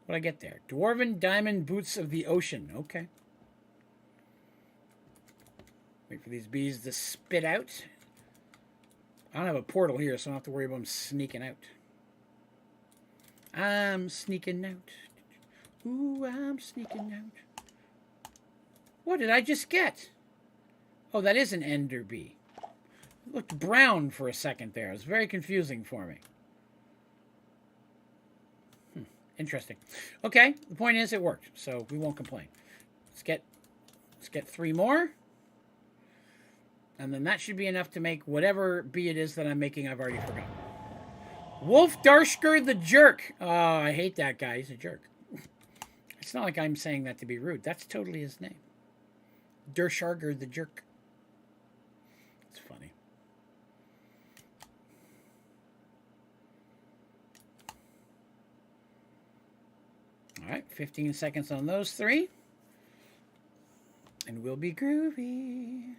What I get there? Dwarven Diamond Boots of the Ocean. Okay. Wait for these bees to spit out. I don't have a portal here, so I don't have to worry about them sneaking out. I'm sneaking out. Ooh, I'm sneaking out. What did I just get? Oh, that is an ender bee. It looked brown for a second there. It was very confusing for me. Interesting. Okay, the point is it worked, so we won't complain. Let's get 3 more. And then that should be enough to make whatever bee it is that I'm making. I've already forgotten. Wolf Darshker the Jerk. Oh, I hate that guy. He's a jerk. It's not like I'm saying that to be rude. That's totally his name. Darsharger the Jerk. It's funny. All right, 15 seconds on those 3. And we'll be groovy.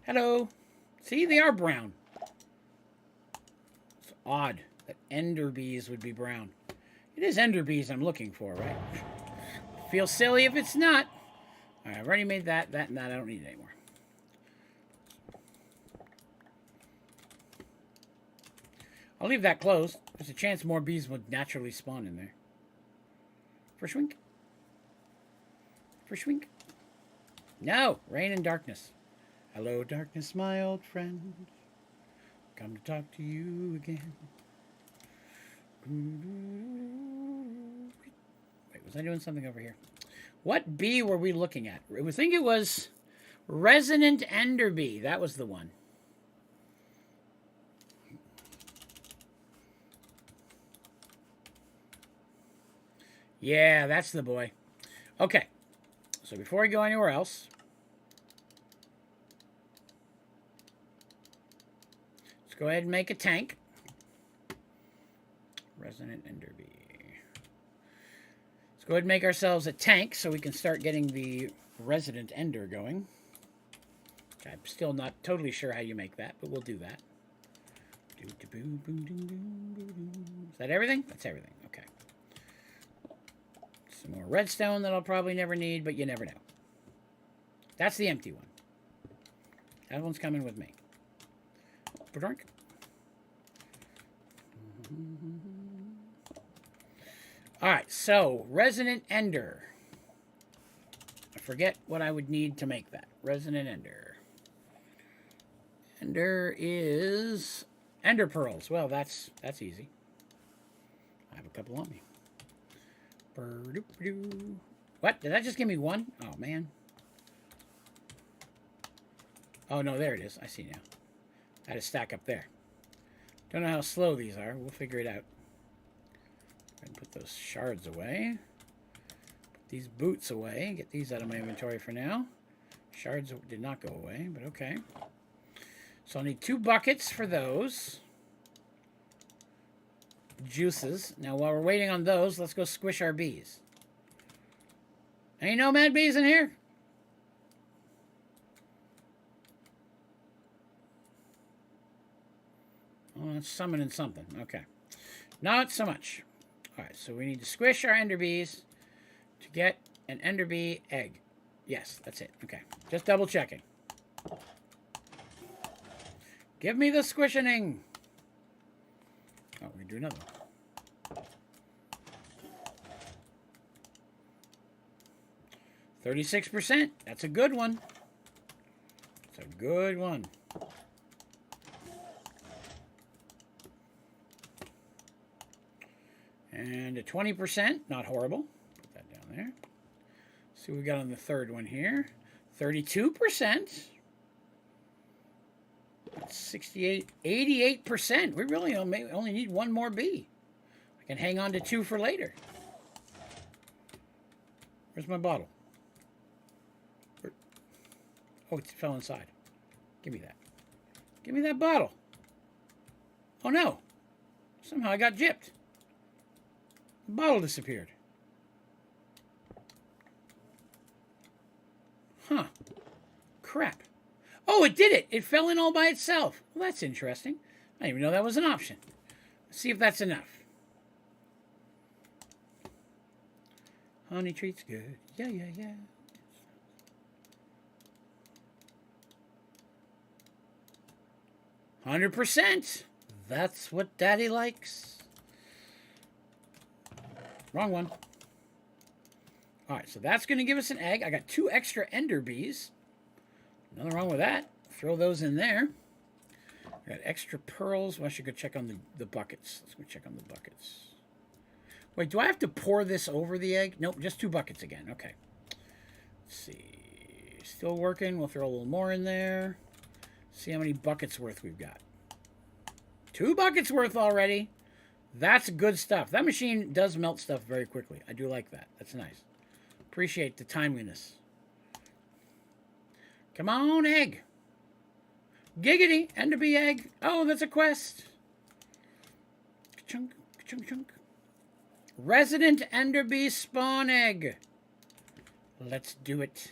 Hello. See, they are brown. It's odd that ender bees would be brown. It is ender bees I'm looking for, right? Feel silly if it's not. All right, I've already made that, and that. I don't need it anymore. I'll leave that closed. There's a chance more bees would naturally spawn in there. For schwink. For schwink. No, rain and darkness. Hello, darkness, my old friend. Come to talk to you again. Wait, was I doing something over here? What bee were we looking at? I think it was Resonant Ender Bee. That was the one. Yeah, that's the boy. Okay. So before we go anywhere else, let's go ahead and make a tank. Resonant Ender Bee. Let's go ahead and make ourselves a tank so we can start getting the Resident Ender going. I'm still not totally sure how you make that, but we'll do that. Is that everything? That's everything. Okay. Some more redstone that I'll probably never need, but you never know. That's the empty one. That one's coming with me. Drink. Alright, so Resonant Ender. I forget what I would need to make that. Resonant Ender. Ender is Ender Pearls. Well, that's easy. I have a couple on me. What? Did that just give me 1? Oh, man. Oh, no, there it is. I see now. I had a stack up there. Don't know how slow these are. We'll figure it out. And put those shards away. Put these boots away. Get these out of my inventory for now. Shards did not go away, but okay. So I'll need 2 buckets for those. Juices. Now, while we're waiting on those, let's go squish our bees. Ain't no mad bees in here? it's summoning something. Okay. Not so much. All right, so we need to squish our ender bees to get an ender bee egg. Yes, that's it. Okay, just double checking. Give me the squishing. Oh, we can do another one. 36%. That's a good one. It's a good one. And a 20%. Not horrible. Put that down there. See what we got on the third one here. 32%. 68, 88%. We really only need one more bee. I can hang on to 2 for later. Where's my bottle? Oh, it fell inside. Give me that. Give me that bottle. Oh, no. Somehow I got gypped. The bottle disappeared. Huh. Crap. Oh, it did it. It fell in all by itself. Well, that's interesting. I didn't even know that was an option. Let's see if that's enough. Honey treats good. Yeah, yeah, yeah. 100%. That's what Daddy likes. Wrong one. All right, so that's going to give us an egg. I got 2 extra ender bees. Nothing wrong with that. Throw those in there. I got extra pearls. Well, I should go check on the buckets. Let's go check on the buckets. Wait, do I have to pour this over the egg? Nope, just 2 buckets again. Okay. Let's see. Still working. We'll throw a little more in there. See how many buckets worth we've got. 2 buckets worth already. That's good stuff. That machine does melt stuff very quickly. I do like that. That's nice. Appreciate the timeliness. Come on, egg. Giggity. Ender bee egg. Oh, that's a quest. Chunk, chunk, chunk. Resident ender bee spawn egg. Let's do it.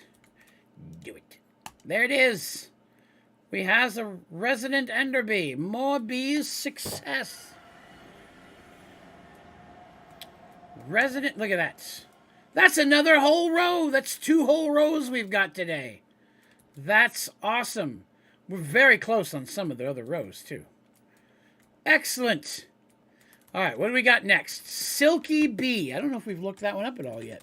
Do it. There it is. We has a resident ender bee. More bees. Success. Resident. Look at that. That's another whole row. That's 2 whole rows we've got today. That's awesome. We're very close on some of the other rows, too. Excellent. All right, what do we got next? Silky bee. I don't know if we've looked that one up at all yet.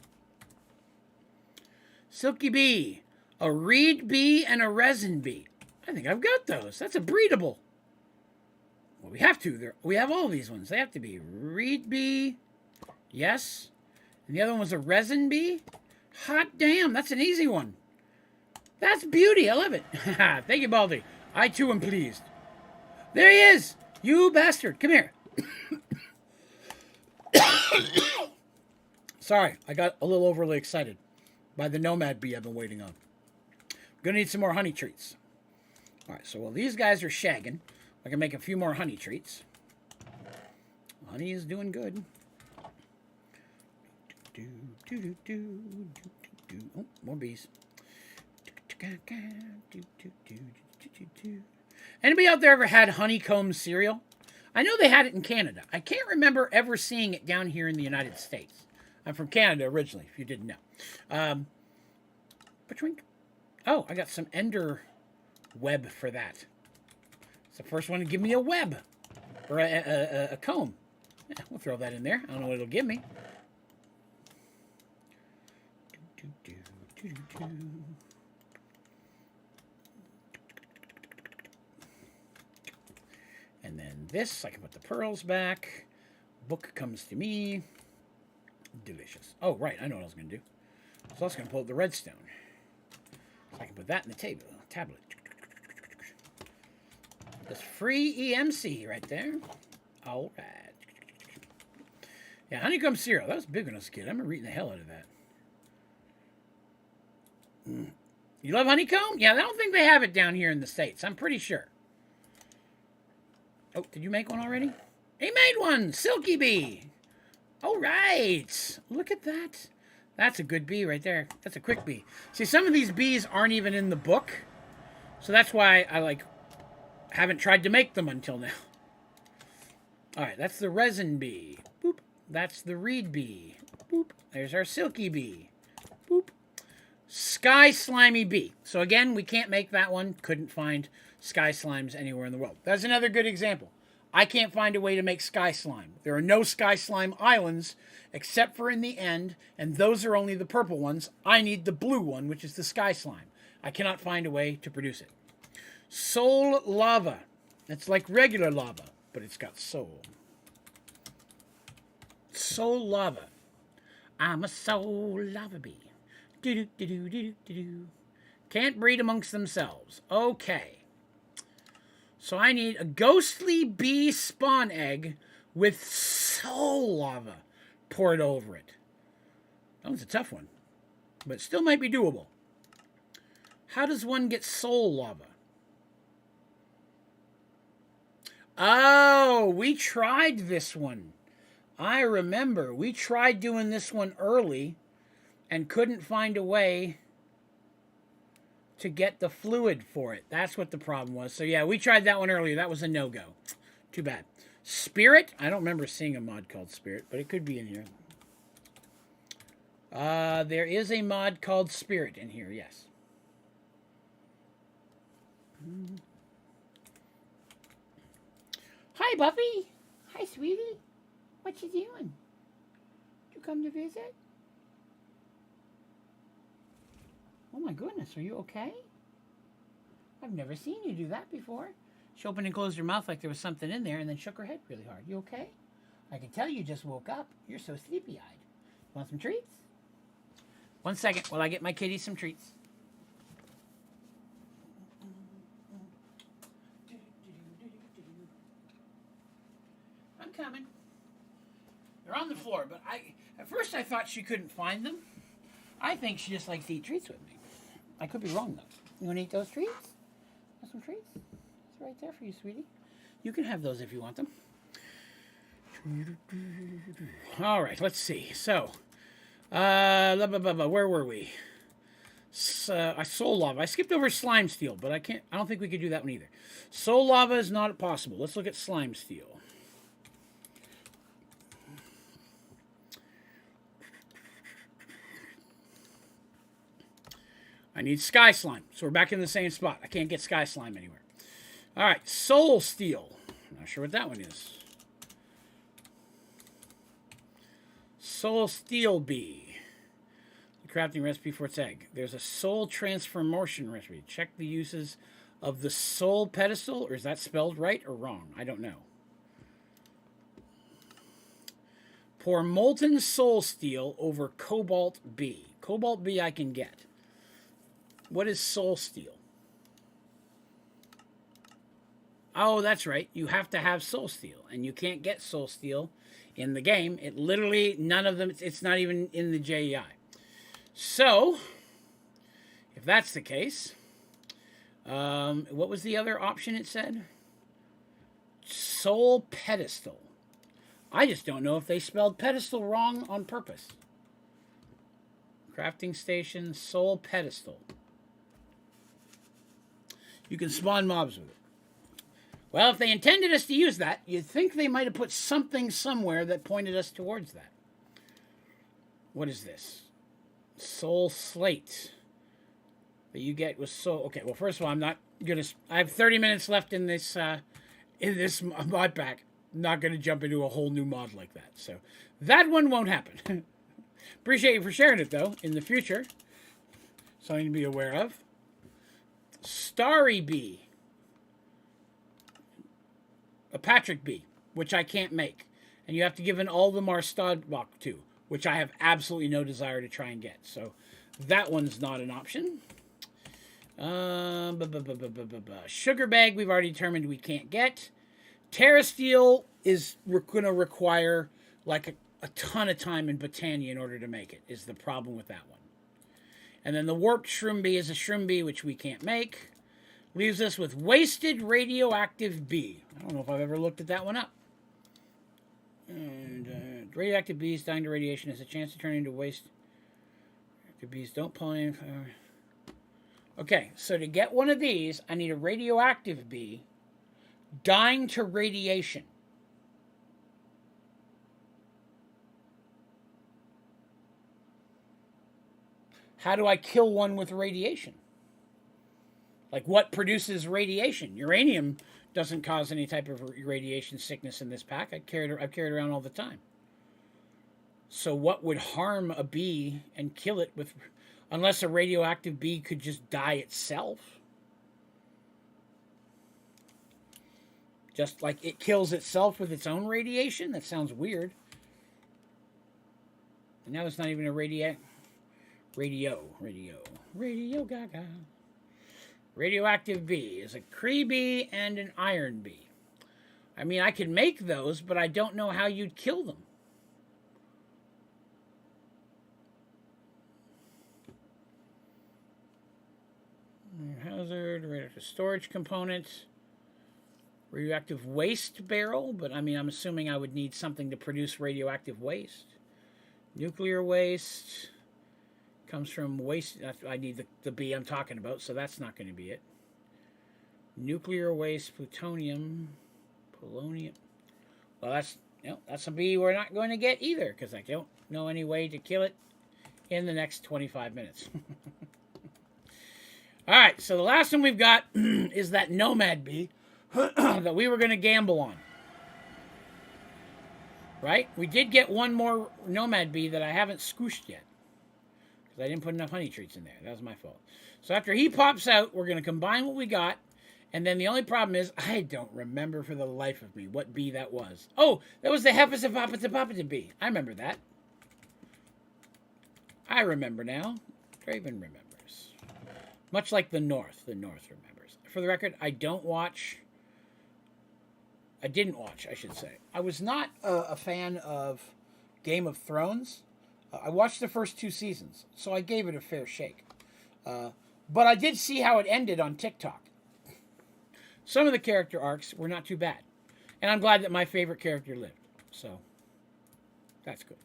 Silky bee. A reed bee and a resin bee. I think I've got those. That's a breedable. Well, we have to. We have all these ones. They have to be reed bee. Yes. And the other one was a resin bee. Hot damn, that's an easy one. That's beauty. I love it. Thank you, Baldy. I, too, am pleased. There he is. You bastard. Come here. Sorry, I got a little overly excited by the nomad bee I've been waiting on. I'm going to need some more honey treats. All right, so while these guys are shagging, I can make a few more honey treats. Honey is doing good. Oh, more bees. Anybody out there ever had honeycomb cereal? I know they had it in Canada. I can't remember ever seeing it down here in the United States. I'm from Canada originally, if you didn't know. Oh, I got some ender web for that. It's the first one to give me a web. Or a comb. Yeah, we'll throw that in there. I don't know what it'll give me. And then this, I can put the pearls back. Book comes to me. Delicious. Oh, right, I know what I was going to do. So I was going to pull out the redstone. So I can put that in the tablet. That's free EMC right there. All right. Yeah, honeycomb cereal. That was big when I was a kid. I remember eating the hell out of that. You love honeycomb? Yeah, I don't think they have it down here in the States. I'm pretty sure. Oh, did you make one already? He made one! Silky bee! All right. Look at that. That's a good bee right there. That's a quick bee. See, some of these bees aren't even in the book. So that's why I, haven't tried to make them until now. All right, that's the resin bee. Boop. That's the reed bee. Boop. There's our silky bee. Boop. Sky slimy bee. So again, we can't make that one. Couldn't find sky slimes anywhere in the world. That's another good example. I can't find a way to make sky slime. There are no sky slime islands except for in the end, and those are only the purple ones. I need the blue one, which is the sky slime. I cannot find a way to produce it. Soul lava. It's like regular lava, but it's got soul. Soul lava. I'm a soul lava bee. Do-do-do-do-do-do-do. Can't breed amongst themselves. Okay. So I need a ghostly bee spawn egg with soul lava poured over it. That was a tough one, but it still might be doable. How does one get soul lava? Oh, we tried this one. I remember. We tried doing this one early and couldn't find a way to get the fluid for it. That's what the problem was. So yeah, we tried that one earlier. That was a no-go. Too bad. Spirit? I don't remember seeing a mod called Spirit, but it could be in here. There is a mod called Spirit in here, yes. Hi, Buffy. Hi, sweetie. What you doing? Did you come to visit? Oh my goodness, are you okay? I've never seen you do that before. She opened and closed her mouth like there was something in there and then shook her head really hard. You okay? I can tell you just woke up. You're so sleepy-eyed. Want some treats? 1 second while I get my kitty some treats. I'm coming. They're on the floor, but at first I thought she couldn't find them. I think she just likes to eat treats with me. I could be wrong, though. You want to eat those treats? Want some treats? It's right there for you, sweetie. You can have those if you want them. All right, let's see. So, where were we? Soul lava. I skipped over slime steel, but I don't think we could do that one either. Soul lava is not possible. Let's look at slime steel. I need sky slime, so we're back in the same spot. I can't get sky slime anywhere. All right, soul steel. Not sure what that one is. Soul steel bee. The crafting recipe for its egg. There's a soul transformation recipe. Check the uses of the soul pedestal, or is that spelled right or wrong? I don't know. Pour molten soul steel over cobalt bee. Cobalt bee I can get. What is soul steel? Oh, that's right. You have to have soul steel, and you can't get soul steel in the game. It literally, none of them, it's not even in the JEI. So, if that's the case, what was the other option it said? Soul pedestal. I just don't know if they spelled pedestal wrong on purpose. Crafting station, soul pedestal. You can spawn mobs with it. Well, if they intended us to use that, you'd think they might have put something somewhere that pointed us towards that. What is this? Soul slate. That you get with soul. Okay, well, first of all, I'm not gonna. I have 30 minutes left in this mod pack. I'm not gonna jump into a whole new mod like that. So that one won't happen. Appreciate you for sharing it though. In the future, something to be aware of. Starry bee. A Patrick bee, which I can't make. And you have to give an Aldemar Stodbach to, which I have absolutely no desire to try and get. So that one's not an option. Sugar bag, we've already determined we can't get. Terrasteel is going to require like a ton of time in Botania in order to make it, is the problem with that one. And then the warped shroom bee is a shroom bee, which we can't make. Leaves us with wasted radioactive bee. I don't know if I've ever looked at that one up. And radioactive bees dying to radiation has a chance to turn into waste. The bees don't pollinate. Okay, so to get one of these, I need a radioactive bee dying to radiation. how do I kill one with radiation? Like, what produces radiation? Uranium doesn't cause any type of radiation sickness in this pack. I've carried it around all the time. So what would harm a bee and kill it with, unless a radioactive bee could just die itself? Just like it kills itself with its own radiation? That sounds weird. And now it's not even a radio gaga. Radioactive bee is a Cree bee and an iron bee. I mean, I could make those, but I don't know how you'd kill them. Hazard, radioactive storage component, radioactive waste barrel, but I mean, I'm assuming I would need something to produce radioactive waste. Nuclear waste comes from waste. I need the bee I'm talking about, so that's not going to be it. Nuclear waste, plutonium, polonium. Well, that's a bee we're not going to get either, because I don't know any way to kill it in the next 25 minutes. All right, so the last one we've got is that nomad bee that we were going to gamble on. Right? We did get one more nomad bee that I haven't scooshed yet, because I didn't put enough honey treats in there. That was my fault. So after he pops out, we're going to combine what we got, and then the only problem is I don't remember for the life of me what bee that was. Oh, that was the Hepatipapatipapatip bee. I remember that. I remember now. Draven remembers. Much like the North remembers. For the record, I didn't watch, I should say. I was not a fan of Game of Thrones. I watched the first 2 seasons, so I gave it a fair shake. But I did see how it ended on TikTok. Some of the character arcs were not too bad. And I'm glad that my favorite character lived. So, that's good.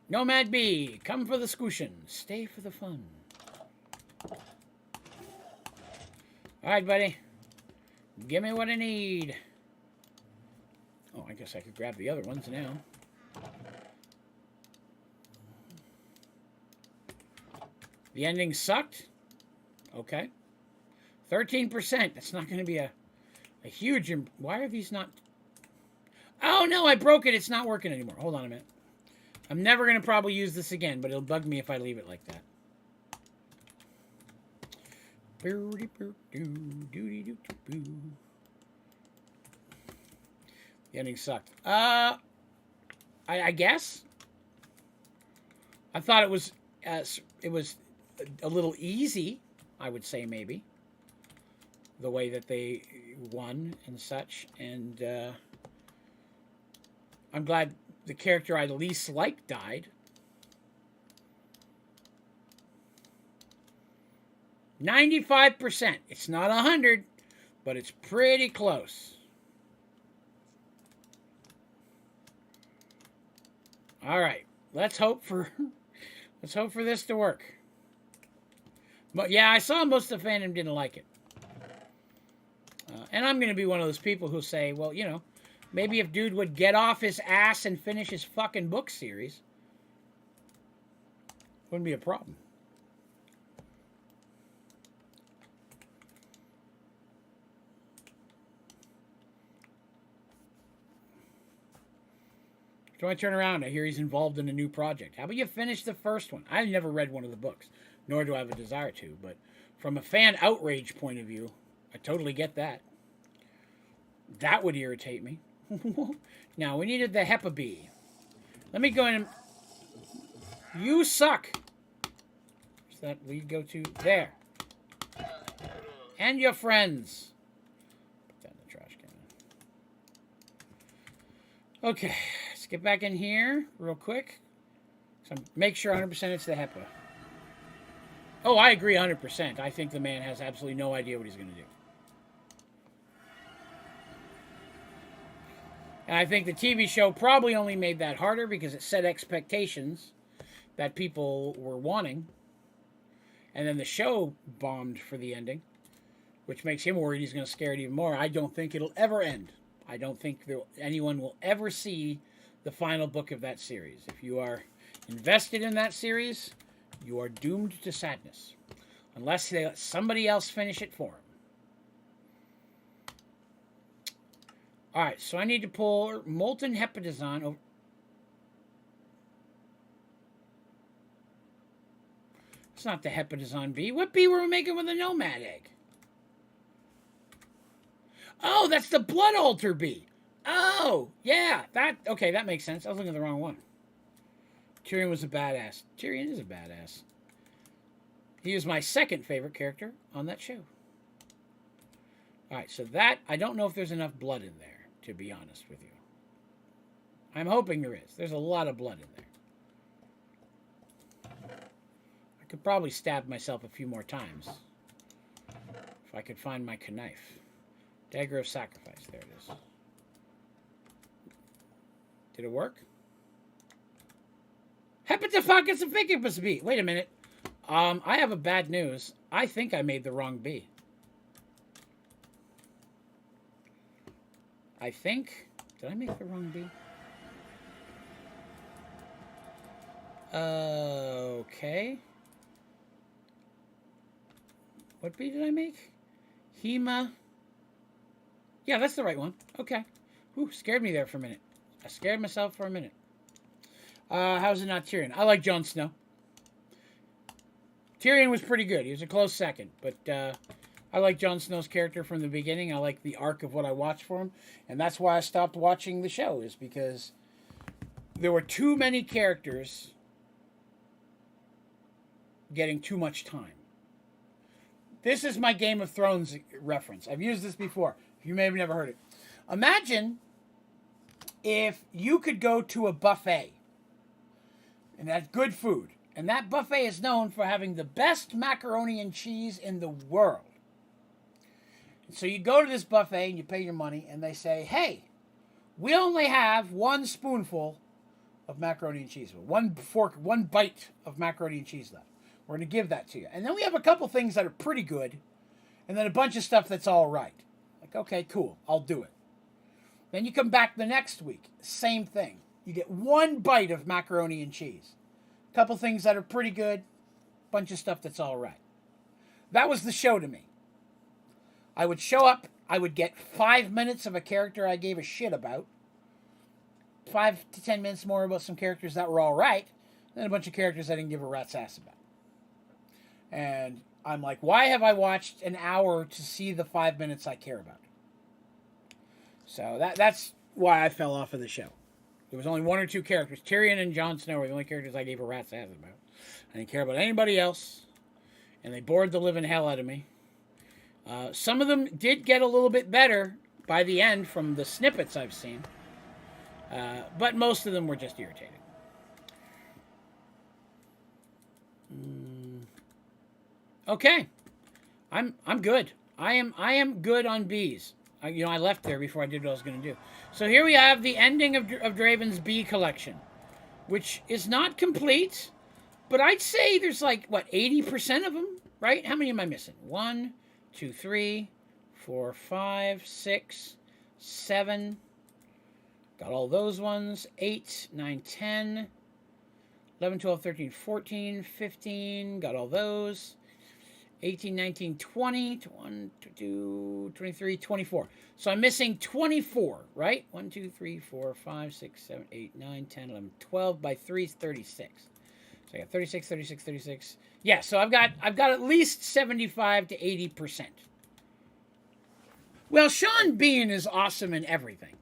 Nomad Bee, come for the scooshin', stay for the fun. Alright, buddy. Give me what I need. Oh, I guess I could grab the other ones now. The ending sucked. Okay. 13%. That's not going to be a huge... Why are these not... Oh, no, I broke it. It's not working anymore. Hold on a minute. I'm never going to probably use this again, but it'll bug me if I leave it like that. The ending sucked. I guess. I thought it was a little easy, I would say, maybe. The way that they won and such. And I'm glad the character I least liked died. 95%. It's not 100, but it's pretty close. All right, let's hope for this to work. But yeah, I saw most of the fandom didn't like it, and I'm going to be one of those people who say, well, you know, maybe if dude would get off his ass and finish his fucking book series, wouldn't be a problem. So I turn around, I hear he's involved in a new project. How about you finish the first one? I've never read one of the books, nor do I have a desire to, but from a fan outrage point of view, I totally get that. That would irritate me. Now, we needed the Hepa bee. Let me go in and... You suck! Where's that lead go to? There. And your friends. Put that in the trash can. Okay. Let's get back in here real quick. So make sure 100% it's the Hepa. Oh, I agree 100%. I think the man has absolutely no idea what he's going to do. And I think the TV show probably only made that harder because it set expectations that people were wanting. And then the show bombed for the ending, which makes him worried he's going to scare it even more. I don't think it'll ever end. I don't think anyone will ever see the final book of that series. If you are invested in that series, You are doomed to sadness. Unless they let somebody else finish it for him. Alright, so I need to pull Molten Hepatizon over. It's not the Hepatizon bee. What bee were we making with a nomad egg? Oh, that's the Blood Altar bee. Oh, yeah. Okay, that makes sense. I was looking at the wrong one. Tyrion was a badass. Tyrion is a badass. He is my second favorite character on that show. Alright, so that, I don't know if there's enough blood in there, to be honest with you. I'm hoping there is. There's a lot of blood in there. I could probably stab myself a few more times. If I could find my knife. Dagger of Sacrifice. There it is. Did it work? Hepatifuckus bee. Wait a minute. I have a bad news. I think I made the wrong bee. I think... Did I make the wrong bee? Okay. What bee did I make? Hema. Yeah, that's the right one. Okay. Whew, scared me there for a minute. I scared myself for a minute. How's it not Tyrion? I like Jon Snow. Tyrion was pretty good. He was a close second. But I like Jon Snow's character from the beginning. I like the arc of what I watched for him. And that's why I stopped watching the show, is because there were too many characters getting too much time. This is my Game of Thrones reference. I've used this before. You may have never heard it. Imagine if you could go to a buffet and that's good food, and that buffet is known for having the best macaroni and cheese in the world. And so you go to this buffet and you pay your money, and they say, hey, we only have one spoonful of macaroni and cheese, one fork, one bite of macaroni and cheese left. We're going to give that to you. And then we have a couple things that are pretty good, and then a bunch of stuff that's all right. Like, okay, cool, I'll do it. Then you come back the next week, same thing. You get one bite of macaroni and cheese. A couple things that are pretty good, bunch of stuff that's all right. That was the show to me. I would show up, I would get 5 minutes of a character I gave a shit about, 5 to 10 minutes more about some characters that were all right, then a bunch of characters I didn't give a rat's ass about. And I'm like, why have I watched an hour to see the 5 minutes I care about? So that's why I fell off of the show. There was only one or two characters. Tyrion and Jon Snow were the only characters I gave a rat's ass about. I didn't care about anybody else. And they bored the living hell out of me. Some of them did get a little bit better by the end from the snippets I've seen. But most of them were just irritating. Okay. I'm good. I am good on bees. I left there before I did what I was going to do. So here we have the ending of Draven's bee collection, which is not complete, but I'd say there's like, what, 80% of them, right? How many am I missing? 1, 2, 3, 4, 5, 6, 7. Got all those ones. 8, 9, 10, 11, 12, 13, 14, 15. Got all those. 18, 19, 20, 21, 22, 23, 24. So I'm missing 24, right? 1, 2, 3, 4, 5, 6, 7, 8, 9, 10, 11, 12 by 3 is 36. So I got 36, 36, 36. Yeah, so I've got at least 75 to 80%. Well, Sean Bean is awesome in everything.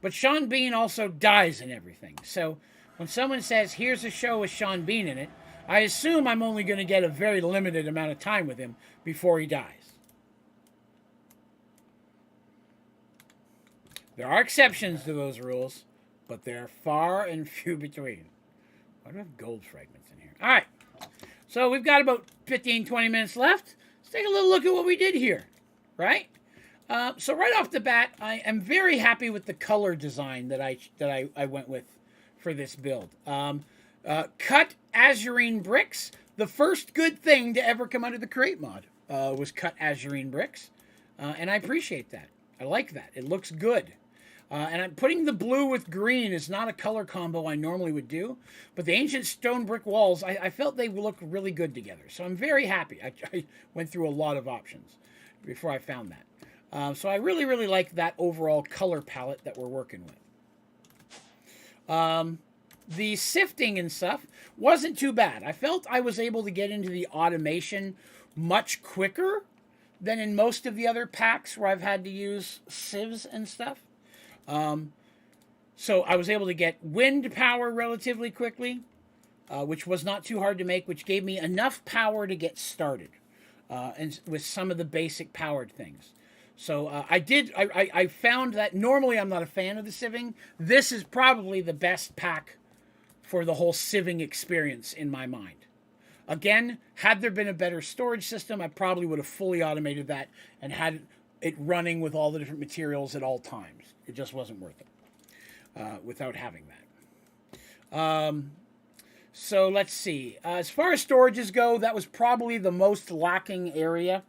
But Sean Bean also dies in everything. So when someone says, here's a show with Sean Bean in it, I assume I'm only going to get a very limited amount of time with him before he dies. There are exceptions to those rules, but they're far and few between. Why do I have gold fragments in here? All right. So we've got about 15, 20 minutes left. Let's take a little look at what we did here, right? So right off the bat, I am very happy with the color design that I went with for this build. Cut azurine bricks. The first good thing to ever come out of the Create mod was cut azurine bricks. And I appreciate that. I like that. It looks good. And I'm putting the blue with green is not a color combo I normally would do, but the ancient stone brick walls, I felt they look really good together. So I'm very happy. I went through a lot of options before I found that. So I really, really like that overall color palette that we're working with. The sifting and stuff wasn't too bad. I felt I was able to get into the automation much quicker than in most of the other packs where I've had to use sieves and stuff. So I was able to get wind power relatively quickly, which was not too hard to make, which gave me enough power to get started and with some of the basic powered things. So I found that normally I'm not a fan of the sieving. This is probably the best pack for the whole sieving experience in my mind. Again, had there been a better storage system, I probably would have fully automated that and had it running with all the different materials at all times. It just wasn't worth it without having that. So let's see. As far as storages go, that was probably the most lacking area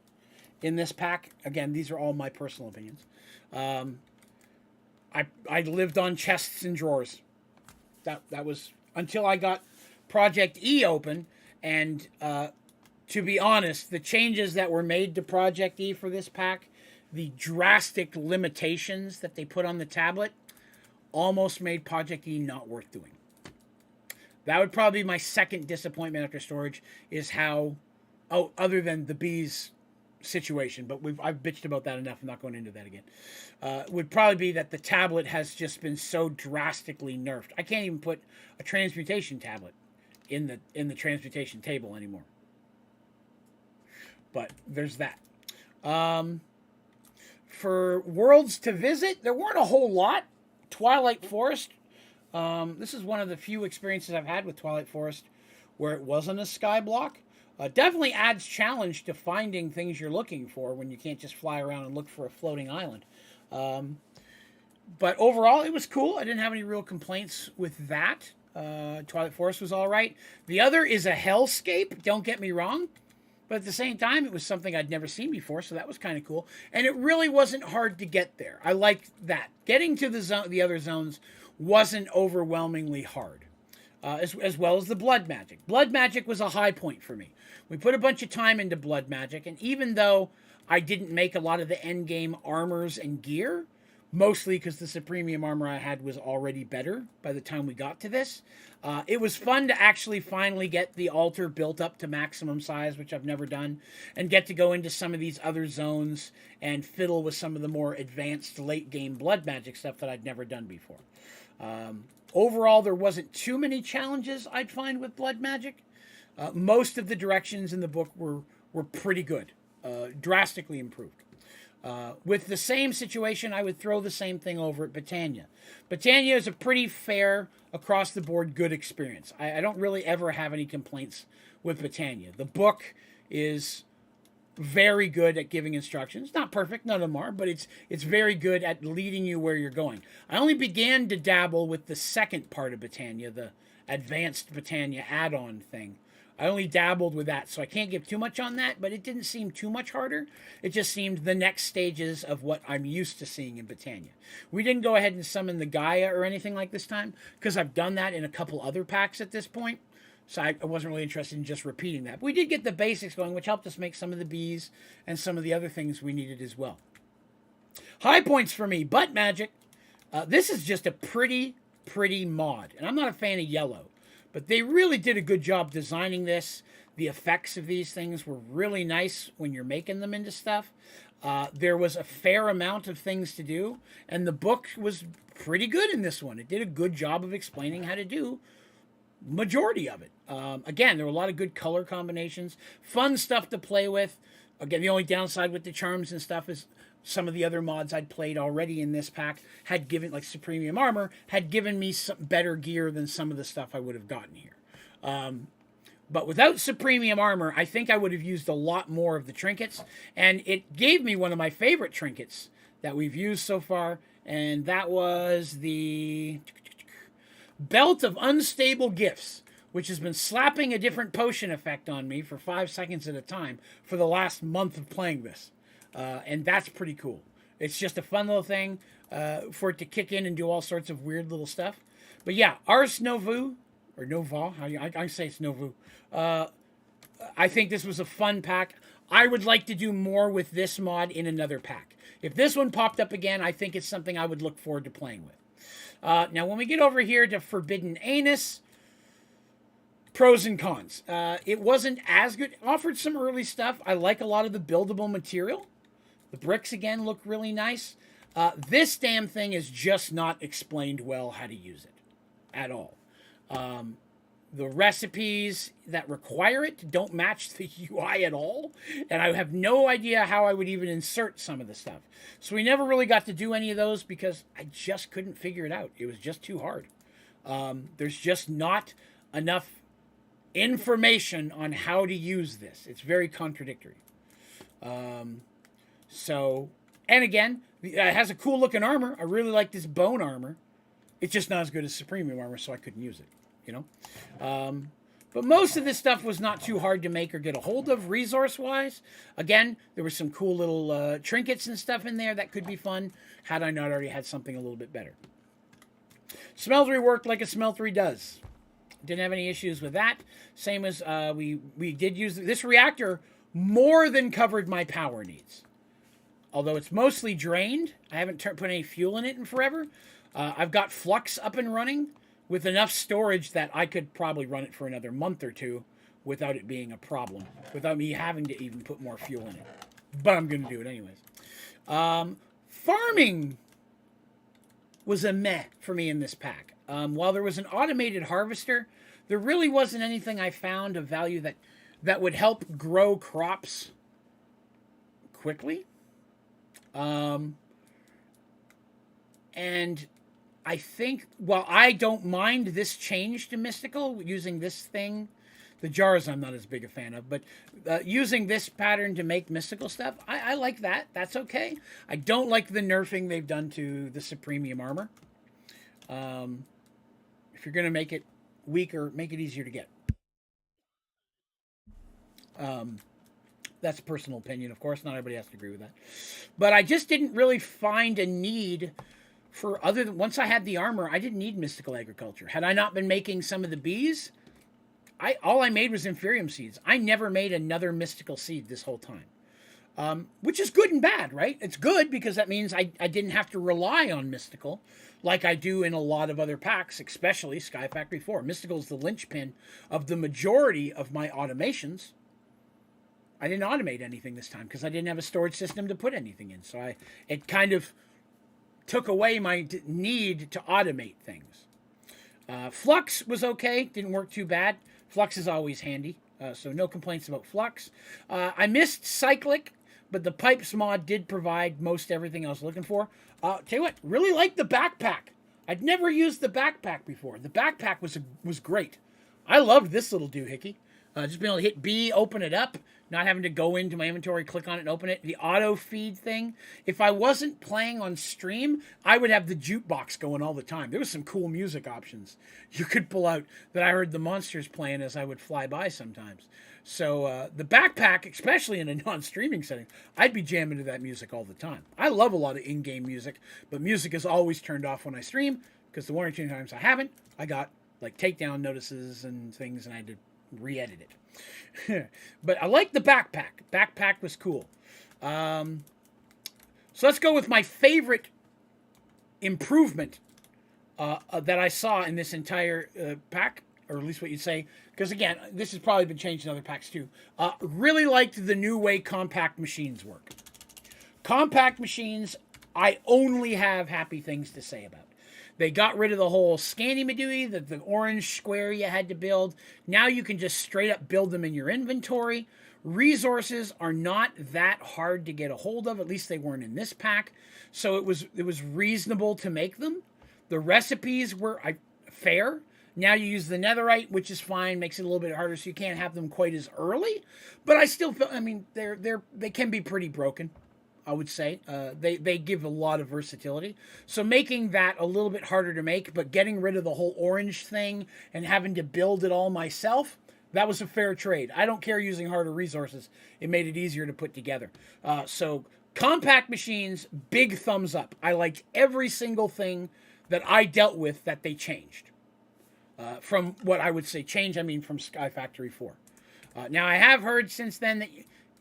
in this pack. Again, these are all my personal opinions. I lived on chests and drawers. That was until I got Project E open. And to be honest, the changes that were made to Project E for this pack, the drastic limitations that they put on the tablet, almost made Project E not worth doing. That would probably be my second disappointment after storage, is how, other than the bees situation, but I've bitched about that enough. I'm not going into that again. Would probably be that the tablet has just been so drastically nerfed. I can't even put a transmutation tablet in the transmutation table anymore. But there's that. For worlds to visit, there weren't a whole lot. Twilight Forest. This is one of the few experiences I've had with Twilight Forest where it wasn't a sky block. Definitely adds challenge to finding things you're looking for when you can't just fly around and look for a floating island. But overall, it was cool. I didn't have any real complaints with that. Twilight Forest was all right. The other is a hellscape, don't get me wrong. But at the same time, it was something I'd never seen before, so that was kind of cool. And it really wasn't hard to get there. I liked that. Getting to the other zones wasn't overwhelmingly hard. As well as the blood magic. Blood magic was a high point for me. We put a bunch of time into blood magic, and even though I didn't make a lot of the end game armors and gear, mostly because the Supremium armor I had was already better by the time we got to this, it was fun to actually finally get the altar built up to maximum size, which I've never done, and get to go into some of these other zones and fiddle with some of the more advanced late game blood magic stuff that I'd never done before. Overall, there wasn't too many challenges I'd find with blood magic. Most of the directions in the book were pretty good, drastically improved. With the same situation, I would throw the same thing over at Britannia. Britannia is a pretty fair, across-the-board good experience. I don't really ever have any complaints with Britannia. The book is very good at giving instructions. Not perfect, none of them are, but it's very good at leading you where you're going. I only began to dabble with the second part of Britannia, the advanced Britannia add-on thing. I only dabbled with that, so I can't give too much on that, but it didn't seem too much harder. It just seemed the next stages of what I'm used to seeing in Britannia. We didn't go ahead and summon the Gaia or anything like this time, because I've done that in a couple other packs at this point, so I wasn't really interested in just repeating that. But we did get the basics going, which helped us make some of the bees and some of the other things we needed as well. High points for me, butt magic. This is just a pretty mod, and I'm not a fan of yellow. But they really did a good job designing this. The effects of these things were really nice when you're making them into stuff. There was a fair amount of things to do, and the book was pretty good in this one. It did a good job of explaining how to do majority of it. Again, there were a lot of good color combinations, fun stuff to play with. Again, the only downside with the charms and stuff is some of the other mods I'd played already in this pack had given, like Supremium Armor, had given me some better gear than some of the stuff I would have gotten here. But without Supremium Armor, I think I would have used a lot more of the trinkets, and it gave me one of my favorite trinkets that we've used so far, and that was the Belt of Unstable Gifts, which has been slapping a different potion effect on me for 5 seconds at a time for the last month of playing this. And that's pretty cool. It's just a fun little thing for it to kick in and do all sorts of weird little stuff. But yeah, Ars Novu, or Nova, I say it's Novu. I think this was a fun pack. I would like to do more with this mod in another pack. If this one popped up again, I think it's something I would look forward to playing with. Now, when we get over here to Forbidden Anus, pros and cons. It wasn't as good. It offered some early stuff. I like a lot of the buildable material. The bricks, again, look really nice. This damn thing is just not explained well how to use it at all. The recipes that require it don't match the UI at all, and I have no idea how I would even insert some of the stuff. So we never really got to do any of those because I just couldn't figure it out. It was just too hard. There's just not enough information on how to use this. It's very contradictory. And again, it has a cool looking armor. I really like this bone armor. It's just not as good as Supremium armor, so I couldn't use it. But most of this stuff was not too hard to make or get a hold of resource-wise. Again, there were some cool little trinkets and stuff in there that could be fun had I not already had something a little bit better. Smeltery worked like a smeltery does. Didn't have any issues with that. Same as we did use this reactor more than covered my power needs. Although it's mostly drained, I haven't put any fuel in it in forever. I've got flux up and running with enough storage that I could probably run it for another month or two without it being a problem, without me having to even put more fuel in it. But I'm going to do it anyways. Farming was a meh for me in this pack. While there was an automated harvester, there really wasn't anything I found of value that would help grow crops quickly. And I think, well, I don't mind this change to Mystical, using this thing. The jars I'm not as big a fan of, but using this pattern to make Mystical stuff, I like that. That's okay. I don't like the nerfing they've done to the Supremium armor. If you're going to make it weaker, make it easier to get. That's a personal opinion, of course. Not everybody has to agree with that. But I just didn't really find a need for other than, once I had the armor, I didn't need Mystical Agriculture. Had I not been making some of the bees, all I made was Inferium seeds. I never made another Mystical seed this whole time. Which is good and bad, right? It's good because that means I didn't have to rely on Mystical like I do in a lot of other packs, especially Sky Factory 4. Mystical is the linchpin of the majority of my automations. I didn't automate anything this time because I didn't have a storage system to put anything in. So it kind of took away my need to automate things. Flux was okay. Didn't work too bad. Flux is always handy. So no complaints about Flux. I missed Cyclic, but the Pipes mod did provide most everything I was looking for. Tell you what, really liked the backpack. I'd never used the backpack before. The backpack was great. I loved this little doohickey. Just being able to hit B, open it up, not having to go into my inventory, click on it, and open it. The auto feed thing. If I wasn't playing on stream, I would have the jukebox going all the time. There was some cool music options you could pull out that I heard the monsters playing as I would fly by sometimes. So the backpack, especially in a non-streaming setting, I'd be jamming to that music all the time. I love a lot of in-game music, but music is always turned off when I stream because the one or two times I haven't, I got like takedown notices and things, and I had to re-edit it. But I like the backpack. Backpack was cool. So let's go with my favorite improvement that I saw in this entire pack, or at least what you'd say, because again, this has probably been changed in other packs too. Really liked the new way compact machines work. Compact machines, I only have happy things to say about. They got rid of the whole Scandy Madui, the orange square you had to build. Now you can just straight up build them in your inventory. Resources are not that hard to get a hold of. At least they weren't in this pack. So it was reasonable to make them. The recipes were fair. Now you use the netherite, which is fine, makes it a little bit harder, so you can't have them quite as early. But I still feel, I mean, they can be pretty broken, I would say. They give a lot of versatility. So making that a little bit harder to make, but getting rid of the whole orange thing and having to build it all myself, that was a fair trade. I don't care using harder resources. It made it easier to put together. So Compact machines, big thumbs up. I liked every single thing that I dealt with that they changed. From what I would say change, I mean from Sky Factory 4. Now, I have heard since then that,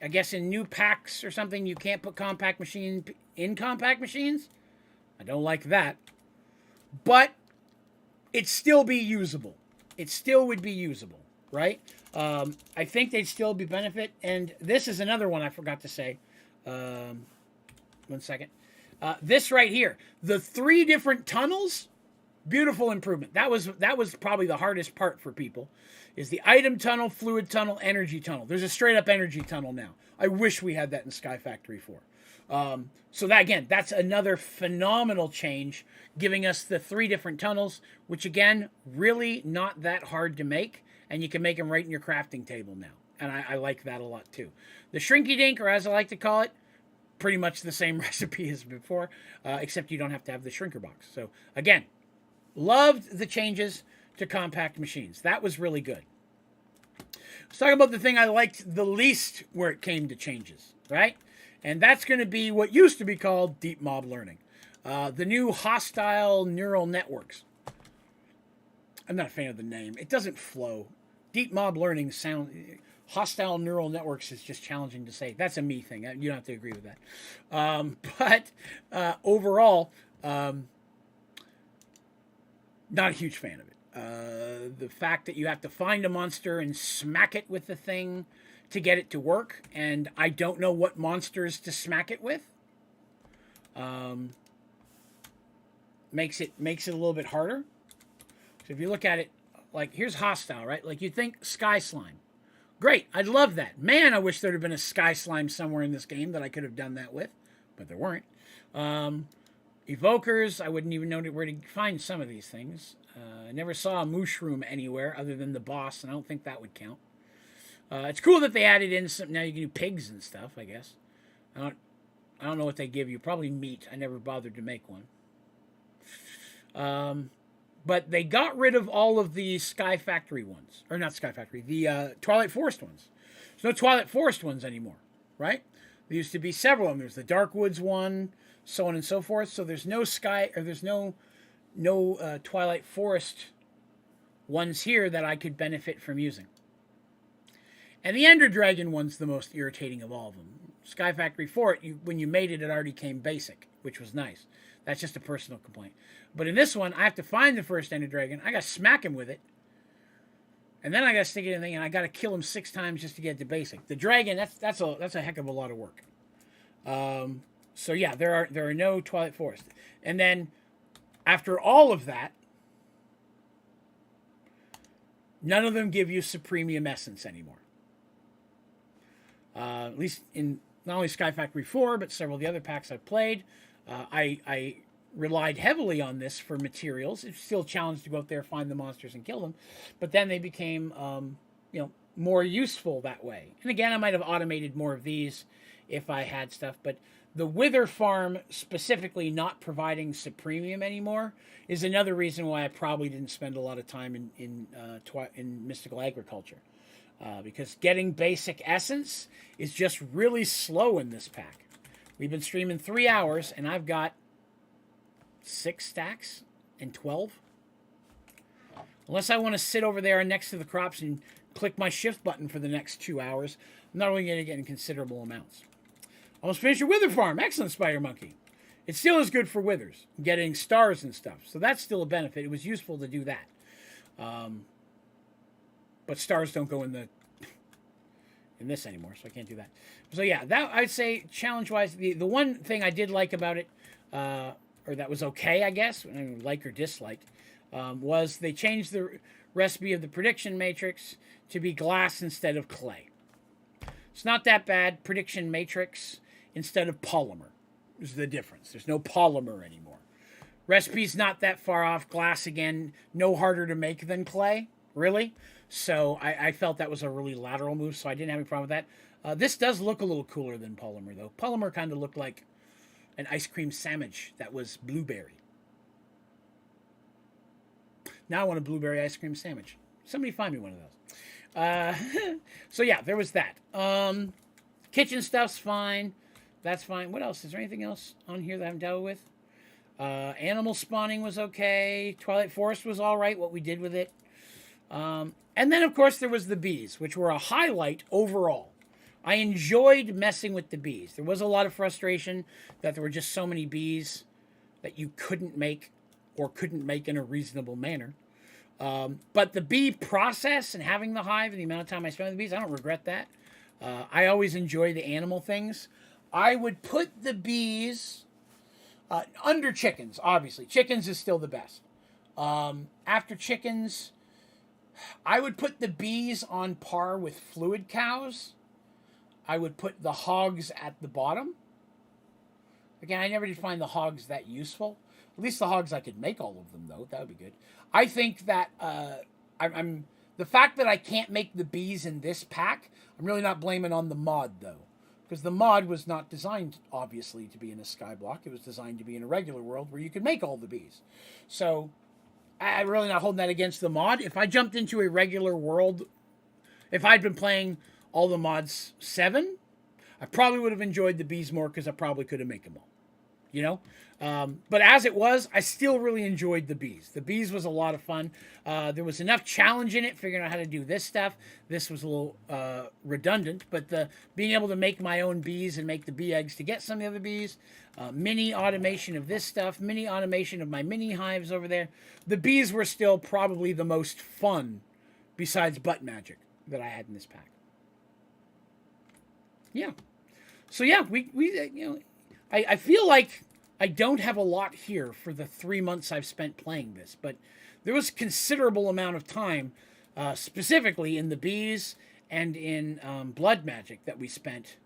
I guess in new packs or something, you can't put compact machine in compact machines. I don't like that. But it'd still be usable. It still would be usable, right? I think they'd still be benefit. And this is another one I forgot to say. 1 second. This right here. The 3 different tunnels, beautiful improvement. That was probably the hardest part for people, is the item tunnel, fluid tunnel, energy tunnel. There's a straight up energy tunnel now. I wish we had that in Sky Factory 4. So that, again, that's another phenomenal change, giving us the 3 different tunnels, which again, really not that hard to make, and you can make them right in your crafting table now. And I like that a lot too. The Shrinky Dink, or as I like to call it, pretty much the same recipe as before, except you don't have to have the shrinker box. So again, loved the changes to compact machines. That was really good. Let's talk about the thing I liked the least where it came to changes, right? And that's going to be what used to be called deep mob learning. The new hostile neural networks. I'm not a fan of the name. It doesn't flow. Deep mob learning hostile neural networks is just challenging to say. That's a me thing. You don't have to agree with that. But overall, not a huge fan of it. The fact that you have to find a monster and smack it with the thing to get it to work, and I don't know what monsters to smack it with, makes it a little bit harder. So if you look at it, like here's hostile, right? Like you think sky slime. Great, I'd love that. Man, I wish there'd have been a sky slime somewhere in this game that I could have done that with, but there weren't. Evokers, I wouldn't even know where to find some of these things. I never saw a mushroom anywhere other than the boss, and I don't think that would count. It's cool that they added in some. Now you can do pigs and stuff, I guess. I don't know what they give you. Probably meat. I never bothered to make one. But they got rid of all of the Sky Factory ones. Or not Sky Factory, the Twilight Forest ones. There's no Twilight Forest ones anymore, right? There used to be several of them. There's the Dark Woods one, so on and so forth. So there's no Twilight Forest ones here that I could benefit from using. And the Ender Dragon one's the most irritating of all of them. Sky Factory 4, when you made it, it already came basic, which was nice. That's just a personal complaint. But in this one, I have to find the first Ender Dragon. I got to smack him with it. And then I got to stick it in the thing, and I got to kill him 6 times just to get to basic. The dragon, that's a heck of a lot of work. So yeah, there are no Twilight Forest. And then after all of that, none of them give you Supremium Essence anymore. At least in not only Sky Factory 4, but several of the other packs I've played. I relied heavily on this for materials. It's still a challenge to go out there, find the monsters, and kill them. But then they became, more useful that way. And again, I might have automated more of these if I had stuff. But the Wither Farm specifically not providing Supremium anymore is another reason why I probably didn't spend a lot of time in Mystical Agriculture. Because getting basic essence is just really slow in this pack. We've been streaming 3 hours, and I've got 6 stacks and 12. Unless I want to sit over there next to the crops and click my shift button for the next 2 hours, I'm not only going to get in considerable amounts. Almost finished your Wither Farm. Excellent, Spider Monkey. It still is good for withers, getting stars and stuff. So that's still a benefit. It was useful to do that. But stars don't go in this anymore, so I can't do that. So yeah, that I'd say challenge-wise, the one thing I did like about it, or that was okay, I guess, like or dislike, was they changed the recipe of the prediction matrix to be glass instead of clay. It's not that bad. Prediction matrix instead of polymer is the difference. There's no polymer anymore. Recipe's not that far off. Glass, again, no harder to make than clay, really. So I felt that was a really lateral move, so I didn't have any problem with that. This does look a little cooler than polymer, though. Polymer kind of looked like an ice cream sandwich that was blueberry. Now I want a blueberry ice cream sandwich. Somebody find me one of those. So yeah, there was that. Kitchen stuff's fine. that's fine. What else? Is there anything else on here that I haven't dealt with? Animal spawning was okay. Twilight Forest was all right, what we did with it. And then, of course, there was the bees, which were a highlight overall. I enjoyed messing with the bees. There was a lot of frustration that there were just so many bees that you couldn't make or couldn't make in a reasonable manner. But the bee process and having the hive and the amount of time I spent with the bees, I don't regret that. I always enjoy the animal things. I would put the bees under chickens, obviously. Chickens is still the best. After chickens, I would put the bees on par with fluid cows. I would put the hogs at the bottom. Again, I never did find the hogs that useful. At least the hogs I could make all of them, though. That would be good. I think that I'm the fact that I can't make the bees in this pack, I'm really not blaming on the mod, though. Because the mod was not designed, obviously, to be in a skyblock. It was designed to be in a regular world where you could make all the bees. So, I'm really not holding that against the mod. If I jumped into a regular world, if I'd been playing all the mods 7, I probably would have enjoyed the bees more because I probably could have made them all. You know? But as it was, I still really enjoyed the bees. The bees was a lot of fun. There was enough challenge in it, figuring out how to do this stuff. This was a little redundant, but being able to make my own bees and make the bee eggs to get some of the other bees, mini automation of this stuff, mini automation of my mini hives over there. The bees were still probably the most fun, besides butt magic, that I had in this pack. Yeah. So yeah, we you know, I feel like I don't have a lot here for the 3 months I've spent playing this, but there was a considerable amount of time, specifically in the bees and in blood magic that we spent.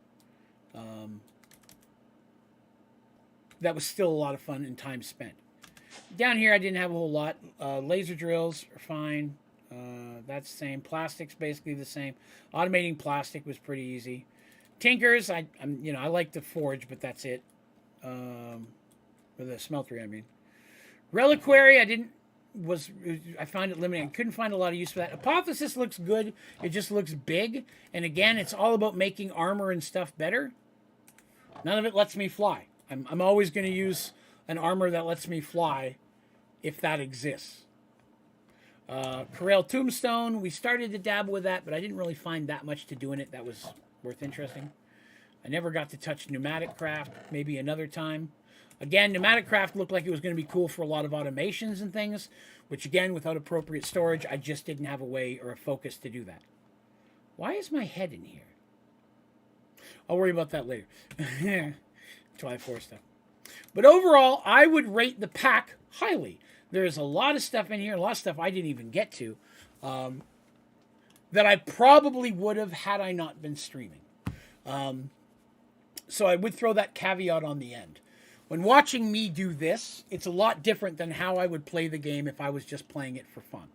That was still a lot of fun and time spent. Down here, I didn't have a whole lot. Laser drills are fine. That's the same. Plastic's basically the same. Automating plastic was pretty easy. Tinkers, I like to forge, but that's it. Or the smeltery, I mean. Reliquary, I found it limited. I couldn't find a lot of use for that. Apotheosis looks good. It just looks big. And again, it's all about making armor and stuff better. None of it lets me fly. I'm always going to use an armor that lets me fly if that exists. Corel Tombstone, we started to dabble with that, but I didn't really find that much to do in it that was worth interesting. I never got to touch Pneumatic Craft, maybe another time. Again, Pneumatic Craft looked like it was going to be cool for a lot of automations and things, which again, without appropriate storage, I just didn't have a way or a focus to do that. Why is my head in here? I'll worry about that later. Twilight Forest stuff. But overall, I would rate the pack highly. There's a lot of stuff in here, a lot of stuff I didn't even get to, that I probably would have had I not been streaming. So I would throw that caveat on the end. When watching me do this, it's a lot different than how I would play the game if I was just playing it for fun.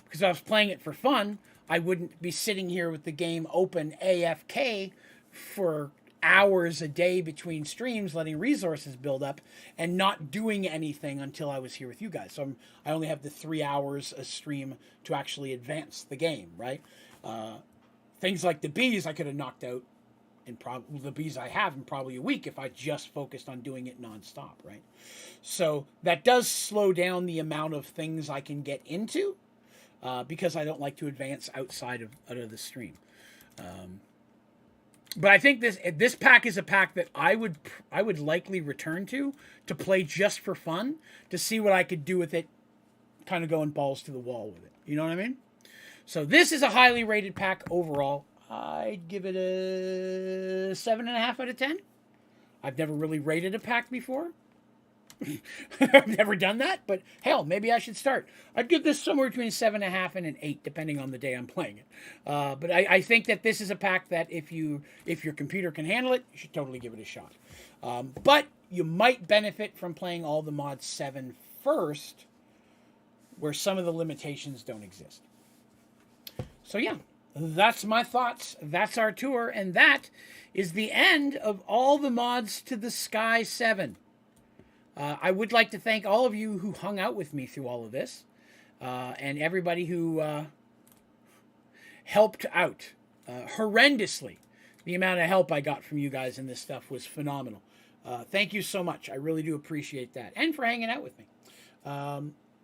Because if I was playing it for fun, I wouldn't be sitting here with the game open AFK for hours a day between streams, letting resources build up, and not doing anything until I was here with you guys. So I only have the 3 hours a stream to actually advance the game, right? Things like the bees I could have knocked out in the bees I have in probably a week if I just focused on doing it nonstop, right? So that does slow down the amount of things I can get into because I don't like to advance outside of the stream. But I think this pack is a pack that I would likely return to play just for fun, to see what I could do with it, kind of going balls to the wall with it. You know what I mean? So this is a highly rated pack overall. I'd give it a 7.5 out of 10. I've never really rated a pack before. I've never done that, but hell, maybe I should start. I'd give this somewhere between a 7.5 and an 8, depending on the day I'm playing it. But I think that this is a pack that if your computer can handle it, you should totally give it a shot. But you might benefit from playing all the mods 7 first, where some of the limitations don't exist. So yeah, that's my thoughts. That's our tour, and that is the end of all the mods to the Sky 7. I would like to thank all of you who hung out with me through all of this, and everybody who helped out horrendously the amount of help I got from you guys in this stuff was phenomenal. Thank you so much. I really do appreciate that. And for hanging out with me.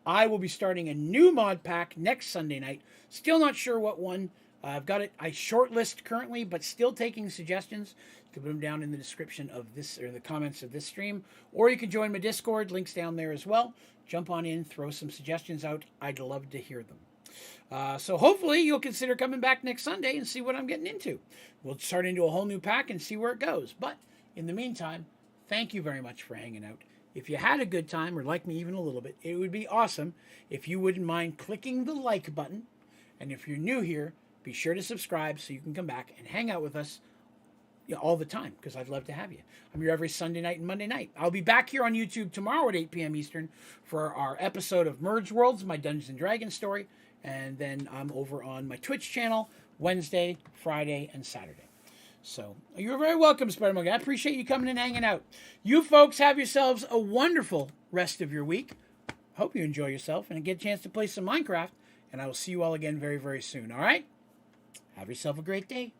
I will be starting a new mod pack next Sunday night. Still not sure what one. I've got it. I shortlist currently, but still taking suggestions. You can put them down in the description of this or the comments of this stream. Or you can join my Discord. Links down there as well. Jump on in. Throw some suggestions out. I'd love to hear them. So hopefully you'll consider coming back next Sunday and see what I'm getting into. We'll start into a whole new pack and see where it goes. But in the meantime, thank you very much for hanging out. If you had a good time or like me even a little bit, it would be awesome if you wouldn't mind clicking the like button. And if you're new here, be sure to subscribe so you can come back and hang out with us all the time, because I'd love to have you. I'm here every Sunday night and Monday night. I'll be back here on YouTube tomorrow at 8 p.m. Eastern for our episode of Merge Worlds, my Dungeons & Dragons story. And then I'm over on my Twitch channel Wednesday, Friday, and Saturday. So you're very welcome, Spider-Monkey. I appreciate you coming and hanging out. You folks have yourselves a wonderful rest of your week. Hope you enjoy yourself and get a chance to play some Minecraft. And I will see you all again very, very soon. All right? Have yourself a great day.